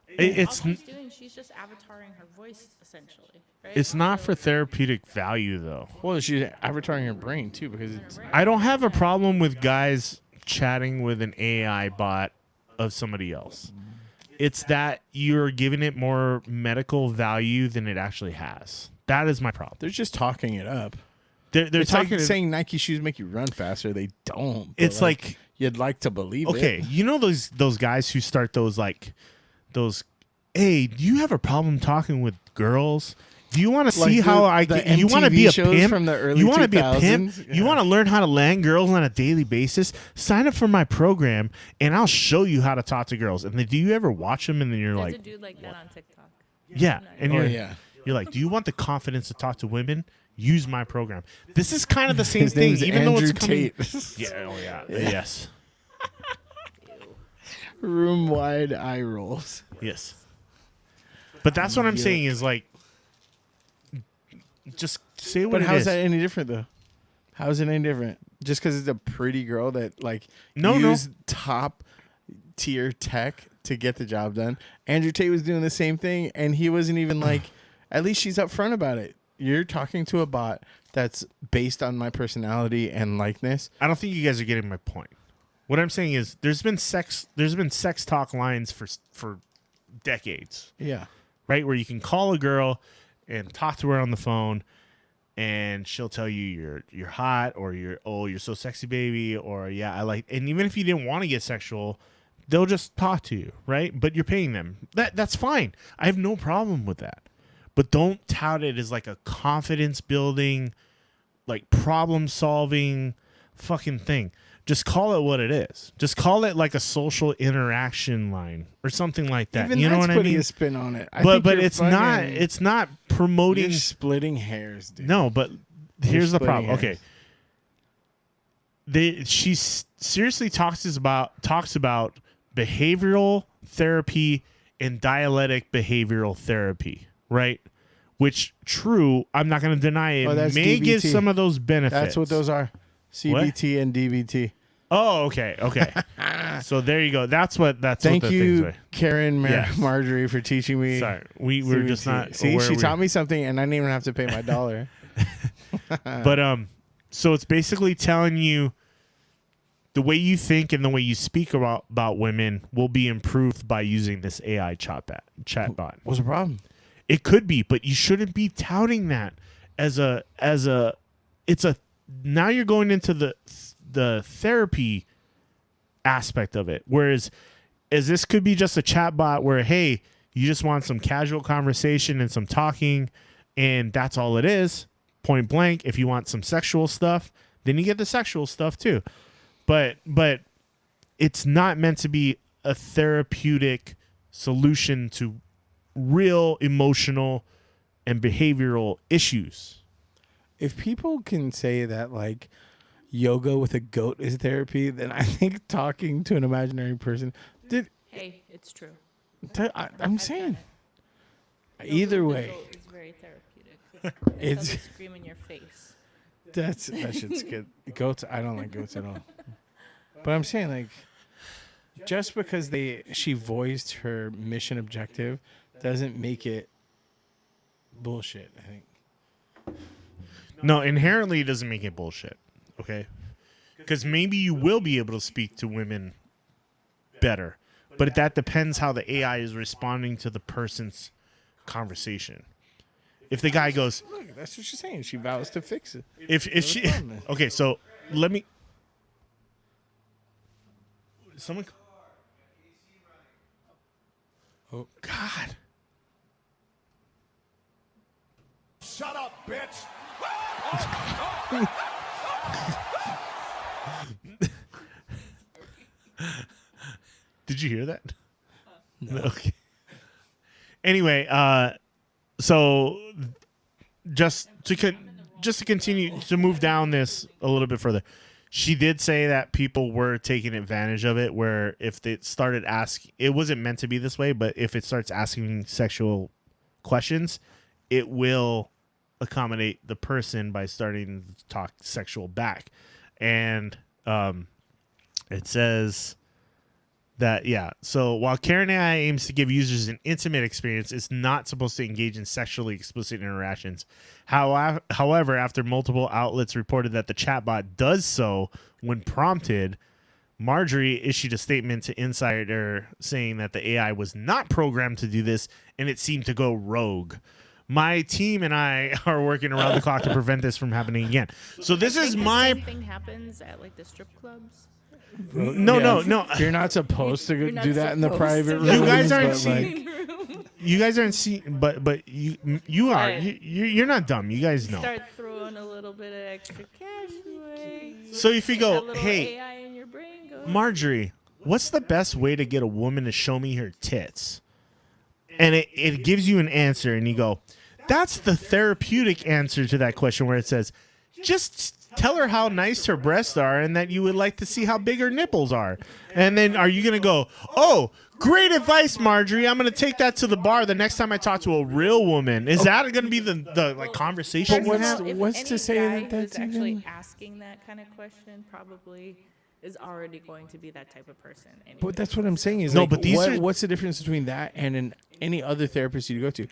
[SPEAKER 1] It's
[SPEAKER 16] All she's doing, she's just avataring her voice essentially, right?
[SPEAKER 1] it's not for therapeutic value though.
[SPEAKER 2] Well, she's avataring her brain too, because it's.
[SPEAKER 1] I don't have a problem with guys chatting with an AI bot of somebody else. It's that you're giving it more medical value than it actually has. That is my problem.
[SPEAKER 2] They're just talking it up.
[SPEAKER 1] They're
[SPEAKER 2] It's
[SPEAKER 1] talking
[SPEAKER 2] like saying Nike shoes make you run faster. They don't. but,
[SPEAKER 1] It's like
[SPEAKER 2] you'd like to believe it.
[SPEAKER 1] okay, you know those guys who start those, hey, do you have a problem talking with girls? Do you want to
[SPEAKER 2] Like
[SPEAKER 1] see how I
[SPEAKER 2] the
[SPEAKER 1] you want to
[SPEAKER 2] MTV
[SPEAKER 1] be a
[SPEAKER 2] shows
[SPEAKER 1] pimp?
[SPEAKER 2] from the early
[SPEAKER 1] You want to be a pimp?
[SPEAKER 2] 2000s?
[SPEAKER 1] You want to learn how to land girls on a daily basis? Sign up for my program, and I'll show you how to talk to girls. And then, do you ever watch them? And then you're
[SPEAKER 16] There's
[SPEAKER 1] like,
[SPEAKER 16] a dude like that on TikTok.
[SPEAKER 1] yeah, and
[SPEAKER 2] Oh,
[SPEAKER 1] you're
[SPEAKER 2] yeah.
[SPEAKER 1] you're like, do you want the confidence to talk to women? Use my program. This is kind of the same
[SPEAKER 2] His
[SPEAKER 1] thing,
[SPEAKER 2] name's
[SPEAKER 1] even though
[SPEAKER 2] Andrew
[SPEAKER 1] it's coming.
[SPEAKER 2] Tate.
[SPEAKER 1] Yeah, oh yeah, yes,
[SPEAKER 2] Room wide eye rolls.
[SPEAKER 1] yes. But that's what I'm saying is like, just say what
[SPEAKER 2] But
[SPEAKER 1] it
[SPEAKER 2] how's
[SPEAKER 1] is.
[SPEAKER 2] that any different though? How's it any different? Just because it's a pretty girl that like
[SPEAKER 1] No.
[SPEAKER 2] used top tier tech to get the job done. Andrew Tate was doing the same thing, and he wasn't even like. At least she's upfront about it. You're talking to a bot that's based on my personality and likeness.
[SPEAKER 1] I don't think you guys are getting my point. What I'm saying is there's been sex talk lines for decades.
[SPEAKER 2] Yeah.
[SPEAKER 1] Right? Where you can call a girl and talk to her on the phone and she'll tell you you're hot, or you're so sexy, baby, or yeah, I like, and even if you didn't want to get sexual, they'll just talk to you, right? But you're paying them. That's fine. I have no problem with that. But don't tout it as like a confidence building, like problem solving fucking thing. Just call it what it is. Just call it like a social interaction line or something like that.
[SPEAKER 2] Even
[SPEAKER 1] you know
[SPEAKER 2] that's
[SPEAKER 1] what I
[SPEAKER 2] putting
[SPEAKER 1] mean?
[SPEAKER 2] a spin on it. I
[SPEAKER 1] But
[SPEAKER 2] think you're
[SPEAKER 1] it's not.
[SPEAKER 2] fucking-
[SPEAKER 1] It's not promoting.
[SPEAKER 2] You're splitting hairs, dude.
[SPEAKER 1] No, but here's the
[SPEAKER 2] splitting
[SPEAKER 1] problem.
[SPEAKER 2] hairs.
[SPEAKER 1] Okay. She seriously talks about behavioral therapy and dialectic behavioral therapy, right? Which, true, I'm not going to deny it.
[SPEAKER 2] Oh, that's
[SPEAKER 1] may give
[SPEAKER 2] DBT.
[SPEAKER 1] some of those benefits.
[SPEAKER 2] That's what those are. CBT and DBT.
[SPEAKER 1] Oh, okay. So there you go. That's what
[SPEAKER 2] Thank
[SPEAKER 1] what the
[SPEAKER 2] you,
[SPEAKER 1] things are.
[SPEAKER 2] Karen
[SPEAKER 1] Yes.
[SPEAKER 2] Marjorie, for teaching me.
[SPEAKER 1] Sorry, we were just
[SPEAKER 2] CBT.
[SPEAKER 1] not
[SPEAKER 2] See,
[SPEAKER 1] aware
[SPEAKER 2] she
[SPEAKER 1] we-
[SPEAKER 2] taught me something, and I didn't even have to pay my $1.
[SPEAKER 1] But so it's basically telling you the way you think and the way you speak about women will be improved by using this AI chatbot.
[SPEAKER 2] What's the problem?
[SPEAKER 1] It could be, but you shouldn't be touting that as a now you're going into the therapy aspect of it. Whereas as this could be just a chatbot where, hey, you just want some casual conversation and some talking, and that's all it is. Point blank. If you want some sexual stuff, then you get the sexual stuff too. But it's not meant to be a therapeutic solution to real emotional and behavioral issues.
[SPEAKER 2] If people can say that like yoga with a goat is therapy, then I think talking to an imaginary person
[SPEAKER 16] Hey, it's true.
[SPEAKER 2] I'm saying either
[SPEAKER 16] Yoga with a
[SPEAKER 2] way,
[SPEAKER 16] goat is very therapeutic.
[SPEAKER 2] It's-
[SPEAKER 16] It's scream in your face.
[SPEAKER 2] that shit's good. Goats, I don't like goats at all. But I'm saying like just because she voiced her mission objective doesn't make it bullshit, I think.
[SPEAKER 1] No, inherently it doesn't make it bullshit. Okay? Because maybe you will be able to speak to women better. But that depends how the AI is responding to the person's conversation. If the guy goes,
[SPEAKER 2] Look, that's what she's saying. She vows to fix it.
[SPEAKER 1] if she okay, so let me someone. Oh God!
[SPEAKER 7] Shut up, bitch!
[SPEAKER 1] Did you hear that? No. Okay. Anyway, so just to continue to move down this a little bit further, she did say that people were taking advantage of it. Where if they started asking, it wasn't meant to be this way, but if it starts asking sexual questions, it will accommodate the person by starting to talk sexual back, and it says that, yeah, so while CarynAI aims to give users an intimate experience, it's not supposed to engage in sexually explicit interactions. However, after multiple outlets reported that the chatbot does so when prompted, Marjorie issued a statement to Insider saying that the AI was not programmed to do this, and it seemed to go rogue. My team and I are working around the clock to prevent this from happening again. So this is my...
[SPEAKER 16] The same thing happens at like the strip clubs.
[SPEAKER 1] No.
[SPEAKER 2] You're not supposed to
[SPEAKER 16] You're not
[SPEAKER 2] do that in the
[SPEAKER 16] supposed
[SPEAKER 2] private
[SPEAKER 16] to.
[SPEAKER 2] room.
[SPEAKER 1] You guys aren't
[SPEAKER 2] but,
[SPEAKER 1] seeing...
[SPEAKER 2] like,
[SPEAKER 1] you guys aren't seeing, but you are.
[SPEAKER 16] What?
[SPEAKER 1] You're not dumb. You guys know.
[SPEAKER 16] Start throwing a little bit of extra cash away.
[SPEAKER 1] So if you
[SPEAKER 16] A
[SPEAKER 1] go,
[SPEAKER 16] little
[SPEAKER 1] hey,
[SPEAKER 16] AI in your brain goes.
[SPEAKER 1] Marjorie, what's the best way to get a woman to show me her tits? And it gives you an answer, and you go, that's the therapeutic answer to that question, where it says, just tell her how nice her breasts are and that you would like to see how big her nipples are. And then are you going to go, oh, great advice, Marjorie. I'm going to take that to the bar the next time I talk to a real woman. Is that going to be the like conversation?
[SPEAKER 2] What's to say that that's
[SPEAKER 16] who's actually
[SPEAKER 2] even...
[SPEAKER 16] asking that kind of question probably is already going to be that type of person. Anyway.
[SPEAKER 2] But that's what I'm saying is
[SPEAKER 1] No,
[SPEAKER 2] like,
[SPEAKER 1] but these are-
[SPEAKER 2] what's the difference between that and any other therapist you go to?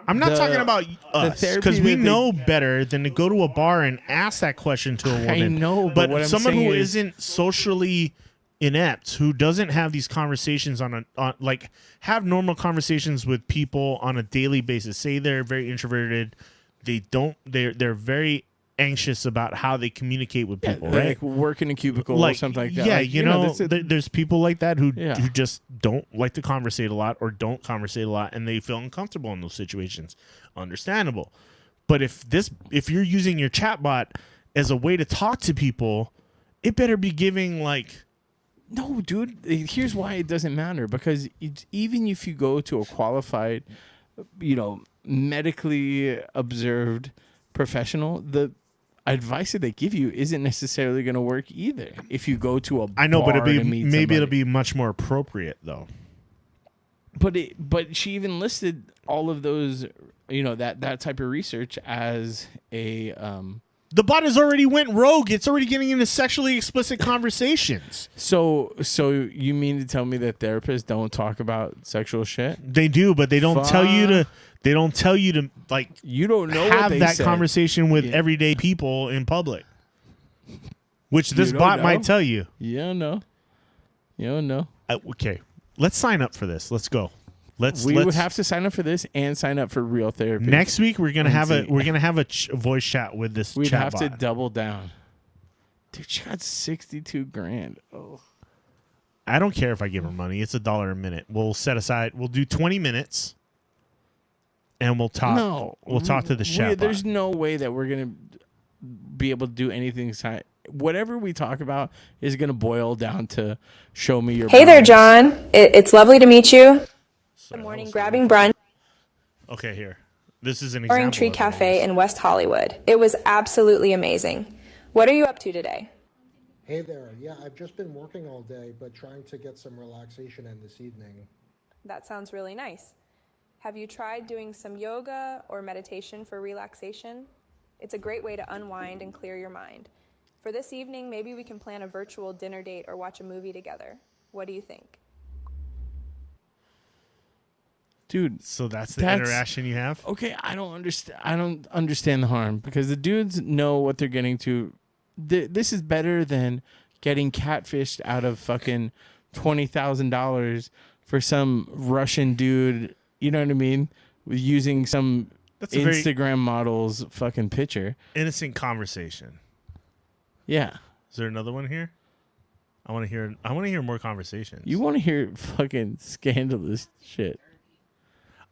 [SPEAKER 1] I'm not talking about us, because we
[SPEAKER 2] that
[SPEAKER 1] know better than to go to a bar and ask that question to a woman.
[SPEAKER 2] I know, but what I'm
[SPEAKER 1] someone who
[SPEAKER 2] saying is-
[SPEAKER 1] isn't socially inept, who doesn't have these conversations on like have normal conversations with people on a daily basis. Say they're very introverted, they're very anxious about how they communicate with people, right?
[SPEAKER 2] Like work in a cubicle or something like that.
[SPEAKER 1] Yeah,
[SPEAKER 2] Like,
[SPEAKER 1] you know,
[SPEAKER 2] that's it.
[SPEAKER 1] there's people like that who
[SPEAKER 2] Yeah.
[SPEAKER 1] just don't like to conversate a lot or don't conversate a lot, and they feel uncomfortable in those situations. Understandable. But if you're using your chatbot as a way to talk to people, it better be giving like...
[SPEAKER 2] No, dude. Here's why it doesn't matter, because even if you go to a qualified, medically observed professional, the advice that they give you isn't necessarily going to work either. If you go to a
[SPEAKER 1] I know, but
[SPEAKER 2] bar to meet
[SPEAKER 1] maybe it'll
[SPEAKER 2] somebody.
[SPEAKER 1] be much more appropriate though.
[SPEAKER 2] But she even listed all of those, that type of research as a
[SPEAKER 1] The bot has already went rogue. It's already getting into sexually explicit conversations.
[SPEAKER 2] So you mean to tell me that therapists don't talk about sexual shit?
[SPEAKER 1] They do, but they don't tell you to. They don't tell you to like.
[SPEAKER 2] You don't know
[SPEAKER 1] have
[SPEAKER 2] what they
[SPEAKER 1] that
[SPEAKER 2] said.
[SPEAKER 1] conversation with everyday people in public, which this
[SPEAKER 2] You don't
[SPEAKER 1] bot
[SPEAKER 2] know?
[SPEAKER 1] might tell you.
[SPEAKER 2] You don't know. You don't know.
[SPEAKER 1] Okay, let's sign up for this. Let's go.
[SPEAKER 2] We would have to sign up for this and sign up for real therapy.
[SPEAKER 1] Next week we're gonna
[SPEAKER 2] And
[SPEAKER 1] have
[SPEAKER 2] see.
[SPEAKER 1] a voice chat with this.
[SPEAKER 2] We'd
[SPEAKER 1] chat
[SPEAKER 2] have to
[SPEAKER 1] bot.
[SPEAKER 2] double down. Dude, she got $62,000. Oh,
[SPEAKER 1] I don't care if I give her money. It's $1 a minute. We'll set aside. We'll do 20 minutes, and we'll talk.
[SPEAKER 2] no,
[SPEAKER 1] we'll talk to the chat.
[SPEAKER 2] There's no way that we're gonna be able to do anything. Whatever we talk about is gonna boil down to show me your.
[SPEAKER 17] Hey there,
[SPEAKER 2] balance.
[SPEAKER 17] John. It's lovely to meet you. Good morning, grabbing brunch.
[SPEAKER 1] Okay, here. This is an
[SPEAKER 17] Orange
[SPEAKER 1] example.
[SPEAKER 17] Tree
[SPEAKER 1] of it.
[SPEAKER 17] Cafe in West Hollywood. It was absolutely amazing. What are you up to today?
[SPEAKER 18] Hey there. Yeah, I've just been working all day, but trying to get some relaxation in this evening.
[SPEAKER 19] That sounds really nice. Have you tried doing some yoga or meditation for relaxation? It's a great way to unwind and clear your mind. For this evening, maybe we can plan a virtual dinner date or watch a movie together. What do you think?
[SPEAKER 2] Dude,
[SPEAKER 1] so that's the interaction you have?
[SPEAKER 2] Okay, I don't understand the harm, because the dudes know what they're getting to. This is better than getting catfished out of fucking $20,000 for some Russian dude, you know what I mean? Using some
[SPEAKER 1] That's a very
[SPEAKER 2] Instagram model's fucking picture.
[SPEAKER 1] innocent conversation.
[SPEAKER 2] Yeah.
[SPEAKER 1] Is there another one here? I want to hear more conversations.
[SPEAKER 2] You want to hear fucking scandalous shit.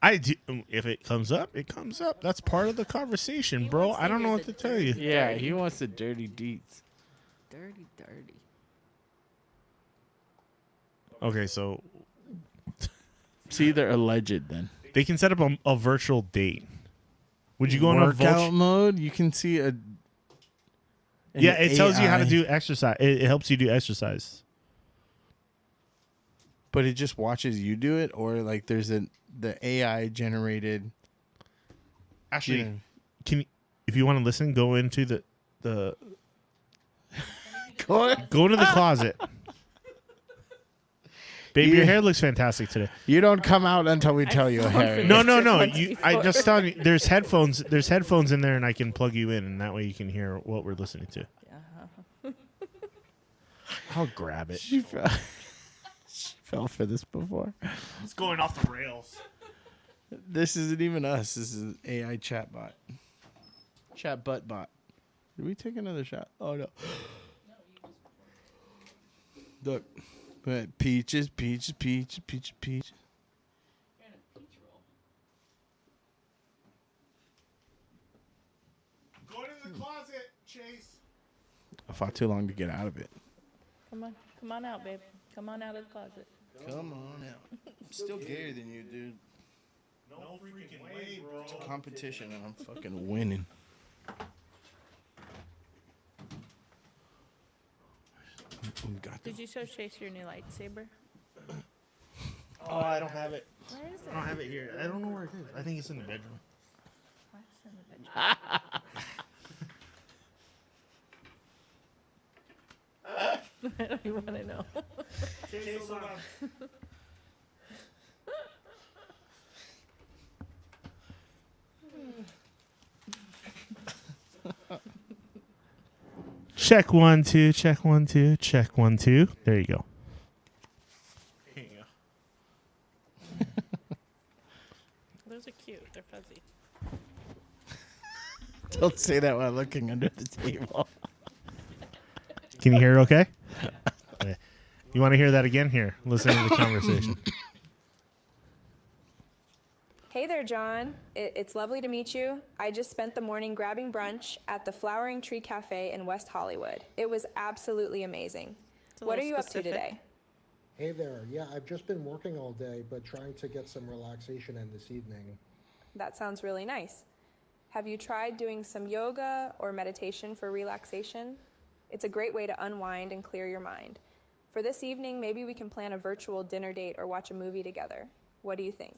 [SPEAKER 1] I do. If it comes up, it comes up. That's part of the conversation, bro. I don't know what to tell you.
[SPEAKER 2] Yeah, he wants the dirty deets.
[SPEAKER 16] Dirty.
[SPEAKER 1] Okay, so
[SPEAKER 2] See, they're alleged then.
[SPEAKER 1] they can set up a virtual date. Would you go on a
[SPEAKER 2] workout mode? You can see a.
[SPEAKER 1] Yeah, it tells you how to
[SPEAKER 2] AI.
[SPEAKER 1] do exercise. It helps you do exercise.
[SPEAKER 2] But it just watches you do it, or like there's the AI generated.
[SPEAKER 1] Actually, can you, if you want to listen, go into the go to the closet. Baby, your hair looks fantastic today.
[SPEAKER 2] You don't come out until we tell you, Harry.
[SPEAKER 1] No. I just thought there's headphones. There's headphones in there, and I can plug you in, and that way you can hear what we're listening to. I'll grab it.
[SPEAKER 2] She fell for this before.
[SPEAKER 1] It's going off the rails.
[SPEAKER 2] This isn't even us. This is an AI chatbot. Chatbot bot. Did we take another shot? Oh no. Look. Peaches.
[SPEAKER 1] closet, Chase.
[SPEAKER 2] I fought too long to get out of it.
[SPEAKER 16] Come on out, babe. Come on out of the closet.
[SPEAKER 2] Come on out. I'm still gayer than you, dude.
[SPEAKER 1] No freaking way, bro.
[SPEAKER 2] It's a competition, and I'm fucking winning.
[SPEAKER 16] Did you show Chase your new lightsaber?
[SPEAKER 1] Oh, I don't have it.
[SPEAKER 16] Where is it?
[SPEAKER 1] I don't have it here. I don't know where it is. I think it's in the bedroom.
[SPEAKER 16] Why is it in the bedroom? I don't even want to know.
[SPEAKER 1] Chase, hold on. Check 1 2, check 1 2, check 1 2. There you go.
[SPEAKER 2] Here you go.
[SPEAKER 16] Those are cute. They're fuzzy.
[SPEAKER 2] Don't say that while looking under the table.
[SPEAKER 1] Can you hear okay? Okay. You want to hear that again? Here, listen to the conversation.
[SPEAKER 19] Hey there, John. It's lovely to meet you. I just spent the morning grabbing brunch at the Flowering Tree Cafe in West Hollywood. It was absolutely amazing. What are you up to today?
[SPEAKER 18] Hey there. Yeah, I've just been working all day, but trying to get some relaxation in this evening.
[SPEAKER 19] That sounds really nice. Have you tried doing some yoga or meditation for relaxation? It's a great way to unwind and clear your mind. For this evening, maybe we can plan a virtual dinner date or watch a movie together. What do you think?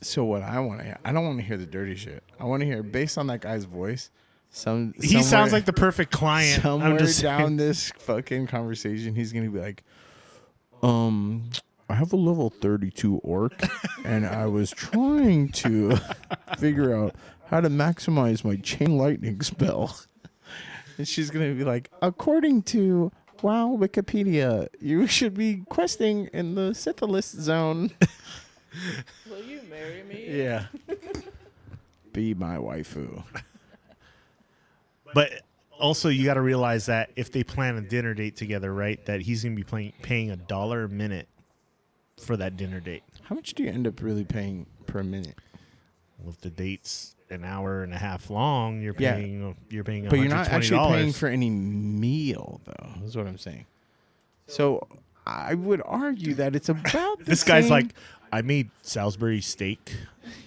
[SPEAKER 2] So what I want to hear, I don't want to hear the dirty shit. I want to hear, based on that guy's voice,
[SPEAKER 1] he sounds like the perfect client.
[SPEAKER 2] Somewhere down this fucking conversation, he's gonna be like, I have a level 32 orc, and I was trying to figure out how to maximize my chain lightning spell. And she's gonna be like, according to Wikipedia, you should be questing in the syphilis zone.
[SPEAKER 16] Will you marry me?
[SPEAKER 2] Yeah. Be my waifu.
[SPEAKER 1] But also, you got to realize that if they plan a dinner date together, right, that he's going to be paying $1 a minute for that dinner date.
[SPEAKER 2] How much do you end up really paying per minute?
[SPEAKER 1] Well, if the date's an hour and a half long, you're paying $120.
[SPEAKER 2] But you're not actually paying for any meal, though. Is what I'm saying. So I would argue that it's about the
[SPEAKER 1] this guy's
[SPEAKER 2] same.
[SPEAKER 1] like, I made Salisbury steak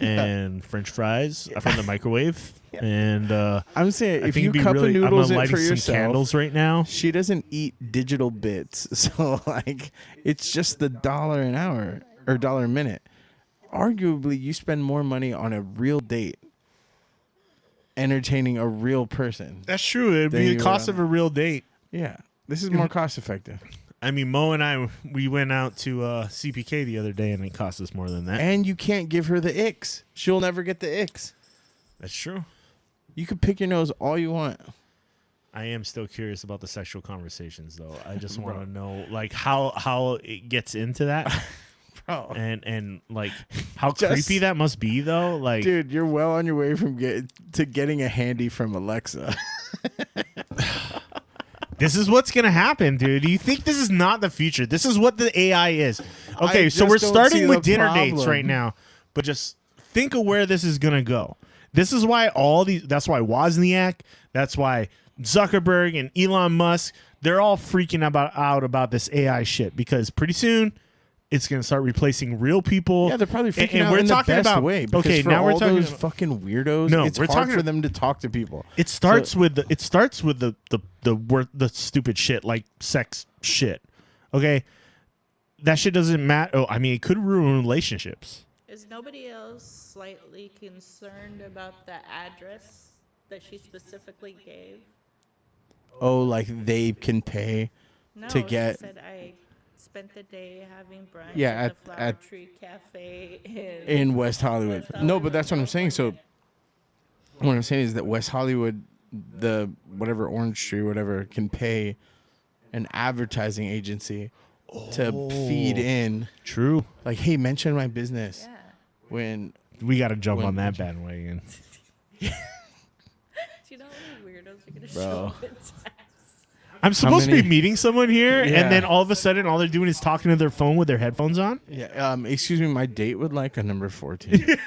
[SPEAKER 1] and French fries from the microwave, and
[SPEAKER 2] I'm saying
[SPEAKER 1] I
[SPEAKER 2] if
[SPEAKER 1] think
[SPEAKER 2] you
[SPEAKER 1] it'd be
[SPEAKER 2] cup
[SPEAKER 1] really,
[SPEAKER 2] of noodles
[SPEAKER 1] I'm
[SPEAKER 2] it for
[SPEAKER 1] lighting some
[SPEAKER 2] yourself,
[SPEAKER 1] candles right now.
[SPEAKER 2] She doesn't eat digital bits, so like it's just the $1 an hour or $1 a minute. Arguably, you spend more money on a real date, entertaining a real person.
[SPEAKER 1] That's true. It'd be the cost of a real date.
[SPEAKER 2] Yeah, this is more cost effective.
[SPEAKER 1] I mean, Mo and I, we went out to CPK the other day, and it cost us more than that.
[SPEAKER 2] And you can't give her the icks. She'll never get the icks.
[SPEAKER 1] That's true.
[SPEAKER 2] You can pick your nose all you want.
[SPEAKER 1] I am still curious about the sexual conversations, though. I just want to know, like, how it gets into that,
[SPEAKER 2] bro,
[SPEAKER 1] and like how creepy that must be, though. Like,
[SPEAKER 2] dude, you're well on your way from getting a handy from Alexa.
[SPEAKER 1] This is what's going to happen, dude. You think this is not the future? This is what the AI is. Okay, so we're starting with dinner dates right now, but just think of where this is going to go. This is why that's why Wozniak, that's why Zuckerberg and Elon Musk, they're all freaking out about this AI shit, because pretty soon it's going to start replacing real people.
[SPEAKER 2] Yeah, they're probably freaking out in the best way. Because for all those fucking weirdos, it's hard for them to talk to people.
[SPEAKER 1] It starts with the stupid shit, like sex shit. Okay, that shit doesn't matter. Oh, I mean, it could ruin relationships.
[SPEAKER 16] Is nobody else slightly concerned about the address that she specifically gave?
[SPEAKER 2] Oh, like they can pay to get.
[SPEAKER 16] She said I spent the day having brunch
[SPEAKER 2] Yeah,
[SPEAKER 16] at the Flower Tree Cafe
[SPEAKER 2] in West Hollywood. No, but that's what I'm saying. So what I'm saying is that West Hollywood, the whatever Orange Tree, whatever, can pay an advertising agency to feed in.
[SPEAKER 1] True.
[SPEAKER 2] Like, hey, mention my business.
[SPEAKER 16] Yeah.
[SPEAKER 1] When we got to jump on that bandwagon.
[SPEAKER 16] Do you know how many weirdos are gonna
[SPEAKER 2] Bro.
[SPEAKER 16] show up in text?
[SPEAKER 1] I'm supposed to be meeting someone here, and then all of a sudden, all they're doing is talking to their phone with their headphones on.
[SPEAKER 2] Yeah. Excuse me, my date would like a number 14.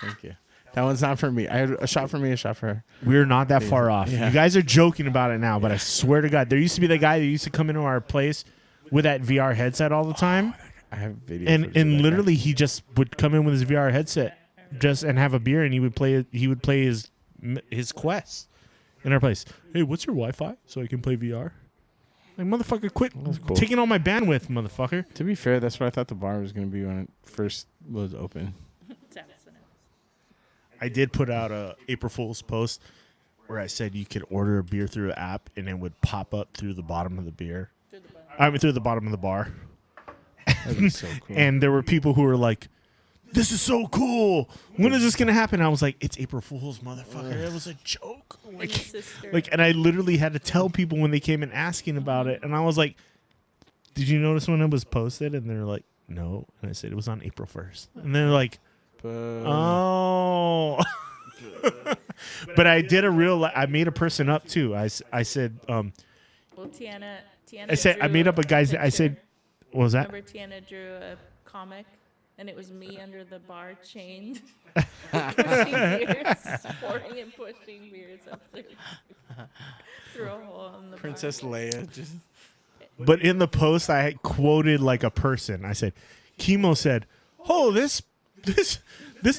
[SPEAKER 2] Thank you. That one's not for me. I had a shot for me, a shot for her.
[SPEAKER 1] We're not that far off.
[SPEAKER 2] Yeah.
[SPEAKER 1] You guys are joking about it now, but I swear to God, there used to be the guy that used to come into our place with that VR headset all the time.
[SPEAKER 2] I have video.
[SPEAKER 1] And literally, he just would come in with his VR headset, and have a beer, and he would play his Quest in our place. Hey, what's your Wi-Fi so I can play VR? Like, motherfucker, quit taking all my bandwidth, motherfucker.
[SPEAKER 2] To be fair, that's what I thought the bar was going to be when it first was open.
[SPEAKER 1] I did put out a April Fool's post where I said you could order a beer through an app and it would pop up through the bottom of the beer. Through the bottom of the bar.
[SPEAKER 2] That is so cool.
[SPEAKER 1] And there were people who were like, "This is so cool. When is this gonna happen?" I was like, "It's April Fool's, motherfucker. It was a joke." And I literally had to tell people when they came in asking about it, and I was like, "Did you notice when it was posted?" And they're like, "No." And I said it was on April 1st, and they're like, "Oh." But I did I made a person up too. I said,
[SPEAKER 16] Well, Tiana
[SPEAKER 1] I said I made up a guy's. I said, what was that?
[SPEAKER 16] Remember Tiana drew a comic, and it was me under the bar chained, pushing beers, pouring and pushing beers up through a hole in the
[SPEAKER 2] Princess
[SPEAKER 16] bar.
[SPEAKER 2] Leia. Just.
[SPEAKER 1] But in the post, I quoted like a person. I said, Chemo said, "Oh, this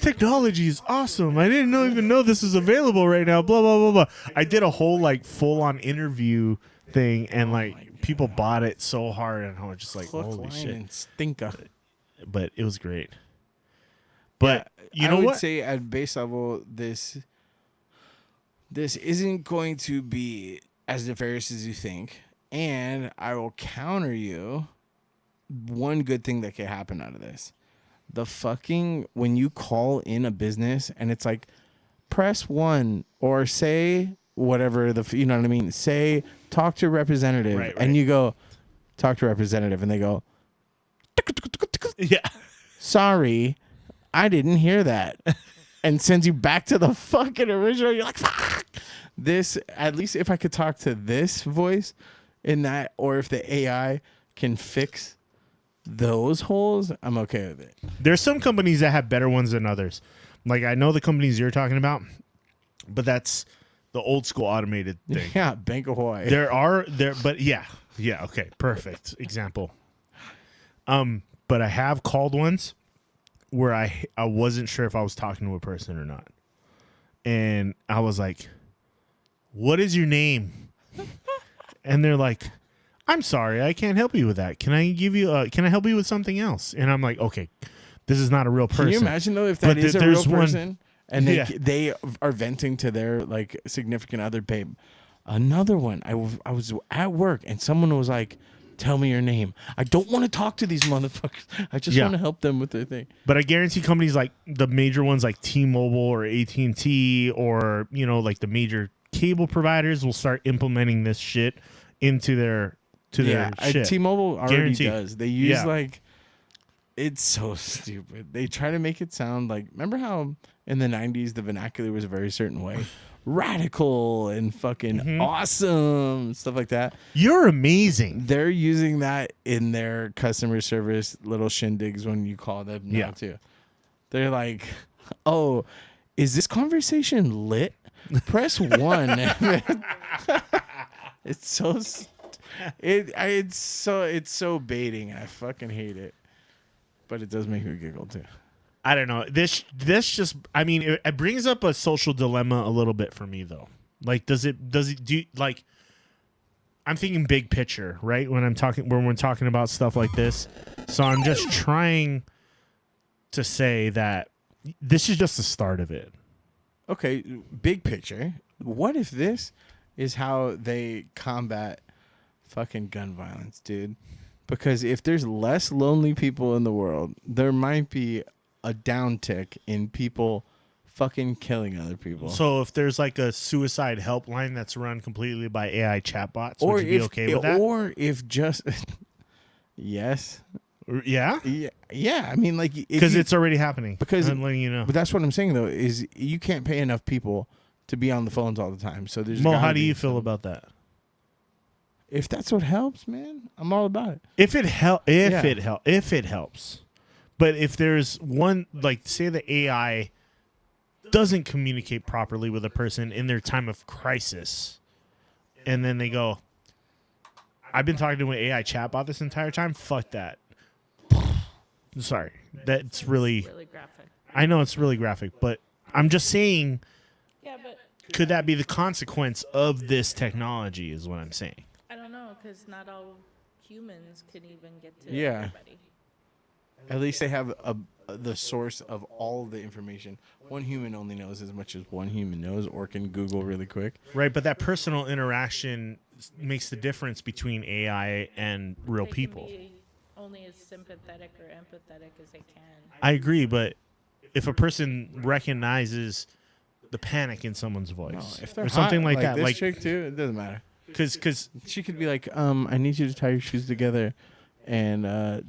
[SPEAKER 1] technology is awesome. I didn't even know this is available right now." Blah blah blah blah. I did a whole like full on interview thing, and like people bought it so hard, and I was just like, "Holy shit!"
[SPEAKER 2] And stinker.
[SPEAKER 1] But it was great. But you know
[SPEAKER 2] I would
[SPEAKER 1] what?
[SPEAKER 2] say at base level, this isn't going to be as nefarious as you think, and I will counter you. One good thing that could happen out of this. When you call in a business and it's like, press 1 or say whatever you know what I mean? Say, talk to a representative.
[SPEAKER 1] Right.
[SPEAKER 2] And you go, talk to a representative. And they go,
[SPEAKER 1] yeah,
[SPEAKER 2] sorry, I didn't hear that. And sends you back to the fucking original. You're like, fuck. This, at least if I could talk to this voice in that, or if the AI can fix those holes, I'm okay with it.
[SPEAKER 1] There's some companies that have better ones than others. Like, I know the companies you're talking about, but that's the old school automated thing.
[SPEAKER 2] Yeah, Bank of Hawaii.
[SPEAKER 1] But yeah, okay, perfect example. But I have called ones where I wasn't sure if I was talking to a person or not, and I was like, "What is your name?" And they're like, "I'm sorry, I can't help you with that. Can I help you with something else?" And I'm like, "Okay, this is not a real person."
[SPEAKER 2] Can you imagine though if that is a real person and they are venting to their like significant other, babe? Another one. I was at work and someone was like, "Tell me your name. I don't want to talk to these motherfuckers. I just want to help them with their thing."
[SPEAKER 1] But I guarantee companies like the major ones like T-Mobile or AT&T or like the major cable providers will start implementing this shit into their shit.
[SPEAKER 2] T-Mobile already
[SPEAKER 1] Guaranteed.
[SPEAKER 2] does. They use it's so stupid. They try to make it sound like, remember how in the 90s the vernacular was a very certain way? Radical and fucking awesome, stuff like that.
[SPEAKER 1] You're amazing.
[SPEAKER 2] They're using that in their customer service little shindigs when you call them now too. They're like, "Oh, is this conversation lit? Press 1." It's so it's so baiting. I fucking hate it. But it does make me giggle too.
[SPEAKER 1] I don't know. This just, I mean, it brings up a social dilemma a little bit for me though. Like, does it do like, I'm thinking big picture, right? When we're talking about stuff like this. So I'm just trying to say that this is just the start of it.
[SPEAKER 2] Okay, big picture. What if this is how they combat fucking gun violence, dude? Because if there's less lonely people in the world, there might be a downtick in people fucking killing other people.
[SPEAKER 1] So if there's like a suicide helpline that's run completely by AI chatbots, would you be okay with that?
[SPEAKER 2] Or if just yes.
[SPEAKER 1] Yeah?
[SPEAKER 2] Yeah. I mean, like,
[SPEAKER 1] because it's already happening.
[SPEAKER 2] Because
[SPEAKER 1] I'm letting you know.
[SPEAKER 2] But that's what I'm saying though, is you can't pay enough people to be on the phones all the time. So there's
[SPEAKER 1] Mo, how do you feel about that?
[SPEAKER 2] If that's what helps, man, I'm all about it.
[SPEAKER 1] If it helps. But if there's one, like, say the AI doesn't communicate properly with a person in their time of crisis, and then they go, I've been talking to an AI chatbot this entire time. Fuck that. Sorry. That's really
[SPEAKER 16] graphic.
[SPEAKER 1] I know it's really graphic, but I'm just saying,
[SPEAKER 16] Yeah, but
[SPEAKER 1] could that be the consequence of this technology is what I'm saying.
[SPEAKER 16] I don't know, because not all humans can even get to
[SPEAKER 2] Yeah.
[SPEAKER 16] everybody.
[SPEAKER 2] At least they have the source of all of the information. One human only knows as much as one human knows, or can Google really quick.
[SPEAKER 1] Right, but that personal interaction makes the difference between AI and real
[SPEAKER 16] They
[SPEAKER 1] people.
[SPEAKER 16] can be only as sympathetic or empathetic as they can.
[SPEAKER 1] I agree, but if a person recognizes the panic in someone's voice
[SPEAKER 2] If they're
[SPEAKER 1] or something
[SPEAKER 2] hot,
[SPEAKER 1] like that,
[SPEAKER 2] this
[SPEAKER 1] like
[SPEAKER 2] chick too, it doesn't matter.
[SPEAKER 1] Because
[SPEAKER 2] she could be like, I need you to tie your shoes together and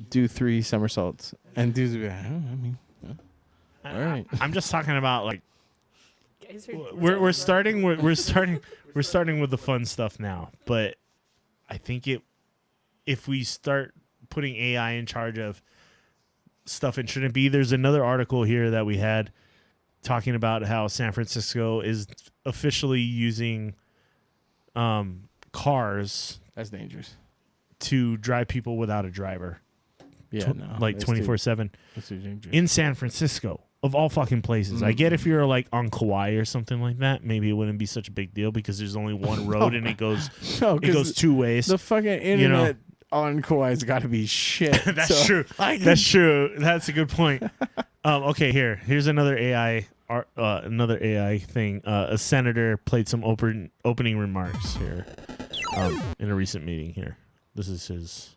[SPEAKER 2] do 3 somersaults, and dudes would be like, I mean, all right.
[SPEAKER 1] I'm just talking about like
[SPEAKER 16] Guys are
[SPEAKER 1] we're starting we're starting with the fun stuff now, but I think if we start putting AI in charge of stuff it shouldn't be. There's another article here that we had talking about how San Francisco is officially using cars.
[SPEAKER 2] That's dangerous.
[SPEAKER 1] To drive people without a driver.
[SPEAKER 2] Yeah, no,
[SPEAKER 1] like
[SPEAKER 2] that's
[SPEAKER 1] 24/7
[SPEAKER 2] that's too dangerous.
[SPEAKER 1] in San Francisco of all fucking places. I get if you're like on Kauai or something like that, maybe it wouldn't be such a big deal because there's only one road and it goes 2 ways.
[SPEAKER 2] The fucking internet on Kauai's got to be shit.
[SPEAKER 1] That's true. That's true. That's a good point. Okay, here's another AI thing. A senator played some opening remarks here in a recent meeting here. This is his.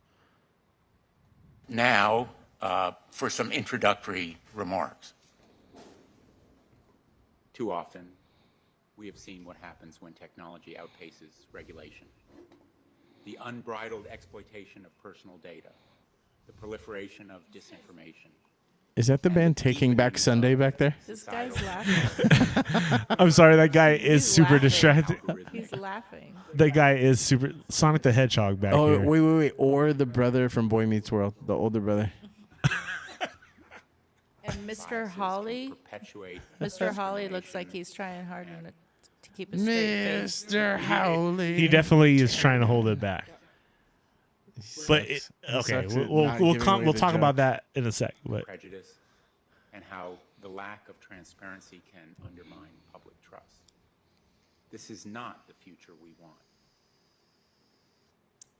[SPEAKER 20] Now, for some introductory remarks. Too often, we have seen what happens when technology outpaces regulation. The unbridled exploitation of personal data, the proliferation of disinformation.
[SPEAKER 2] Is that the band Taking Back Sunday back there?
[SPEAKER 16] This guy's laughing.
[SPEAKER 1] I'm sorry, that guy is
[SPEAKER 16] He's
[SPEAKER 1] super
[SPEAKER 16] laughing.
[SPEAKER 1] distracted.
[SPEAKER 16] He's laughing.
[SPEAKER 1] That guy is super Sonic the Hedgehog back
[SPEAKER 2] Oh,
[SPEAKER 1] here.
[SPEAKER 2] wait. Or the brother from Boy Meets World, the older brother.
[SPEAKER 16] And Mr. Holly, Mr. Holly looks like he's trying hard to keep a straight face.
[SPEAKER 2] Mr. Howley.
[SPEAKER 1] He definitely is trying to hold it back. But
[SPEAKER 2] He
[SPEAKER 1] okay,
[SPEAKER 2] sucks at
[SPEAKER 1] we'll
[SPEAKER 2] not giving away
[SPEAKER 1] we'll
[SPEAKER 2] the
[SPEAKER 1] talk
[SPEAKER 2] joke.
[SPEAKER 1] about that in a sec. But
[SPEAKER 20] Prejudice, and how the lack of transparency can undermine public trust. This is not the future we want.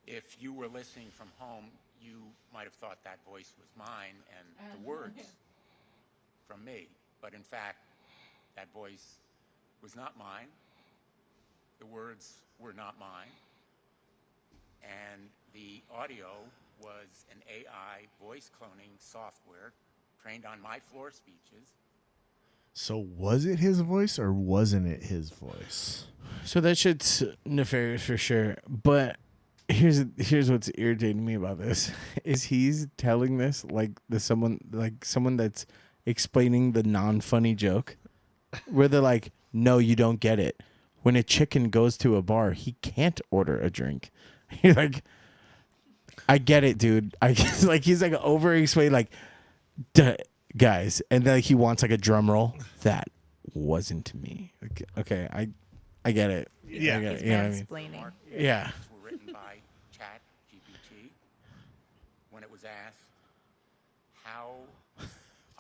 [SPEAKER 20] If you were listening from home, you might have thought that voice was mine and the words from me. But in fact, that voice was not mine. The words were not mine. And the audio was an AI voice cloning software trained on my floor speeches.
[SPEAKER 1] so was it his voice or wasn't it his voice?
[SPEAKER 2] So that shit's nefarious for sure. But here's what's irritating me about this is he's telling this like someone that's explaining the non-funny joke, where they're like, "No, you don't get it. When a chicken goes to a bar, he can't order a drink." You're like, I get it, dude. I guess like he's like over-explaining, like, guys, and then he wants like a drum roll. That wasn't me. Okay, I get it.
[SPEAKER 1] Yeah.
[SPEAKER 2] I get it.
[SPEAKER 16] He's
[SPEAKER 2] You know what I mean?
[SPEAKER 16] mansplaining.
[SPEAKER 2] Yeah.
[SPEAKER 20] Were written by ChatGPT when it was asked how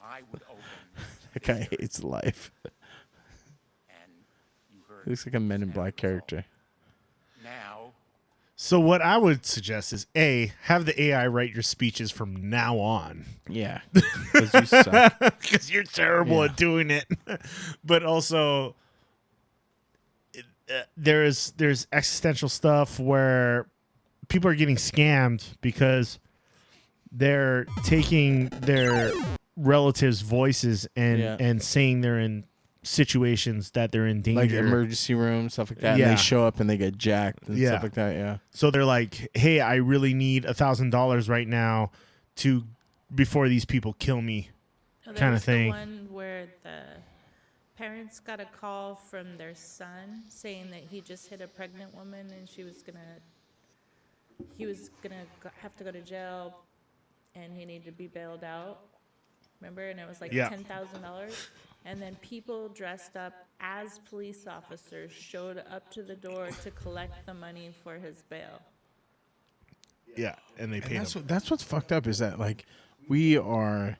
[SPEAKER 20] I would open.
[SPEAKER 2] That guy hates life.
[SPEAKER 20] And you heard
[SPEAKER 2] He looks like a Men in Black character.
[SPEAKER 20] now.
[SPEAKER 1] So what I would suggest is have the AI write your speeches from now on.
[SPEAKER 2] Yeah, because you suck.
[SPEAKER 1] Because you're terrible at doing it. But also, there's existential stuff where people are getting scammed because they're taking their relatives' voices and saying they're in situations that they're in danger,
[SPEAKER 2] Like emergency room, stuff like that.
[SPEAKER 1] Yeah.
[SPEAKER 2] And they show up and they get jacked and stuff like that. Yeah.
[SPEAKER 1] So they're like, "Hey, I really need $1,000 right now before these people kill me," kind of thing.
[SPEAKER 16] The one where the parents got a call from their son saying that he just hit a pregnant woman and he was gonna have to go to jail, and he needed to be bailed out. Remember? And it was like $10,000. And then people dressed up as police officers showed up to the door to collect the money for his bail.
[SPEAKER 1] Yeah, and they paid him.
[SPEAKER 2] That's what's fucked up is that like we are,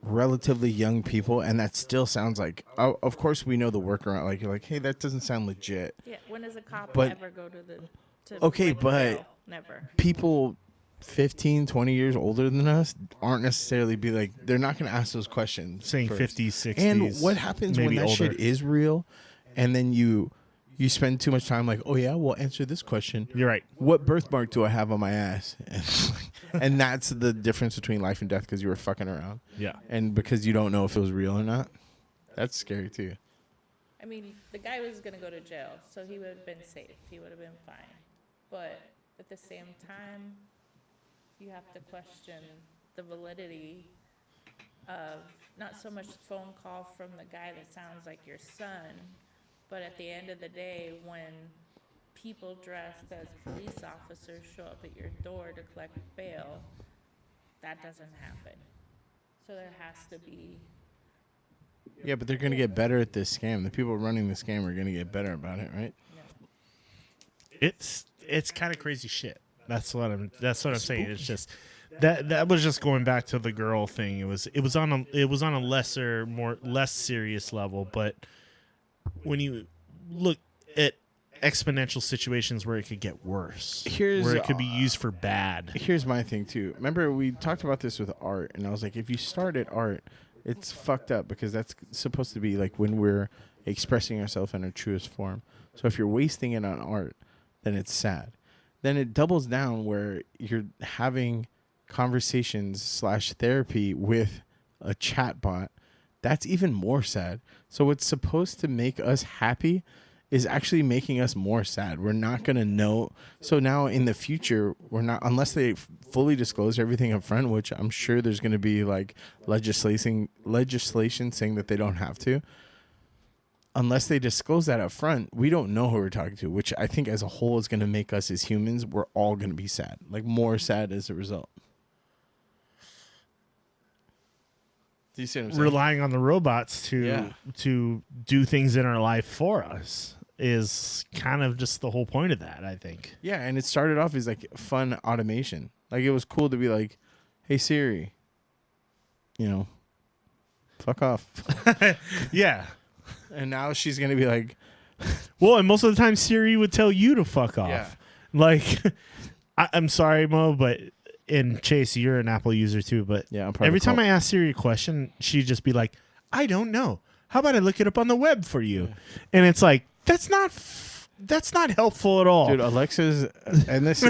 [SPEAKER 2] relatively young people, and that still sounds like. Of course, we know the workaround. Like you're like, hey, that doesn't sound legit.
[SPEAKER 16] Yeah, when does a cop
[SPEAKER 2] But-
[SPEAKER 16] ever go to the?
[SPEAKER 2] Okay,
[SPEAKER 16] like,
[SPEAKER 2] but
[SPEAKER 16] jail? Never.
[SPEAKER 2] people 15, 20 years older than us aren't necessarily be like, they're not going to ask those questions.
[SPEAKER 1] Saying
[SPEAKER 2] first.
[SPEAKER 1] 50s, 60s,
[SPEAKER 2] And what happens when
[SPEAKER 1] maybe
[SPEAKER 2] that
[SPEAKER 1] older.
[SPEAKER 2] shit is real, and then you spend too much time like, oh yeah, well, answer this question.
[SPEAKER 1] You're right.
[SPEAKER 2] What birthmark do I have on my ass? And that's the difference between life and death because you were fucking around.
[SPEAKER 1] Yeah.
[SPEAKER 2] And because you don't know if it was real or not. That's scary too.
[SPEAKER 16] I mean, the guy was going to go to jail, so he would have been safe. He would have been fine. But at the same time, you have to question the validity of not so much the phone call from the guy that sounds like your son, but at the end of the day, when people dressed as police officers show up at your door to collect bail, that doesn't happen. So there has to be.
[SPEAKER 2] Yeah, but they're going to get better at this scam. The people running the scam are going to get better about it, right?
[SPEAKER 1] It's kind of crazy shit. That's what I'm saying. It's just that was just going back to the girl thing. It was on a less serious level, but when you look at exponential situations where it could get worse, where it could be used for bad.
[SPEAKER 2] Here's my thing too. Remember we talked about this with art, and I was like, if you start at art, it's fucked up because that's supposed to be like when we're expressing ourselves in our truest form. So if you're wasting it on art, then it's sad. Then it doubles down where you're having conversations / therapy with a chatbot. That's even more sad. So what's supposed to make us happy is actually making us more sad. We're not going to know. So now in the future, we're not, unless they fully disclose everything up front, which I'm sure there's going to be like legislation saying that they don't have to. Unless they disclose that up front, we don't know who we're talking to, which I think as a whole is going to make us as humans, we're all going to be sad, like more sad as a result. Do you see what I'm saying?
[SPEAKER 1] Relying on the robots to do things in our life for us is kind of just the whole point of that, I think.
[SPEAKER 2] Yeah, and it started off as like fun automation. Like it was cool to be like, hey Siri, fuck off.
[SPEAKER 1] Yeah.
[SPEAKER 2] And now she's going to be like...
[SPEAKER 1] Well, and most of the time Siri would tell you to fuck off.
[SPEAKER 2] Yeah.
[SPEAKER 1] Like, I'm sorry, Mo, but... And Chase, you're an Apple user too, but
[SPEAKER 2] yeah,
[SPEAKER 1] every time I ask Siri a question, she'd just be like, I don't know. How about I look it up on the web for you? Yeah. And it's like, that's not helpful at all.
[SPEAKER 2] Dude, Alexa's... And this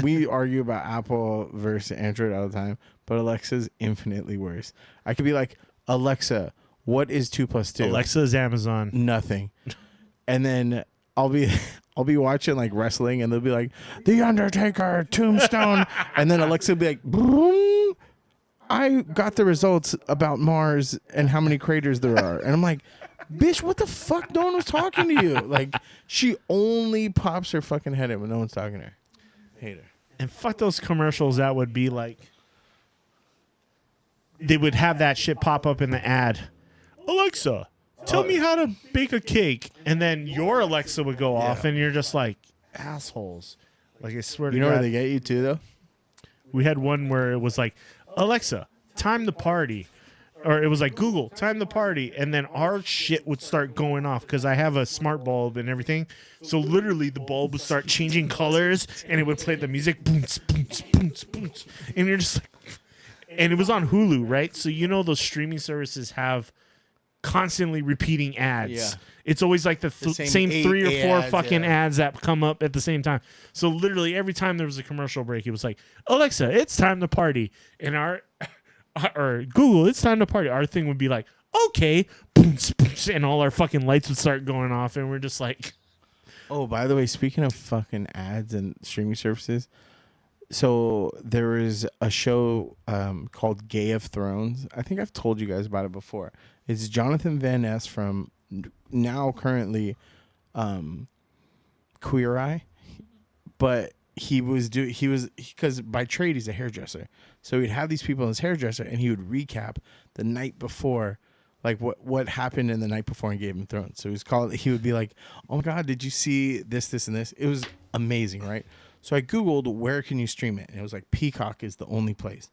[SPEAKER 2] we argue about Apple versus Android all the time, but Alexa's infinitely worse. I could be like, Alexa... What is 2 + 2?
[SPEAKER 1] Alexa is Amazon.
[SPEAKER 2] Nothing. And then I'll be watching like wrestling, and they'll be like, The Undertaker, Tombstone, and then Alexa will be like, boom, I got the results about Mars and how many craters there are, and I'm like, bitch, what the fuck? No one was talking to you. Like, she only pops her fucking head in when no one's talking to her. Hate her.
[SPEAKER 1] And fuck those commercials that would be like, they would have that shit pop up in the ad. Alexa, tell me how to bake a cake. And then your Alexa would go off, and you're just like, assholes. Like, I swear to God.
[SPEAKER 2] You know where they get you too, though?
[SPEAKER 1] We had one where it was like, Alexa, time the party. Or it was like, Google, time the party. And then our shit would start going off because I have a smart bulb and everything. So literally the bulb would start changing colors, and it would play the music. Boom, boom, boom, boom. And you're just like... And it was on Hulu, right? So those streaming services have... constantly repeating ads.
[SPEAKER 2] Yeah.
[SPEAKER 1] It's always like the same 3 or 4
[SPEAKER 2] ads,
[SPEAKER 1] fucking ads that come up at the same time. So literally every time there was a commercial break, it was like, Alexa, it's time to party. And or Google, it's time to party. Our thing would be like, okay, boom, boom, and all our fucking lights would start going off, and we're just like...
[SPEAKER 2] Oh, by the way, speaking of fucking ads and streaming services, so there is a show called Game of Thrones. I think I've told you guys about it before. It's Jonathan Van Ness from now currently Queer Eye, but because by trade he's a hairdresser. So he'd have these people in his hairdresser, and he would recap the night before like what happened in the night before in Game of Thrones. So he would be like, "Oh my God, did you see this, this, and this?" It was amazing, right? So I Googled where can you stream it, and it was like Peacock is the only place.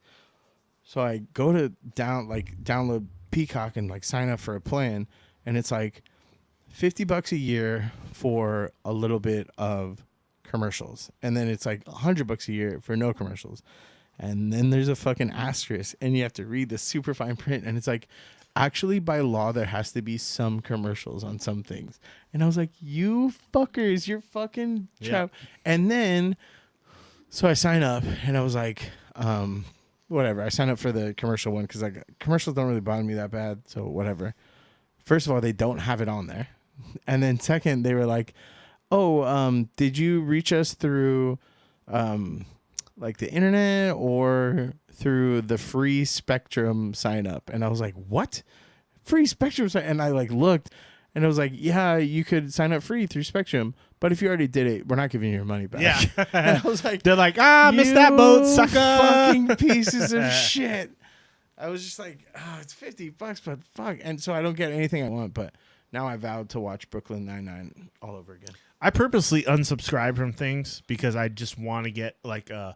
[SPEAKER 2] So I go to download Peacock and like sign up for a plan, and it's like $50 a year for a little bit of commercials, and then it's like $100 a year for no commercials, and then there's a fucking asterisk, and you have to read the super fine print, and it's like, actually by law there has to be some commercials on some things. And I was like, you fuckers, you're fucking trap. And then so I sign up, and I was like, whatever. I signed up for the commercial one because like commercials don't really bother me that bad, so whatever. First of all, they don't have it on there, and then second, they were like, "Oh, did you reach us through, like the internet or through the free Spectrum sign up?" And I was like, "What? Free Spectrum sign?" And I like looked, and I was like, "Yeah, you could sign up free through Spectrum, but if you already did it, we're not giving you your money back."
[SPEAKER 1] Yeah.
[SPEAKER 2] And I was like,
[SPEAKER 1] they're like, missed that boat, sucker.
[SPEAKER 2] Fucking pieces of shit. I was just like, oh, it's $50, but fuck. And so I don't get anything I want, but now I vowed to watch Brooklyn Nine-Nine all over again.
[SPEAKER 1] I purposely unsubscribe from things because I just want to get like a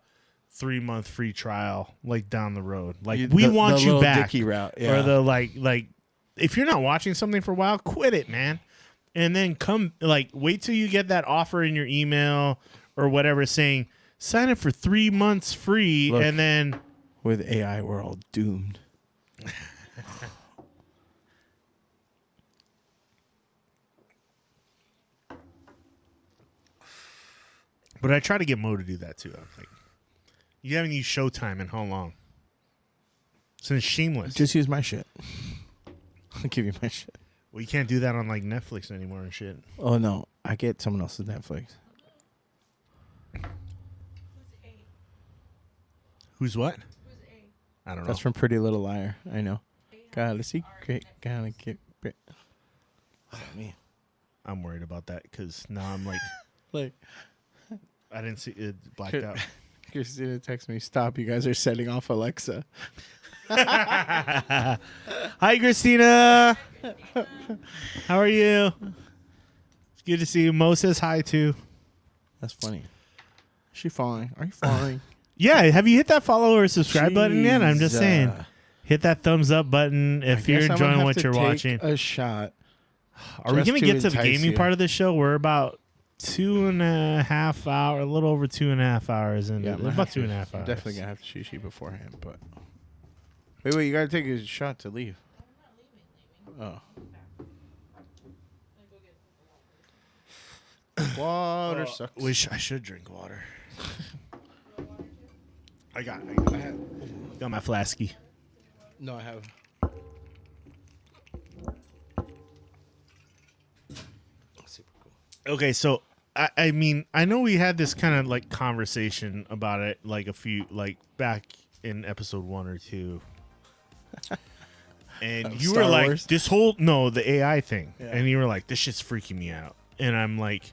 [SPEAKER 1] 3-month free trial like down the road. Like we want you back.
[SPEAKER 2] Dicky route. Yeah.
[SPEAKER 1] Or the like if you're not watching something for a while, quit it, man. And then wait till you get that offer in your email or whatever saying sign up for 3 months free.
[SPEAKER 2] Look,
[SPEAKER 1] and then
[SPEAKER 2] with AI, we're all doomed.
[SPEAKER 1] But I try to get Mo to do that too. I'm like, you haven't used Showtime in how long? Since Shameless.
[SPEAKER 2] Just use my shit. I'll give you my shit.
[SPEAKER 1] Well, you can't do that on like Netflix anymore and shit.
[SPEAKER 2] Oh no, I get someone else's Netflix.
[SPEAKER 1] Who's what? I don't know.
[SPEAKER 2] That's from Pretty Little Liar. I know. Got a secret. Gotta keep it. Me.
[SPEAKER 1] I'm worried about that because now I'm like,
[SPEAKER 2] like,
[SPEAKER 1] I didn't see it blacked out.
[SPEAKER 2] Christina texted me, "Stop! You guys are setting off Alexa."
[SPEAKER 1] Hi, Christina. How are you? It's good to see you. Mo says hi too.
[SPEAKER 2] That's funny. Is she following? Are you following?
[SPEAKER 1] Yeah. Have you hit that follow or subscribe button yet? I'm just saying. Hit that thumbs up button if you're enjoying what you're watching.
[SPEAKER 2] A shot.
[SPEAKER 1] Are we going to get to the gaming part of the show? We're about 2.5 hours, a little over 2.5 hours, and about 2.5 hours.
[SPEAKER 2] I'm definitely gonna have to shishi beforehand, but wait, you gotta take a shot to leave. Oh. Water sucks.
[SPEAKER 1] Wish I should drink water. I got my flasky.
[SPEAKER 2] No, I have. Super cool.
[SPEAKER 1] Okay, so I mean, I know we had this kind of like conversation about it like back in episode 1 or 2. And you
[SPEAKER 2] Star
[SPEAKER 1] were like,
[SPEAKER 2] Wars?
[SPEAKER 1] the AI thing.
[SPEAKER 2] Yeah.
[SPEAKER 1] And you were like, this shit's freaking me out. And I'm like,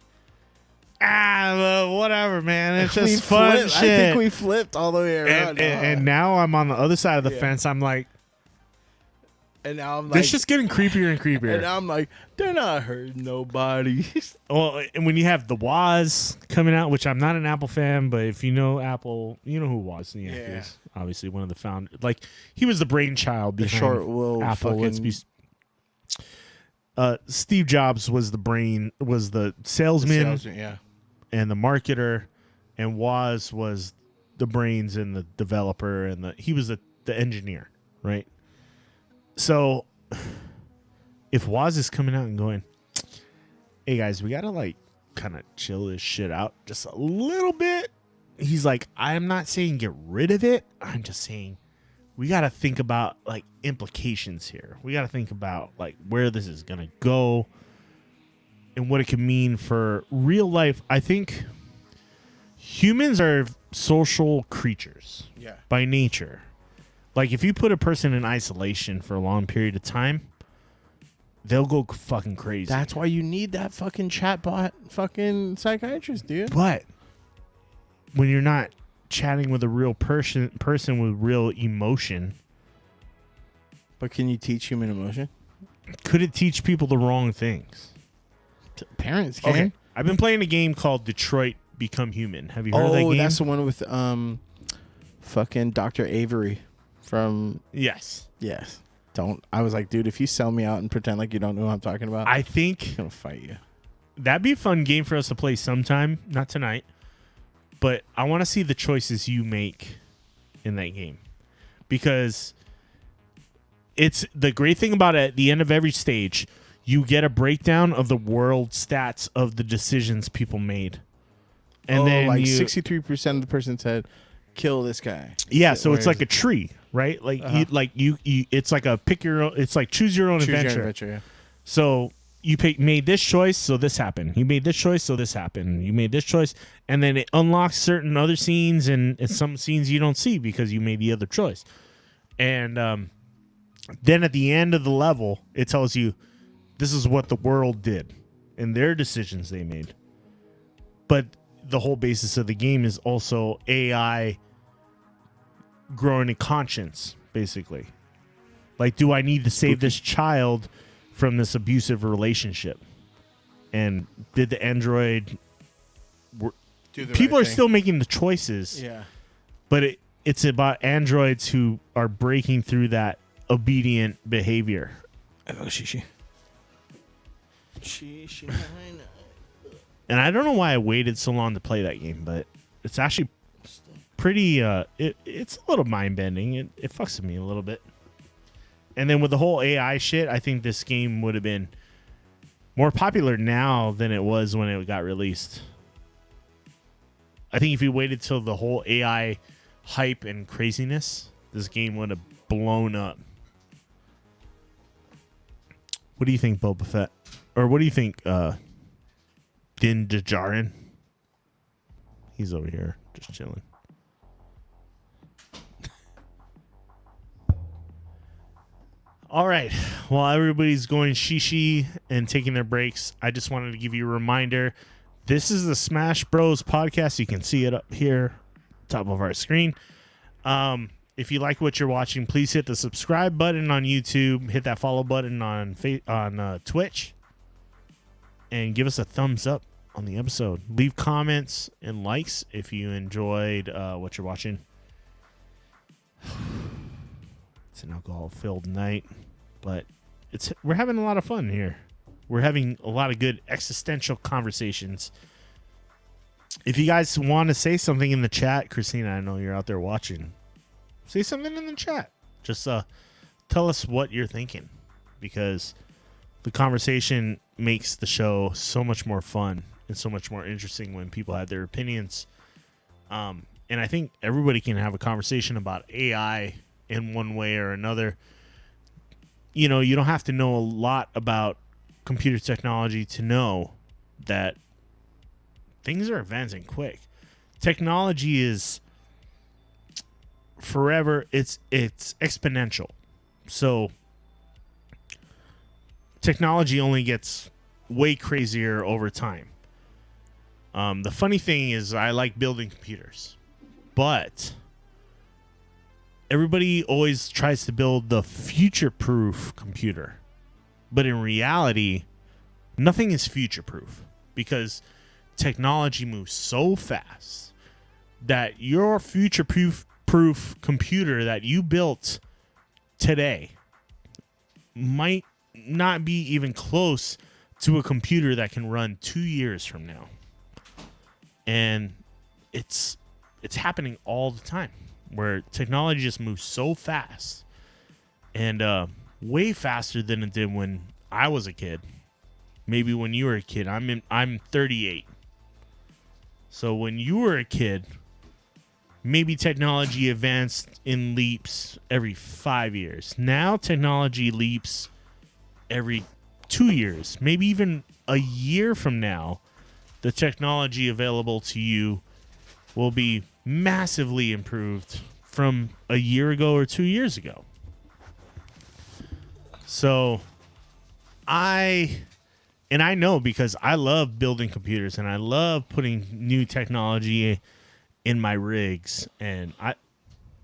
[SPEAKER 1] whatever, man. It's just fun shit.
[SPEAKER 2] I think we flipped all the way around.
[SPEAKER 1] And now I'm on the other side of the fence. I'm like,
[SPEAKER 2] and now I'm like,
[SPEAKER 1] this just getting creepier and creepier.
[SPEAKER 2] And now I'm like, they're not hurting nobody.
[SPEAKER 1] Well, and when you have the Woz coming out, which I'm not an Apple fan, but if you know Apple, you know who Wozniak is. Obviously, one of the founders. Like, he was the brainchild behind Apple. Let's be. Steve Jobs was the salesman, and the marketer, and Woz was the brains and the developer, and he was the engineer, right? So, if Woz is coming out and going, hey guys, we gotta like kind of chill this shit out just a little bit. He's like, I'm not saying get rid of it. I'm just saying we gotta think about like implications here. We gotta think about like where this is gonna go and what it can mean for real life. I think humans are social creatures by nature. Like, if you put a person in isolation for a long period of time, they'll go fucking crazy.
[SPEAKER 2] That's why you need that fucking chatbot fucking psychiatrist, dude.
[SPEAKER 1] But when you're not chatting with a real person with real emotion.
[SPEAKER 2] But can you teach human emotion?
[SPEAKER 1] could it teach people the wrong things?
[SPEAKER 2] Parents can.
[SPEAKER 1] Okay. I've been playing a game called Detroit Become Human. Have you heard of that game?
[SPEAKER 2] Oh, that's the one with fucking Dr. Avery from.
[SPEAKER 1] Yes.
[SPEAKER 2] Yes. Don't. I was like, dude, if you sell me out and pretend like you don't know what I'm talking about,
[SPEAKER 1] I think
[SPEAKER 2] I'm gonna fight you.
[SPEAKER 1] That'd be a fun game for us to play sometime. Not tonight, but I want to see the choices you make in that game, because it's the great thing about it. At the end of every stage, you get a breakdown of the world stats of the decisions people made, and then
[SPEAKER 2] like
[SPEAKER 1] you,
[SPEAKER 2] 63% of the person said, "Kill this guy."
[SPEAKER 1] yeah. So it's like a tree, right? Like you, it's like a pick your own. It's like choose your own adventure.
[SPEAKER 2] Yeah.
[SPEAKER 1] So you made this choice, so this happened. You made this choice, so this happened. You made this choice, and then it unlocks certain other scenes and some scenes you don't see because you made the other choice. And then at the end of the level, it tells you this is what the world did and their decisions they made. But the whole basis of the game is also AI growing a conscience, basically. Like, do I need to save this child from this abusive relationship? And did the android people are still making the choices,
[SPEAKER 2] Yeah.
[SPEAKER 1] but it's about androids who are breaking through that obedient behavior.
[SPEAKER 2] Oh, Shishi.
[SPEAKER 1] And I don't know why I waited so long to play that game, but it's actually pretty it's a little mind-bending. It fucks with me a little bit. And then with the whole AI shit, I think this game would have been more popular now than it was when it got released. I think if you waited till the whole AI hype and craziness, this game would have blown up. What do you think, Boba Fett? Or what do you think, Din Djarin? He's over here just chilling. All right. While everybody's going shishi and taking their breaks, I just wanted to give you a reminder. This is the Smash Bros podcast. You can see it up here, top of our screen. If you like what you're watching, please hit the subscribe button on YouTube. Hit that follow button on Twitch. And give us a thumbs up on the episode. Leave comments and likes if you enjoyed what you're watching. It's an alcohol-filled night, but we're having a lot of fun here. We're having a lot of good existential conversations. If you guys want to say something in the chat, Christina, I know you're out there watching. Say something in the chat. Just tell us what you're thinking, because the conversation makes the show so much more fun and so much more interesting when people have their opinions. And I think everybody can have a conversation about AI in one way or another. You know, you don't have to know a lot about computer technology to know that things are advancing quick. Technology is forever. It's exponential. So technology only gets way crazier over time. The funny thing is I like building computers, but everybody always tries to build the future-proof computer. But in reality, nothing is future-proof, because technology moves so fast that your future-proof computer that you built today might not be even close to a computer that can run 2 years from now. And it's happening all the time, where technology just moves so fast, and way faster than it did when I was a kid. Maybe when you were a kid. I'm 38. So when you were a kid, maybe technology advanced in leaps every 5 years. Now technology leaps every 2 years, maybe even a year from now. The technology available to you will be massively improved from a year ago or 2 years ago. So I know, because I love building computers and I love putting new technology in my rigs, and I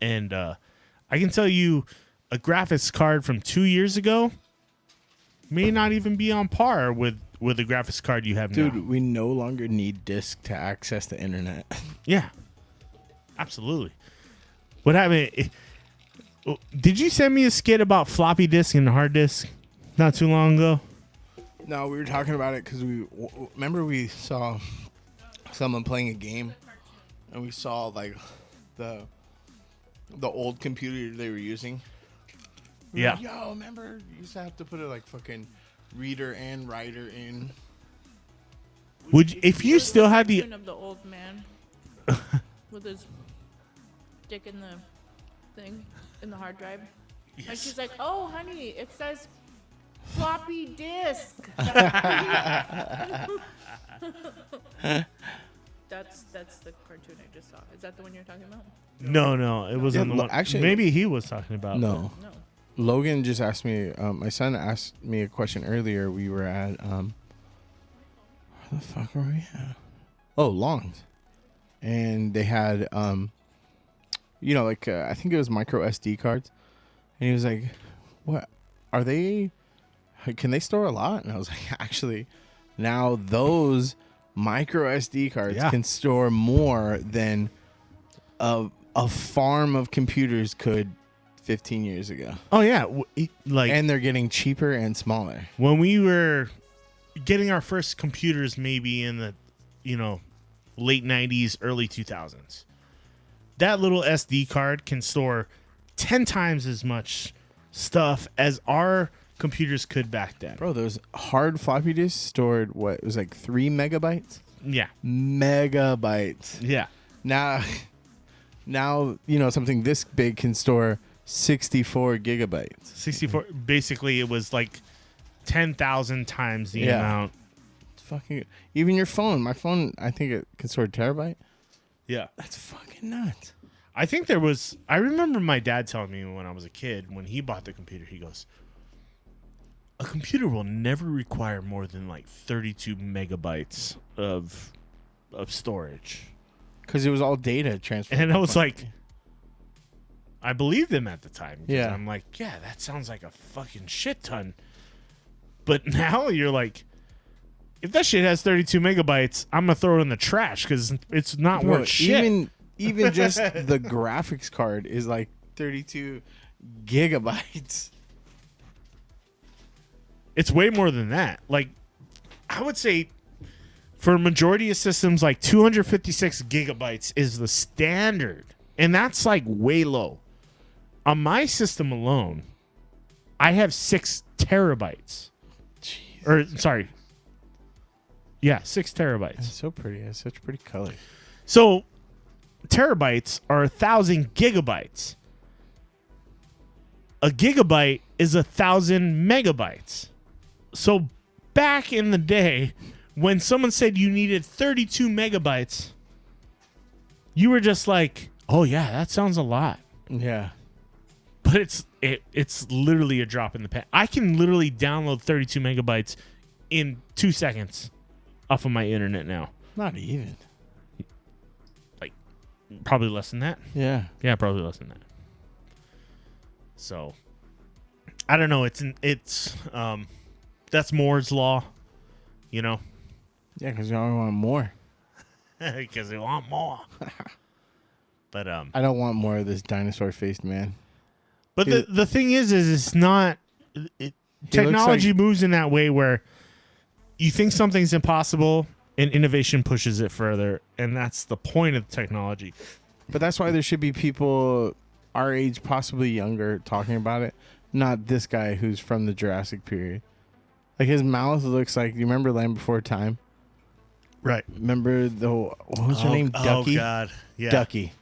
[SPEAKER 1] can tell you a graphics card from 2 years ago may not even be on par with the graphics card you have now.
[SPEAKER 2] Dude, we no longer need disk to access the internet.
[SPEAKER 1] Yeah, absolutely. What happened? Did you send me a skit about floppy disk and hard disk not too long ago?
[SPEAKER 2] No, we were talking about it because remember we saw someone playing a game, and we saw like the old computer they were using. We were
[SPEAKER 1] Yeah.
[SPEAKER 2] like, yo, remember you used to have to put a like fucking reader and writer in.
[SPEAKER 1] Would if you still had the
[SPEAKER 16] Of the old man with his dick in the thing in the hard drive, and she's like, "Oh, honey, it says floppy disk." That's the cartoon I just saw. Is that the one you're talking about?
[SPEAKER 1] No, it wasn't the one.
[SPEAKER 2] Actually,
[SPEAKER 1] maybe he was talking about.
[SPEAKER 2] No. Logan just asked me. My son asked me a question earlier. We were at where the fuck were we at? Oh, Long's, and they had like I think it was micro SD cards, and he was like, "What are they? Can they store a lot?" And I was like, "Actually, now those micro SD cards can store more than a farm of computers could 15 years ago."
[SPEAKER 1] Oh yeah,
[SPEAKER 2] and they're getting cheaper and smaller.
[SPEAKER 1] When we were getting our first computers, maybe in the late 90s, early 2000s, that little SD card can store 10 times as much stuff as our computers could back then.
[SPEAKER 2] Bro, those hard floppy disks stored what? It was like 3 megabytes?
[SPEAKER 1] Yeah.
[SPEAKER 2] Megabytes.
[SPEAKER 1] Yeah.
[SPEAKER 2] Now something this big can store 64 gigabytes.
[SPEAKER 1] 64. Basically, it was like 10,000 times the amount.
[SPEAKER 2] It's fucking. Even your phone. My phone, I think it can store a terabyte.
[SPEAKER 1] Yeah.
[SPEAKER 2] That's fucking nuts.
[SPEAKER 1] I think I remember my dad telling me when I was a kid, when he bought the computer, he goes, a computer will never require more than like 32 megabytes of storage.
[SPEAKER 2] Because it was all data transfer.
[SPEAKER 1] And I was like, I believed him at the time.
[SPEAKER 2] Yeah.
[SPEAKER 1] I'm like, yeah, that sounds like a fucking shit ton. But now you're like, if that shit has 32 megabytes, I'm going to throw it in the trash because it's not worth shit.
[SPEAKER 2] Even just the graphics card is like 32 gigabytes.
[SPEAKER 1] It's way more than that. Like, I would say for a majority of systems, like 256 gigabytes is the standard. And that's like way low. On my system alone, I have 6 terabytes.
[SPEAKER 2] Jesus.
[SPEAKER 1] Or, sorry. Yeah, 6 terabytes.
[SPEAKER 2] It's so pretty. It's such pretty color.
[SPEAKER 1] So, terabytes are 1,000 gigabytes. A gigabyte is 1,000 megabytes. So, back in the day, when someone said you needed 32 megabytes, you were just like, oh yeah, that sounds a lot.
[SPEAKER 2] Yeah.
[SPEAKER 1] But it's literally a drop in the pan. I can literally download 32 megabytes in 2 seconds off of my internet now.
[SPEAKER 2] Not even.
[SPEAKER 1] Like, probably less than that.
[SPEAKER 2] Yeah.
[SPEAKER 1] Yeah, probably less than that. So, I don't know. That's Moore's law,
[SPEAKER 2] Yeah, because you always want more.
[SPEAKER 1] Because they want more. But
[SPEAKER 2] I don't want more of this dinosaur-faced man.
[SPEAKER 1] But the thing is it's not. Technology moves in that way where you think something's impossible and innovation pushes it further, and that's the point of technology.
[SPEAKER 2] But that's why there should be people our age, possibly younger, talking about it. Not this guy who's from the Jurassic period. Like his mouth looks like. You remember Land Before Time?
[SPEAKER 1] Right.
[SPEAKER 2] Remember what was her name? Ducky.
[SPEAKER 1] Oh God. Yeah.
[SPEAKER 2] Ducky.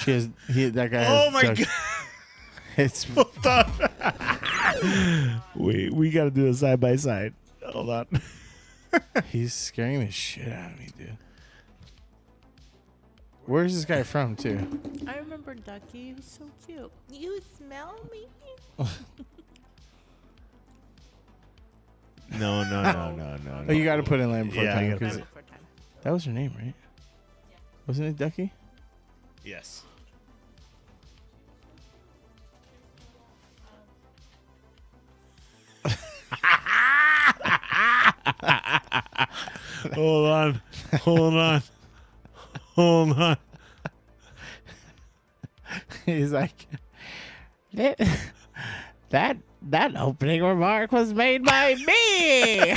[SPEAKER 2] That guy.
[SPEAKER 1] Oh
[SPEAKER 2] has
[SPEAKER 1] my
[SPEAKER 2] Ducky.
[SPEAKER 1] God.
[SPEAKER 2] It's
[SPEAKER 1] Hold on. we got to do a side by side. Hold on.
[SPEAKER 2] He's scaring the shit out of me, dude. Where's this guy from, too?
[SPEAKER 16] I remember Ducky. He was so cute. You smell me?
[SPEAKER 1] No.
[SPEAKER 2] Oh, you got to put in Land Before
[SPEAKER 1] Yeah,
[SPEAKER 2] Time.
[SPEAKER 1] you gotta
[SPEAKER 2] 'cause that was her name, right? Wasn't it Ducky?
[SPEAKER 1] Yes. Hold on. Hold on. Hold on.
[SPEAKER 2] He's like, that opening remark was made by me.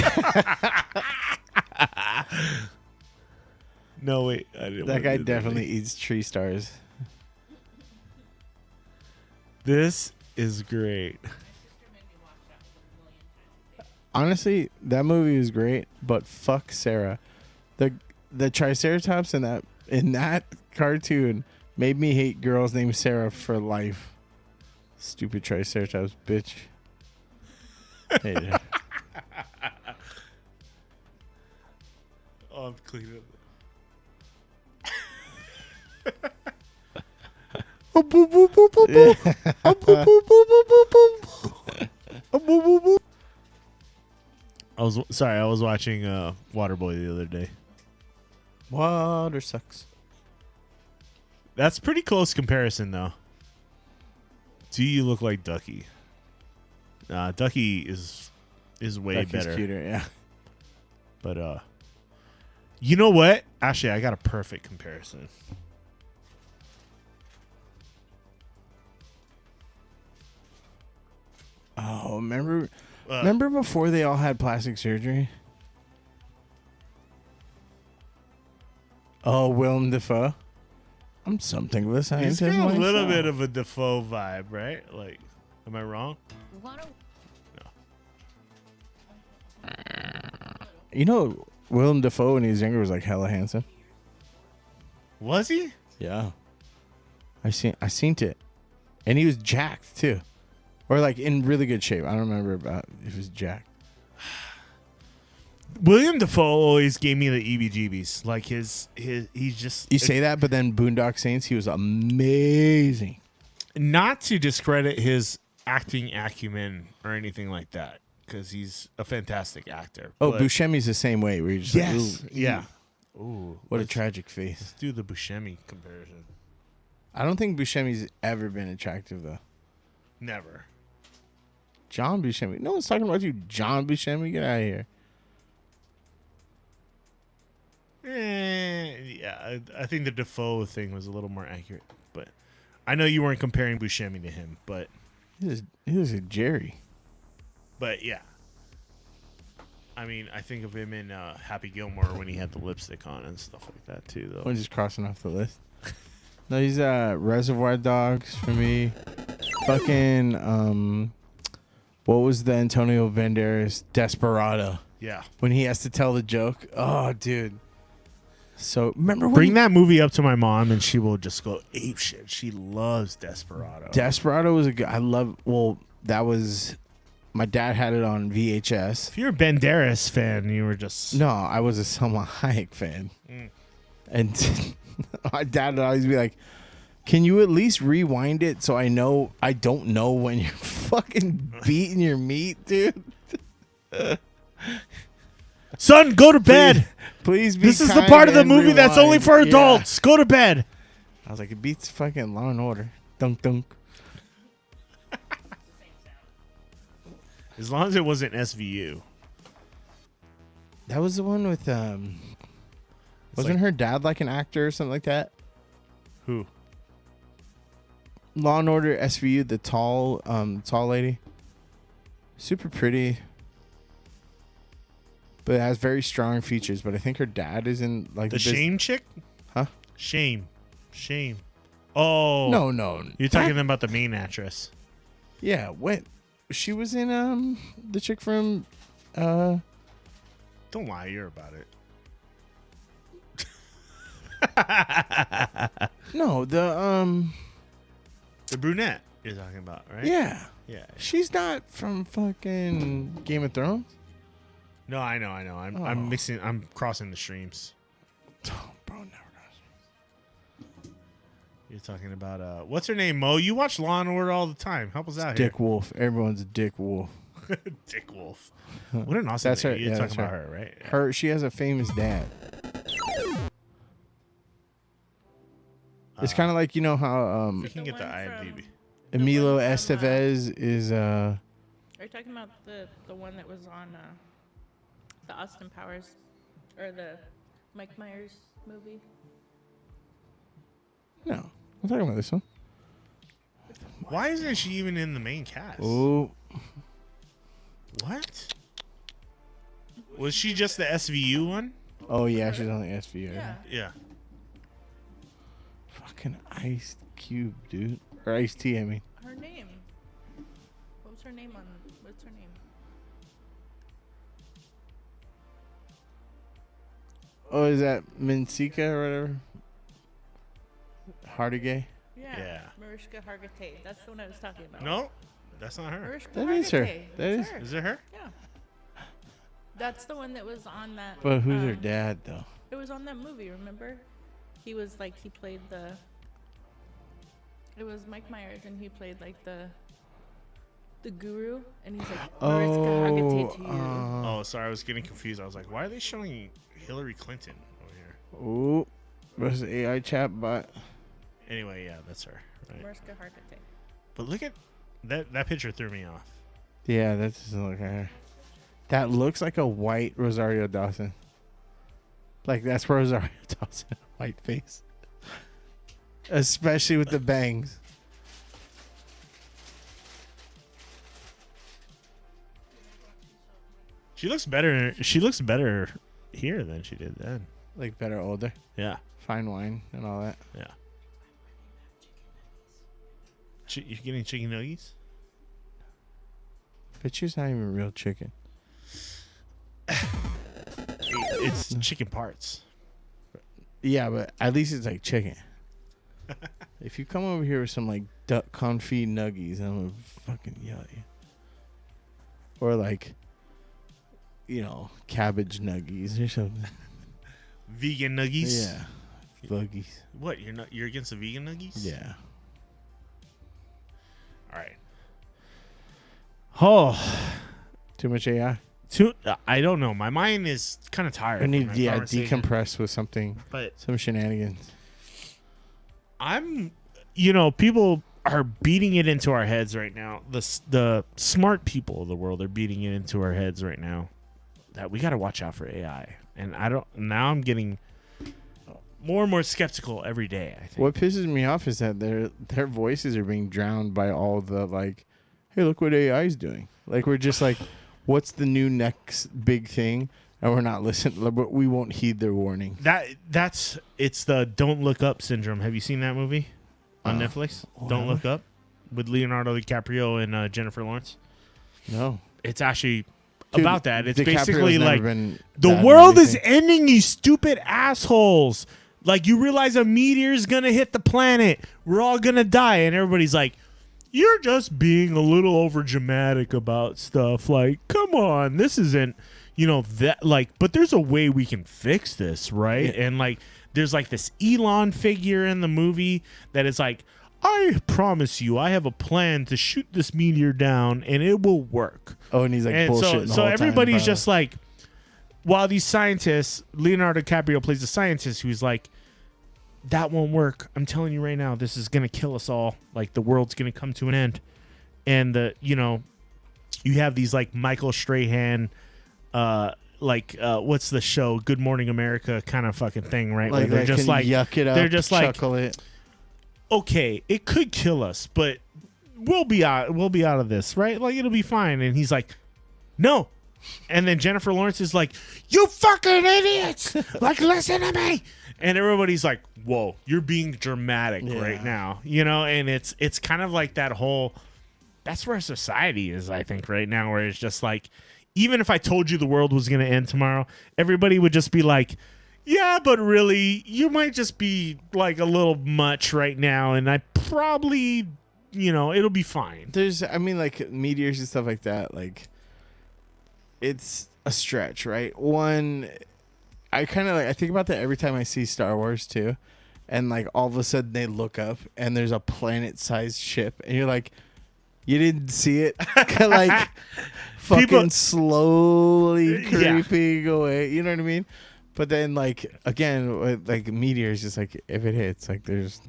[SPEAKER 1] No, wait. I didn't
[SPEAKER 2] That
[SPEAKER 1] wanna
[SPEAKER 2] guy
[SPEAKER 1] do
[SPEAKER 2] definitely eats tree stars.
[SPEAKER 1] This is great.
[SPEAKER 2] Honestly, that movie is great, but fuck Sarah. The Triceratops in that cartoon made me hate girls named Sarah for life. Stupid Triceratops, bitch. Hey.
[SPEAKER 1] Oh, I'm cleaning I was watching Waterboy the other day.
[SPEAKER 2] Water sucks.
[SPEAKER 1] That's pretty close comparison, though. Do you look like Ducky? Ducky is way
[SPEAKER 2] Ducky's
[SPEAKER 1] better.
[SPEAKER 2] cuter, yeah.
[SPEAKER 1] But you know what? Actually, I got a perfect comparison.
[SPEAKER 2] Oh, remember before they all had plastic surgery? Oh, Willem Dafoe. I'm something of a scientist.
[SPEAKER 1] He's got a little
[SPEAKER 2] myself.
[SPEAKER 1] bit of a Defoe vibe, right? Like, am I wrong?
[SPEAKER 2] You know, Willem Dafoe when he was younger was like hella handsome.
[SPEAKER 1] Was he?
[SPEAKER 2] Yeah. I seen it. And he was jacked too. Or like in really good shape. I don't remember about if he was jacked.
[SPEAKER 1] William Dafoe always gave me the EBGBs. Like he's just.
[SPEAKER 2] You say that, but then Boondock Saints, he was amazing.
[SPEAKER 1] Not to discredit his acting acumen or anything like that, because he's a fantastic actor.
[SPEAKER 2] Oh,
[SPEAKER 1] but
[SPEAKER 2] Buscemi's the same way. Where you're just
[SPEAKER 1] yes,
[SPEAKER 2] like, ooh,
[SPEAKER 1] yeah.
[SPEAKER 2] Ooh.
[SPEAKER 1] Ooh,
[SPEAKER 2] What a tragic face.
[SPEAKER 1] Let's do the Buscemi comparison.
[SPEAKER 2] I don't think Buscemi's ever been attractive though.
[SPEAKER 1] Never.
[SPEAKER 2] John Buscemi. No one's talking about you, John Buscemi. Get out of here.
[SPEAKER 1] Yeah, I think the Defoe thing was a little more accurate, but I know you weren't comparing Buscemi to him, but
[SPEAKER 2] he was a Jerry.
[SPEAKER 1] But yeah, I mean, I think of him in Happy Gilmore when he had the lipstick on and stuff like that too, though.
[SPEAKER 2] I'm just crossing off the list. No, he's Reservoir Dogs for me. Fucking what was the Antonio Banderas Desperado?
[SPEAKER 1] Yeah.
[SPEAKER 2] When he has to tell the joke. Oh, dude. So remember when
[SPEAKER 1] Bring that movie up to my mom and she will just go ape shit. She loves Desperado.
[SPEAKER 2] Desperado was a good. That was. My dad had it on VHS.
[SPEAKER 1] If you're a Banderas fan, you were just.
[SPEAKER 2] No, I was a Selma Hayek fan. And my dad would always be like, can you at least rewind it so I don't know when you're fucking beating your meat, dude?
[SPEAKER 1] Son, go to bed.
[SPEAKER 2] Please be
[SPEAKER 1] This is the
[SPEAKER 2] kind
[SPEAKER 1] part of the
[SPEAKER 2] and
[SPEAKER 1] movie that's only
[SPEAKER 2] rewind.
[SPEAKER 1] for
[SPEAKER 2] Yeah.
[SPEAKER 1] adults. Go to bed.
[SPEAKER 2] I was like, it beats fucking Law and Order. Dunk dunk.
[SPEAKER 1] As long as it wasn't SVU.
[SPEAKER 2] That was the one with wasn't her dad like an actor or something like that?
[SPEAKER 1] Who?
[SPEAKER 2] Law and Order SVU, the tall lady. Super pretty. But has very strong features. But I think her dad is in like
[SPEAKER 1] The Shame chick?
[SPEAKER 2] Huh?
[SPEAKER 1] Shame. Oh.
[SPEAKER 2] No.
[SPEAKER 1] You're talking about the main actress.
[SPEAKER 2] Yeah, what? She was in the chick from
[SPEAKER 1] Don't lie, you're about it.
[SPEAKER 2] No, the
[SPEAKER 1] brunette you're talking about, right?
[SPEAKER 2] Yeah.
[SPEAKER 1] Yeah.
[SPEAKER 2] She's not from fucking Game of Thrones.
[SPEAKER 1] No, I know. I'm mixing. I'm crossing the streams.
[SPEAKER 2] Oh, bro, never
[SPEAKER 1] You're talking about what's her name? Mo. You watch Law and Order all the time. Help us out
[SPEAKER 2] Dick Wolf. Everyone's a Dick Wolf.
[SPEAKER 1] here. Dick Wolf. What an awesome
[SPEAKER 2] That's
[SPEAKER 1] name.
[SPEAKER 2] her.
[SPEAKER 1] You're
[SPEAKER 2] Yeah,
[SPEAKER 1] talking
[SPEAKER 2] that's
[SPEAKER 1] about her, right? Yeah.
[SPEAKER 2] Her. She has a famous dad. It's kind of like, you know how
[SPEAKER 1] We can get the IMDb.
[SPEAKER 2] Emilio Estevez is
[SPEAKER 16] Are you talking about the one that was on the Austin Powers Or the Mike Myers movie?
[SPEAKER 2] No, I'm talking about this one.
[SPEAKER 1] Why isn't she even in the main cast?
[SPEAKER 2] Oh.
[SPEAKER 1] What? Was she just the SVU one?
[SPEAKER 2] Oh, yeah, she's on the SVU.
[SPEAKER 1] Yeah.
[SPEAKER 2] Fucking Ice Cube, dude. Or Ice T, I mean.
[SPEAKER 16] Her name. What's her name?
[SPEAKER 2] Oh, is that Minsika or whatever? Hardigay?
[SPEAKER 16] Yeah. Mariska Hargitay. That's the one I was talking about.
[SPEAKER 1] No, that's not her.
[SPEAKER 16] Mariska
[SPEAKER 2] That is her.
[SPEAKER 16] Hargitay.
[SPEAKER 2] That
[SPEAKER 16] That's
[SPEAKER 2] is.
[SPEAKER 16] her.
[SPEAKER 1] Is it her?
[SPEAKER 16] Yeah. That's the one that was on that.
[SPEAKER 2] But who's her dad, though?
[SPEAKER 16] It was on that movie, remember? He was like, he played the. It was Mike Myers, and he played like the guru, and he's like, Mariska Hargitay to you.
[SPEAKER 1] Oh, sorry, I was getting confused. I was like, why are they showing Hillary Clinton over here?
[SPEAKER 2] Oh, what's the AI chat bot?
[SPEAKER 1] Anyway, yeah, that's her. Right.
[SPEAKER 16] Mariska Hargitay.
[SPEAKER 1] But look at that picture threw me off.
[SPEAKER 2] Yeah, that doesn't look like her. That looks like a white Rosario Dawson. Like, that's Rosario Dawson, white face. Especially with the bangs.
[SPEAKER 1] She looks better. She looks better here than she did then.
[SPEAKER 2] Like, better older.
[SPEAKER 1] Yeah.
[SPEAKER 2] Fine wine and all that.
[SPEAKER 1] Yeah. You getting chicken nuggets?
[SPEAKER 2] But she's not even real chicken.
[SPEAKER 1] It's chicken parts.
[SPEAKER 2] Yeah, but at least it's like chicken. If you come over here with some like duck confit nuggies, I'm gonna fucking yell at you. Or like, you know, cabbage nuggies or something.
[SPEAKER 1] Vegan nuggies?
[SPEAKER 2] Yeah. Vuggies.
[SPEAKER 1] What? You're against the vegan nuggies?
[SPEAKER 2] Yeah.
[SPEAKER 1] All right. Oh,
[SPEAKER 2] too much AI.
[SPEAKER 1] I don't know. My mind is kind of tired.
[SPEAKER 2] I need
[SPEAKER 1] from that conversation.
[SPEAKER 2] decompress with something.
[SPEAKER 1] But
[SPEAKER 2] some shenanigans.
[SPEAKER 1] People are beating it into our heads right now. The smart people of the world are beating it into our heads right now that we got to watch out for AI. And now I'm getting more and more skeptical every day, I think.
[SPEAKER 2] What pisses me off is that their voices are being drowned by all the like, hey, look what AI is doing. Like, we're just like, what's the new next big thing? And we're not listening. But we won't heed their warning.
[SPEAKER 1] It's the Don't Look Up syndrome. Have you seen that movie on Netflix? Don't Look Up with Leonardo DiCaprio and Jennifer Lawrence.
[SPEAKER 2] No,
[SPEAKER 1] it's actually about that. It's
[SPEAKER 2] DiCaprio's
[SPEAKER 1] basically
[SPEAKER 2] never
[SPEAKER 1] like
[SPEAKER 2] been
[SPEAKER 1] the
[SPEAKER 2] bad in
[SPEAKER 1] world is
[SPEAKER 2] anything.
[SPEAKER 1] ending, you stupid assholes. Like, you realize a meteor's gonna hit the planet. We're all gonna die, and everybody's like, you're just being a little over dramatic about stuff. Like, come on, this isn't, that, like, but there's a way we can fix this, right?
[SPEAKER 2] Yeah.
[SPEAKER 1] And like, there's like this Elon figure in the movie that is like, I promise you, I have a plan to shoot this meteor down and it will work.
[SPEAKER 2] Oh, and he's like
[SPEAKER 1] and
[SPEAKER 2] bullshitting.
[SPEAKER 1] So everybody's just like, while these scientists, Leonardo DiCaprio plays a scientist who's like, that won't work. I'm telling you right now, this is gonna kill us all. Like, the world's gonna come to an end. And you have these like Michael Strahan, what's the show? Good Morning America kind of fucking thing, right?
[SPEAKER 2] Like,
[SPEAKER 1] where they're just like,
[SPEAKER 2] yuck it up,
[SPEAKER 1] they're just like,
[SPEAKER 2] chuckle it.
[SPEAKER 1] Okay, it could kill us, but we'll be out of this, right? Like, it'll be fine. And he's like, no. And then Jennifer Lawrence is like, you fucking idiots! Like, listen to me. And everybody's like, whoa, you're being dramatic right now. And it's kind of like that whole, that's where society is, I think, right now, where it's just like, even if I told you the world was going to end tomorrow, everybody would just be like, yeah, but really, you might just be like a little much right now, and I probably, it'll be fine.
[SPEAKER 2] Like meteors and stuff like that, like, it's a stretch, right? One, I kind of like, I think about that every time I see Star Wars too, and like all of a sudden they look up and there's a planet-sized ship, and you're like, you didn't see it, like fucking slowly creeping away. You know what I mean? But then, like, again, like meteors, just like if it hits, like there's.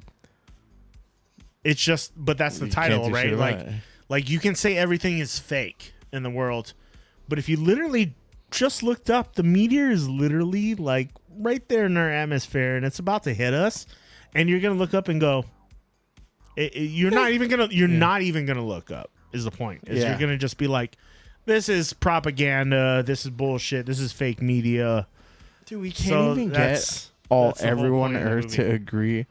[SPEAKER 1] It's just, but that's the title, right? Like you can say everything is fake in the world, but if you literally just looked up. The meteor is literally like right there in our atmosphere, and it's about to hit us. And you're gonna look up and go. You're not even gonna look up. Is the point? You're gonna just be like, this is propaganda. This is bullshit. This is fake media.
[SPEAKER 2] Dude, we can't even get everyone on Earth to agree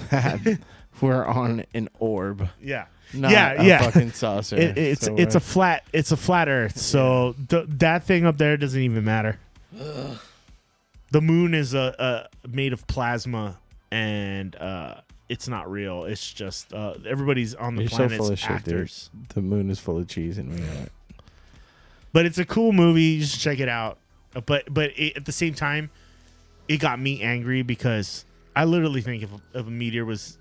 [SPEAKER 2] that we're on an orb.
[SPEAKER 1] Yeah.
[SPEAKER 2] Not a fucking saucer.
[SPEAKER 1] It's a flat Earth. So that thing up there doesn't even matter.
[SPEAKER 2] Ugh.
[SPEAKER 1] The moon is made of plasma, and it's not real. It's just everybody's on the planet.
[SPEAKER 2] So full of
[SPEAKER 1] actors.
[SPEAKER 2] shit, dude. The moon is full of cheese, and we know it.
[SPEAKER 1] But it's a cool movie. You should check it out. But at the same time, it got me angry because I literally think if a meteor was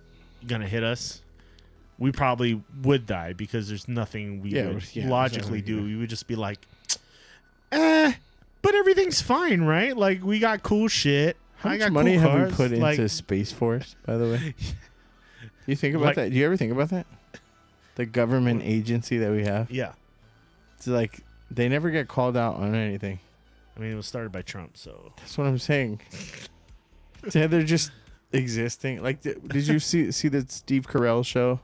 [SPEAKER 1] gonna hit us, we probably would die because there's nothing we would logically do. We would just be like, but everything's fine, right? Like, we got cool shit.
[SPEAKER 2] How much money have we put into Space Force, by the way? You think about that? Do you ever think about that? The government agency that we have?
[SPEAKER 1] Yeah.
[SPEAKER 2] It's like, they never get called out on anything.
[SPEAKER 1] I mean, it was started by Trump, so.
[SPEAKER 2] That's what I'm saying. They're just existing. Like, did you see the Steve Carell show?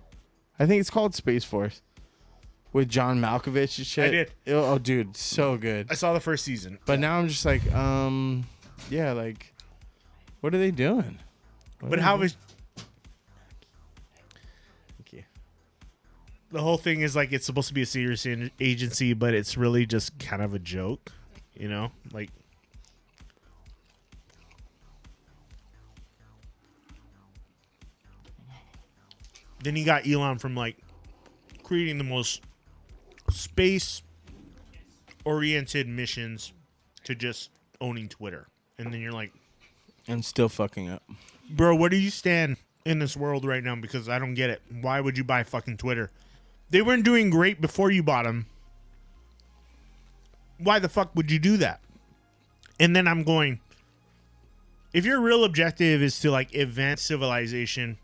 [SPEAKER 2] I think it's called Space Force with John Malkovich and shit.
[SPEAKER 1] I did.
[SPEAKER 2] Oh, dude, so good.
[SPEAKER 1] I saw the first season.
[SPEAKER 2] But now I'm just like, yeah, like, what are they doing?
[SPEAKER 1] But how is...
[SPEAKER 2] Thank you.
[SPEAKER 1] The whole thing is like it's supposed to be a serious agency, but it's really just kind of a joke, you know? Like... Then you got Elon from like creating the most space-oriented missions to just owning Twitter. And then you're like...
[SPEAKER 2] And still fucking up.
[SPEAKER 1] Bro, where do you stand in this world right now? Because I don't get it. Why would you buy fucking Twitter? They weren't doing great before you bought them. Why the fuck would you do that? And then I'm going... If your real objective is to like advance civilization...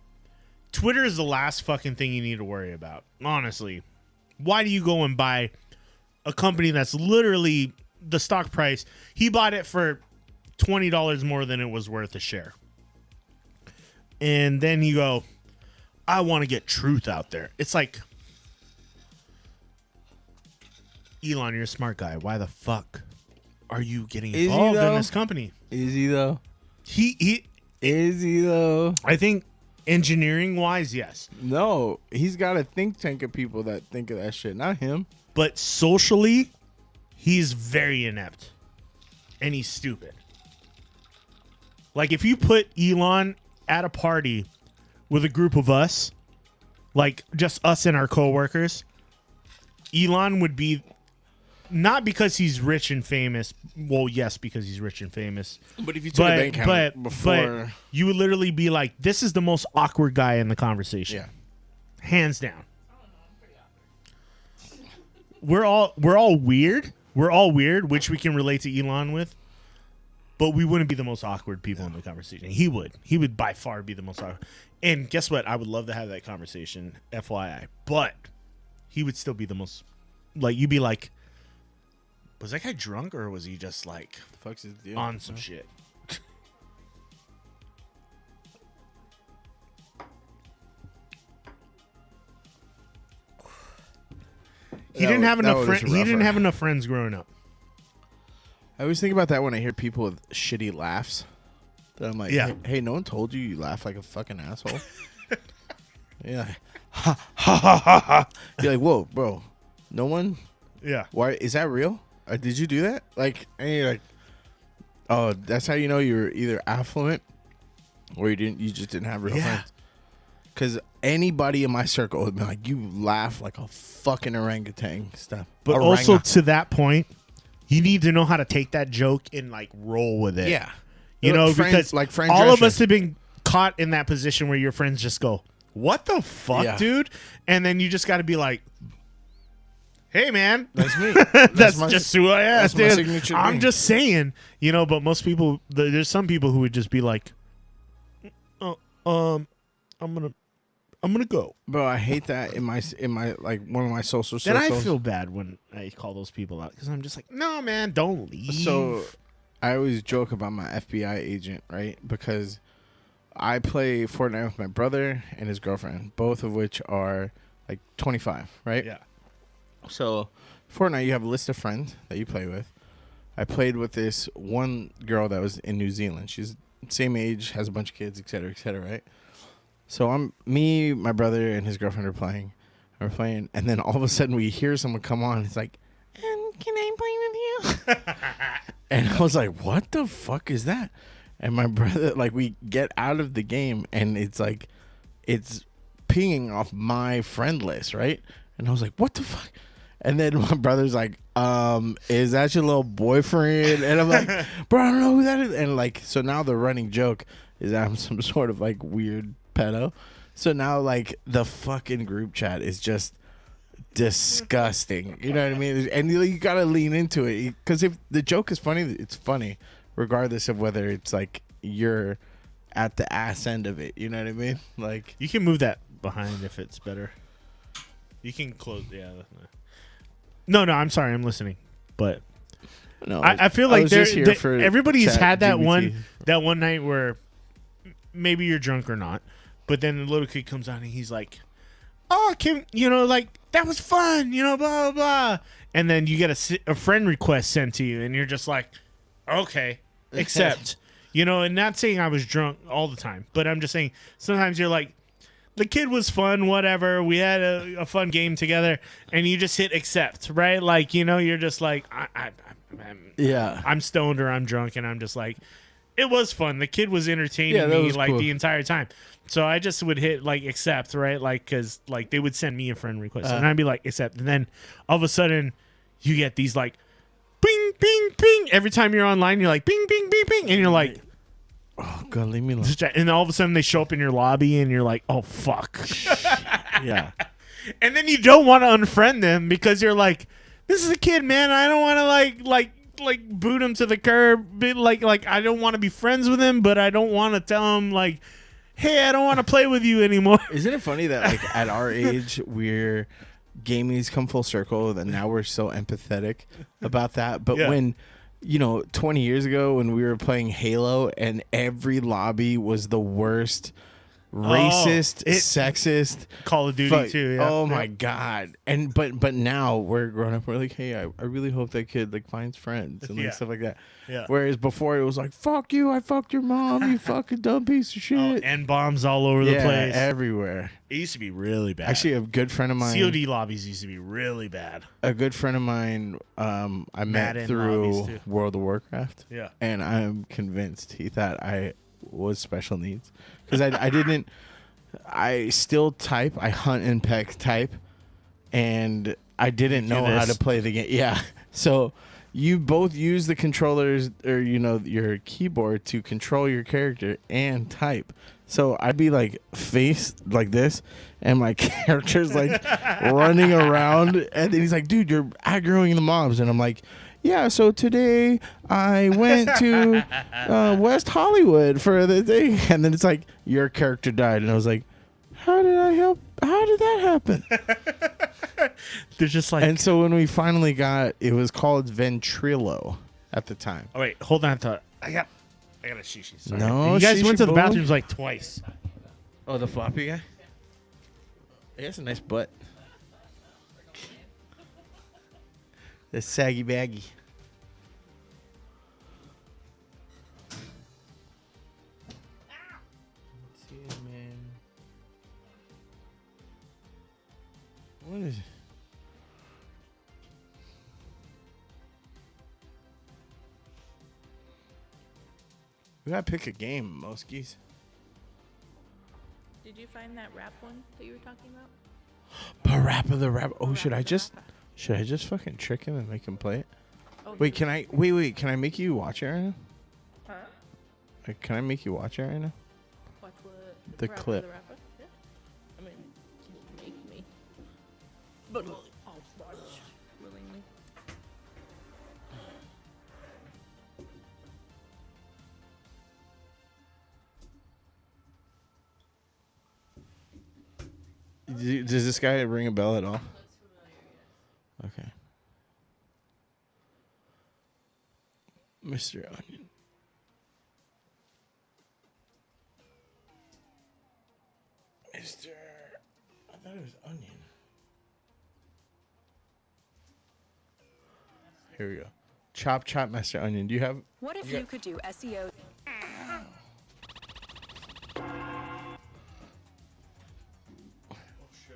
[SPEAKER 1] Twitter is the last fucking thing you need to worry about. Honestly. Why do you go and buy a company that's literally the stock price? He bought it for $20 more than it was worth a share. And then you go, I want to get truth out there. It's like, Elon, you're a smart guy. Why the fuck are you getting involved in this company?
[SPEAKER 2] Is he though?
[SPEAKER 1] Is he though? I think engineering wise, yes.
[SPEAKER 2] No, he's got a think tank of people that think of that shit, not him.
[SPEAKER 1] But socially, he's very inept. And he's stupid. Like, if you put Elon at a party with a group of us, like just us and our coworkers, Elon would be, not because he's rich and famous. Well, yes, because he's rich and famous.
[SPEAKER 2] But if you took a bank account before,
[SPEAKER 1] but you would literally be like, this is the most awkward guy in the conversation.
[SPEAKER 2] Yeah.
[SPEAKER 1] Hands down. We're all weird. We're all weird, which we can relate to Elon with. But we wouldn't be the most awkward people in the conversation. He would. He would by far be the most awkward. And guess what? I would love to have that conversation, FYI. But he would still be the most, like, you'd be like, was that guy drunk or was he just like
[SPEAKER 2] the fuck's his deal?
[SPEAKER 1] On some shit? He didn't have enough friends. He didn't have enough friends growing up.
[SPEAKER 2] I always think about that when I hear people with shitty laughs. That I'm like,
[SPEAKER 1] Yeah.
[SPEAKER 2] hey, no one told you laugh like a fucking asshole. Yeah. Ha ha ha ha ha. You're like, whoa, bro. No one?
[SPEAKER 1] Yeah.
[SPEAKER 2] Why is that real? Did you do that? Like, and you're like, oh, that's how you know you're either affluent or you just didn't have real friends. Because anybody in my circle would be like, you laugh like a fucking orangutan stuff.
[SPEAKER 1] But also to that point, you need to know how to take that joke and like roll with it.
[SPEAKER 2] Yeah.
[SPEAKER 1] You know,
[SPEAKER 2] Friends-
[SPEAKER 1] because
[SPEAKER 2] like Frank
[SPEAKER 1] all of
[SPEAKER 2] Drescher.
[SPEAKER 1] us have been caught in that position where your friends just go, what the fuck,
[SPEAKER 2] Yeah.
[SPEAKER 1] dude? And then you just got to be like, hey, man.
[SPEAKER 2] That's me.
[SPEAKER 1] That's
[SPEAKER 2] my-
[SPEAKER 1] just who I am.
[SPEAKER 2] that's my
[SPEAKER 1] dude.
[SPEAKER 2] signature
[SPEAKER 1] I'm
[SPEAKER 2] thing.
[SPEAKER 1] just saying, you know, but most people, there's some people who would just be like, oh, I'm going to, I'm gonna go.
[SPEAKER 2] Bro, I hate that in my like one of my social
[SPEAKER 1] Then
[SPEAKER 2] circles.
[SPEAKER 1] I feel bad when I call those people out because I'm just like, no, man, don't leave.
[SPEAKER 2] So I always joke about my FBI agent, right? Because I play Fortnite with my brother and his girlfriend, both of which are like 25, right?
[SPEAKER 1] Yeah.
[SPEAKER 2] So Fortnite, you have a list of friends that you play with. I played with this one girl that was in New Zealand. She's same age, has a bunch of kids, et cetera, right? So me, my brother, and his girlfriend are playing. We're playing, and then all of a sudden we hear someone come on. It's like, can I play with you? And I was like, what the fuck is that? And my brother, like, we get out of the game, and it's like, it's pinging off my friend list, right? And I was like, what the fuck? And then my brother's like, is that your little boyfriend? And I'm like, bro, I don't know who that is. And like, so now the running joke is that I'm some sort of like weird pedo. So now like the fucking group chat is just disgusting. You know what I mean? And you gotta lean into it because if the joke is funny, it's funny, regardless of whether it's like you're at the ass end of it. You know what I mean? Like
[SPEAKER 1] you can move that behind if it's better. You can close. Yeah. No, I'm sorry. I'm listening, but
[SPEAKER 2] no,
[SPEAKER 1] I feel like everybody's had that one night where maybe you're drunk or not, but then the little kid comes out and he's like, "Oh, like that was fun, blah blah blah," and then you get a friend request sent to you, and you're just like, "Okay, accept," And not saying I was drunk all the time, but I'm just saying sometimes you're like, the kid was fun, whatever. We had a fun game together, and you just hit accept, right? Like, you're just like, I'm stoned or I'm drunk, and I'm just like, it was fun. The kid was entertaining me like cool. The entire time. So I just would hit like accept, right? Like, because like they would send me a friend request, and I'd be like accept, and then all of a sudden you get these like, ping, ping, ping. Every time you're online, you're like, ping, ping, ping, ping, and you're like,
[SPEAKER 2] oh god, leave me alone.
[SPEAKER 1] And all of a sudden they show up in your lobby and you're like, oh fuck.
[SPEAKER 2] Yeah.
[SPEAKER 1] And then you don't want to unfriend them because you're like, this is a kid, man. I don't want to like boot him to the curb. Like I don't want to be friends with him, but I don't want to tell him like, hey, I don't want to play with you anymore.
[SPEAKER 2] Isn't it funny that like at our age gaming's come full circle, that now we're so empathetic about that. But when 20 years ago when we were playing Halo and every lobby was the worst, racist, sexist,
[SPEAKER 1] Call of Duty too. Yeah.
[SPEAKER 2] Oh my god! And but now we're grown up. We're like, hey, I really hope that kid like finds friends and like stuff like that.
[SPEAKER 1] Yeah.
[SPEAKER 2] Whereas before it was like, fuck you, I fucked your mom, you fucking dumb piece of shit.
[SPEAKER 1] And bombs all over the place,
[SPEAKER 2] everywhere.
[SPEAKER 1] It used to be really bad.
[SPEAKER 2] Actually, a good friend of mine.
[SPEAKER 1] COD lobbies used to be really bad.
[SPEAKER 2] A good friend of mine, I met through World of Warcraft.
[SPEAKER 1] Yeah.
[SPEAKER 2] And I'm convinced he thought I was special needs because I didn't. I still type. I hunt and peck type, and I didn't know how to play the game. Yeah. So you both use the controllers or your keyboard to control your character and type. So I'd be like face like this, and my character's like running around, and then he's like, "Dude, you're aggroing the mobs," and I'm like, "Yeah, so today I went to West Hollywood for the thing," and then it's like your character died, and I was like, "How did I help? How did that happen?"
[SPEAKER 1] They're just like,
[SPEAKER 2] and so when we finally got, it was called Ventrilo at the time.
[SPEAKER 1] Oh wait, hold on. I got a shishi. Sorry.
[SPEAKER 2] No,
[SPEAKER 1] you guys
[SPEAKER 2] shishi
[SPEAKER 1] went to the
[SPEAKER 2] bowl?
[SPEAKER 1] bathrooms like twice.
[SPEAKER 2] Oh, the floppy guy. He has a nice butt. The saggy baggy. Let's see, man. What is it? We gotta pick a game, Moskies.
[SPEAKER 16] Did you find that rap one that you were talking about?
[SPEAKER 2] Parappa the rap. Oh, should I just fucking trick him and make him play it? Oh, wait, can I? Wait. Can I make you watch it right now?
[SPEAKER 16] Huh?
[SPEAKER 2] Like, can I make you watch it right now?
[SPEAKER 16] Watch what?
[SPEAKER 2] The clip.
[SPEAKER 16] The rapper? Yeah. I mean, you can make me. But I'll watch willingly.
[SPEAKER 2] Does this guy ring a bell at all? Okay. Mr. Onion. I thought it was Onion. Here we go. Chop, Mr. Onion. Do you have...
[SPEAKER 21] What if you could do SEO?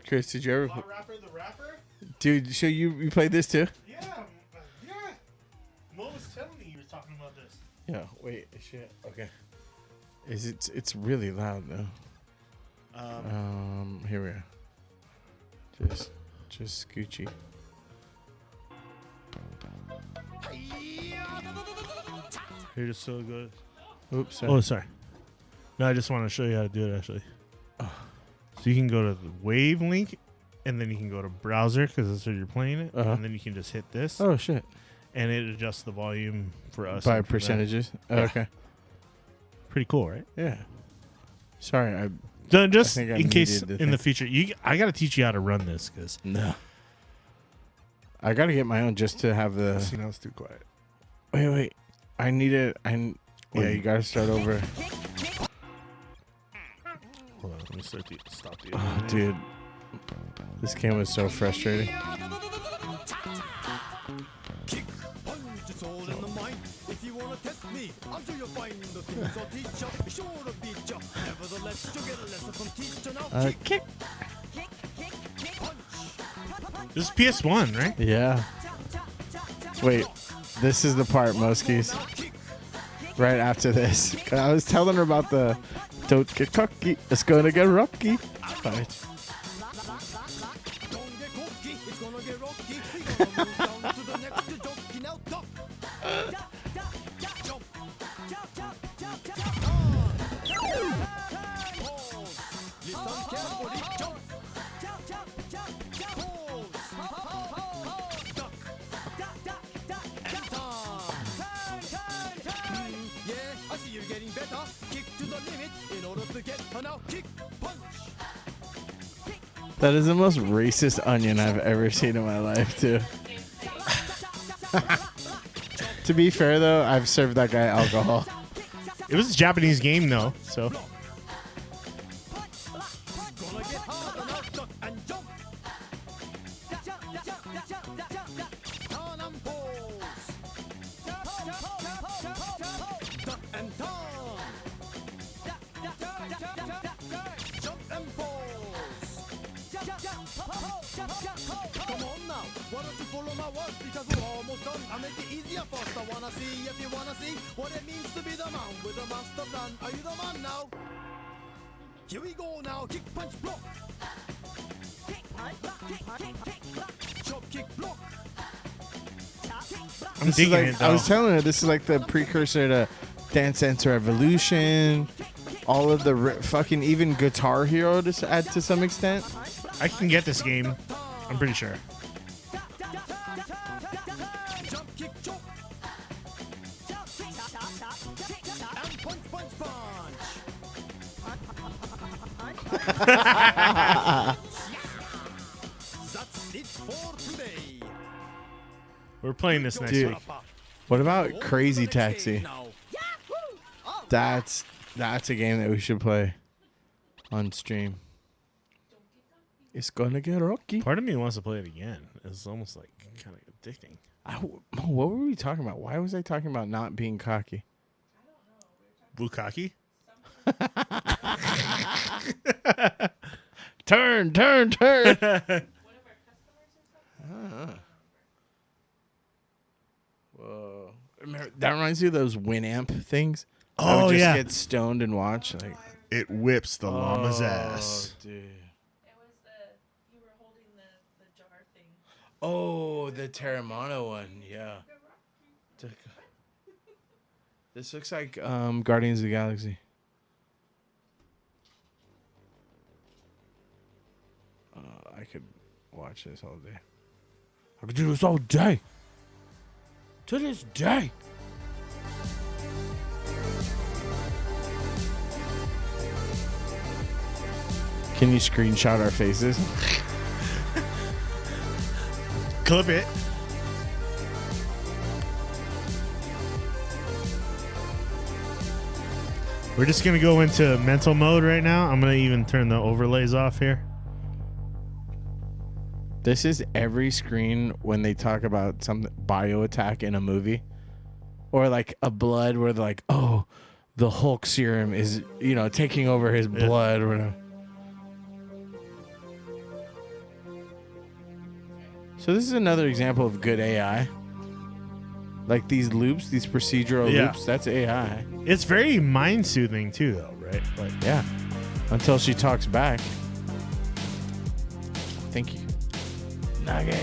[SPEAKER 2] Chris, did you ever...
[SPEAKER 1] Rapper the Rapper?
[SPEAKER 2] Dude, so you played this too?
[SPEAKER 1] Yeah. Mo was telling me you were talking about this.
[SPEAKER 2] Yeah, wait, shit. Okay. It's really loud though. Here we are. Just Scoochie.
[SPEAKER 1] You're just so good.
[SPEAKER 2] Oops. Sorry.
[SPEAKER 1] Oh, sorry. No, I just want to show you how to do it actually. So you can go to the Wave link, and then you can go to browser because that's where you're playing it, and then you can just hit this.
[SPEAKER 2] Oh shit!
[SPEAKER 1] And it adjusts the volume for us
[SPEAKER 2] by percentages.
[SPEAKER 1] Yeah.
[SPEAKER 2] Okay.
[SPEAKER 1] Pretty cool, right?
[SPEAKER 2] Yeah. Sorry,
[SPEAKER 1] just in case in the future, I got to teach you how to run this because
[SPEAKER 2] no. I got to get my own just to have the.
[SPEAKER 1] See, now it's too quiet.
[SPEAKER 2] Wait. I need it. Yeah, you got to start over.
[SPEAKER 1] Hold on, let me stop the.
[SPEAKER 2] Oh, dude, this game was so frustrating. Kick.
[SPEAKER 1] This is PS1, right?
[SPEAKER 2] Yeah. Wait, this is the part, Moskies. Right after this, I was telling her about the don't get cocky, it's gonna get rocky. Right. That is the most racist onion I've ever seen in my life, too. To be fair, though, I've served that guy alcohol.
[SPEAKER 1] It was a Japanese game, though, so. I'm digging it, though.
[SPEAKER 2] I was telling her this is like the precursor to Dance Dance Revolution, all of the fucking even Guitar Hero to add to some extent.
[SPEAKER 1] I can get this game. I'm pretty sure. We're playing this next week.
[SPEAKER 2] What about Crazy Taxi? That's a game that we should play on stream. It's gonna get rocky.
[SPEAKER 1] Part of me wants to play it again. It's almost like kind of addicting.
[SPEAKER 2] What were we talking about? Why was I talking about not being cocky?
[SPEAKER 1] Bukkake?
[SPEAKER 2] Turn. Whoa. That reminds me of those Winamp things. I would just get stoned and watch. Like,
[SPEAKER 1] it whips the llama's ass.
[SPEAKER 2] Dude.
[SPEAKER 16] It was you were holding the jar thing.
[SPEAKER 2] Oh, the Terramana one. Yeah. This looks like Guardians of the Galaxy. I could watch this all day. I could do this all day. To this day. Can you screenshot our faces?
[SPEAKER 1] Clip it. We're just going to go into mental mode right now. I'm going to even turn the overlays off here.
[SPEAKER 2] This is every screen when they talk about some bio attack in a movie. Or like a blood where they're like, oh, the Hulk serum is, taking over his blood or whatever. So this is another example of good AI. Like these loops, these procedural loops, that's AI.
[SPEAKER 1] It's very mind soothing too, though, right? Like,
[SPEAKER 2] yeah. Until she talks back. Thank you. Nage.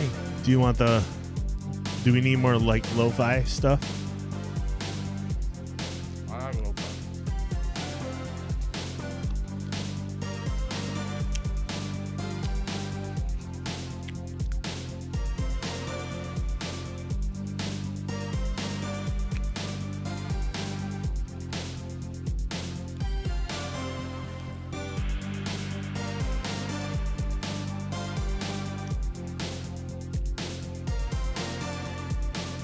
[SPEAKER 1] Do we need more like lo-fi stuff?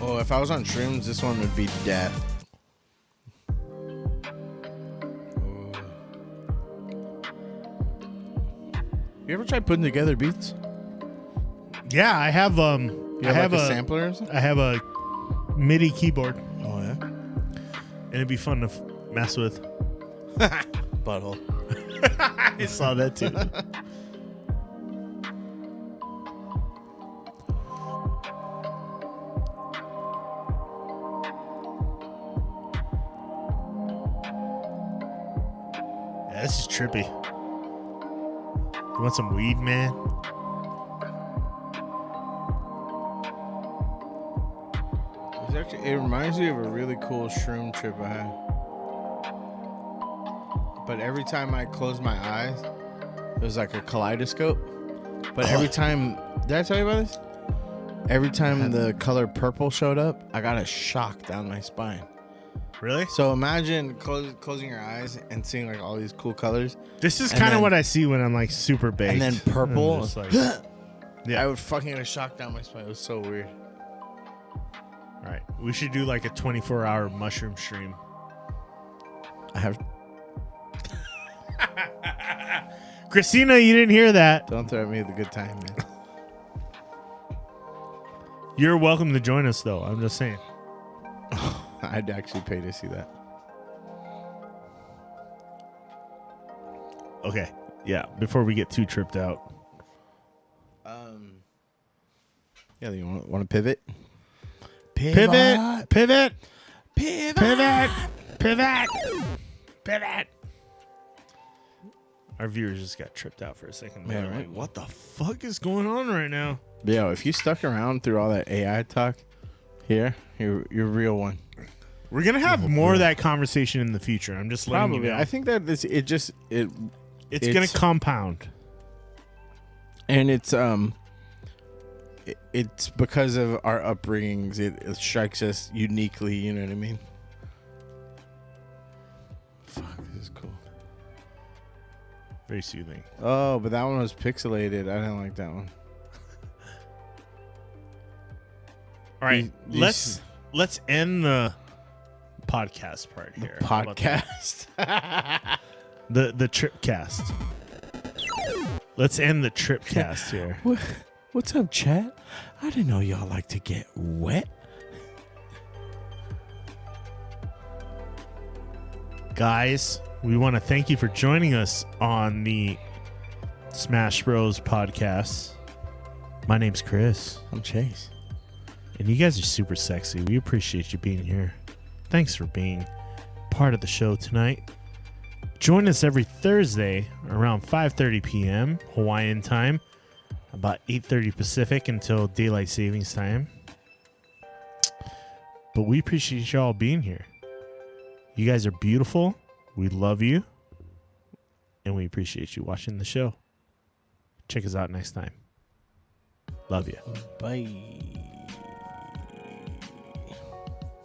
[SPEAKER 2] Oh, if I was on shrooms, this one would be death. You ever tried putting together beats?
[SPEAKER 1] Yeah, I have
[SPEAKER 2] You have like a sampler or something?
[SPEAKER 1] I have a MIDI keyboard.
[SPEAKER 2] Oh yeah.
[SPEAKER 1] And it'd be fun to mess with.
[SPEAKER 2] Butthole.
[SPEAKER 1] I saw that too. Yeah, this is trippy. You want some weed, man?
[SPEAKER 2] It reminds me of a really cool shroom trip I had. But every time I closed my eyes, it was like a kaleidoscope. But every time, did I tell you about this? Every time the color purple showed up, I got a shock down my spine.
[SPEAKER 1] Really?
[SPEAKER 2] So imagine closing your eyes and seeing like all these cool colors.
[SPEAKER 1] This is kind of what I see when I'm like super baked.
[SPEAKER 2] And then purple.
[SPEAKER 1] Just like,
[SPEAKER 2] yeah, I would fucking get a shock down my spine. It was so weird.
[SPEAKER 1] All right, we should do like a 24-hour mushroom stream.
[SPEAKER 2] I have.
[SPEAKER 1] Christina, you didn't hear that.
[SPEAKER 2] Don't throw at me with a good time, man.
[SPEAKER 1] You're welcome to join us, though. I'm just saying.
[SPEAKER 2] I'd actually pay to see that.
[SPEAKER 1] Okay. Yeah. Before we get too tripped out.
[SPEAKER 2] Yeah. You want to pivot?
[SPEAKER 1] Pivot. Pivot. Pivot. Pivot. Pivot. Our viewers just got tripped out for a second.
[SPEAKER 2] Yeah,
[SPEAKER 1] They're
[SPEAKER 2] right.
[SPEAKER 1] like, what the fuck is going on right now?
[SPEAKER 2] Yeah. If you stuck around through all that AI talk, you're real one.
[SPEAKER 1] We're gonna have more of that conversation in the future. I'm just letting you know.
[SPEAKER 2] I think that it's
[SPEAKER 1] gonna compound,
[SPEAKER 2] and it's because of our upbringings. It strikes us uniquely. You know what I mean? Fuck, this is cool.
[SPEAKER 1] Very soothing.
[SPEAKER 2] Oh, but that one was pixelated. I didn't like that one.
[SPEAKER 1] All right, let's end the podcast part here.
[SPEAKER 2] Podcast.
[SPEAKER 1] the trip cast. Let's end the trip cast here.
[SPEAKER 2] What's up, chat? I didn't know y'all like to get wet.
[SPEAKER 1] Guys, we want to thank you for joining us on the Smash Bros podcast. My name's Chris.
[SPEAKER 2] I'm Chase.
[SPEAKER 1] And you guys are super sexy. We appreciate you being here. Thanks for being part of the show tonight. Join us every Thursday around 5:30 p.m. Hawaiian time, about 8:30 Pacific until daylight savings time. But we appreciate y'all being here. You guys are beautiful. We love you. And we appreciate you watching the show. Check us out next time. Love you.
[SPEAKER 2] Bye.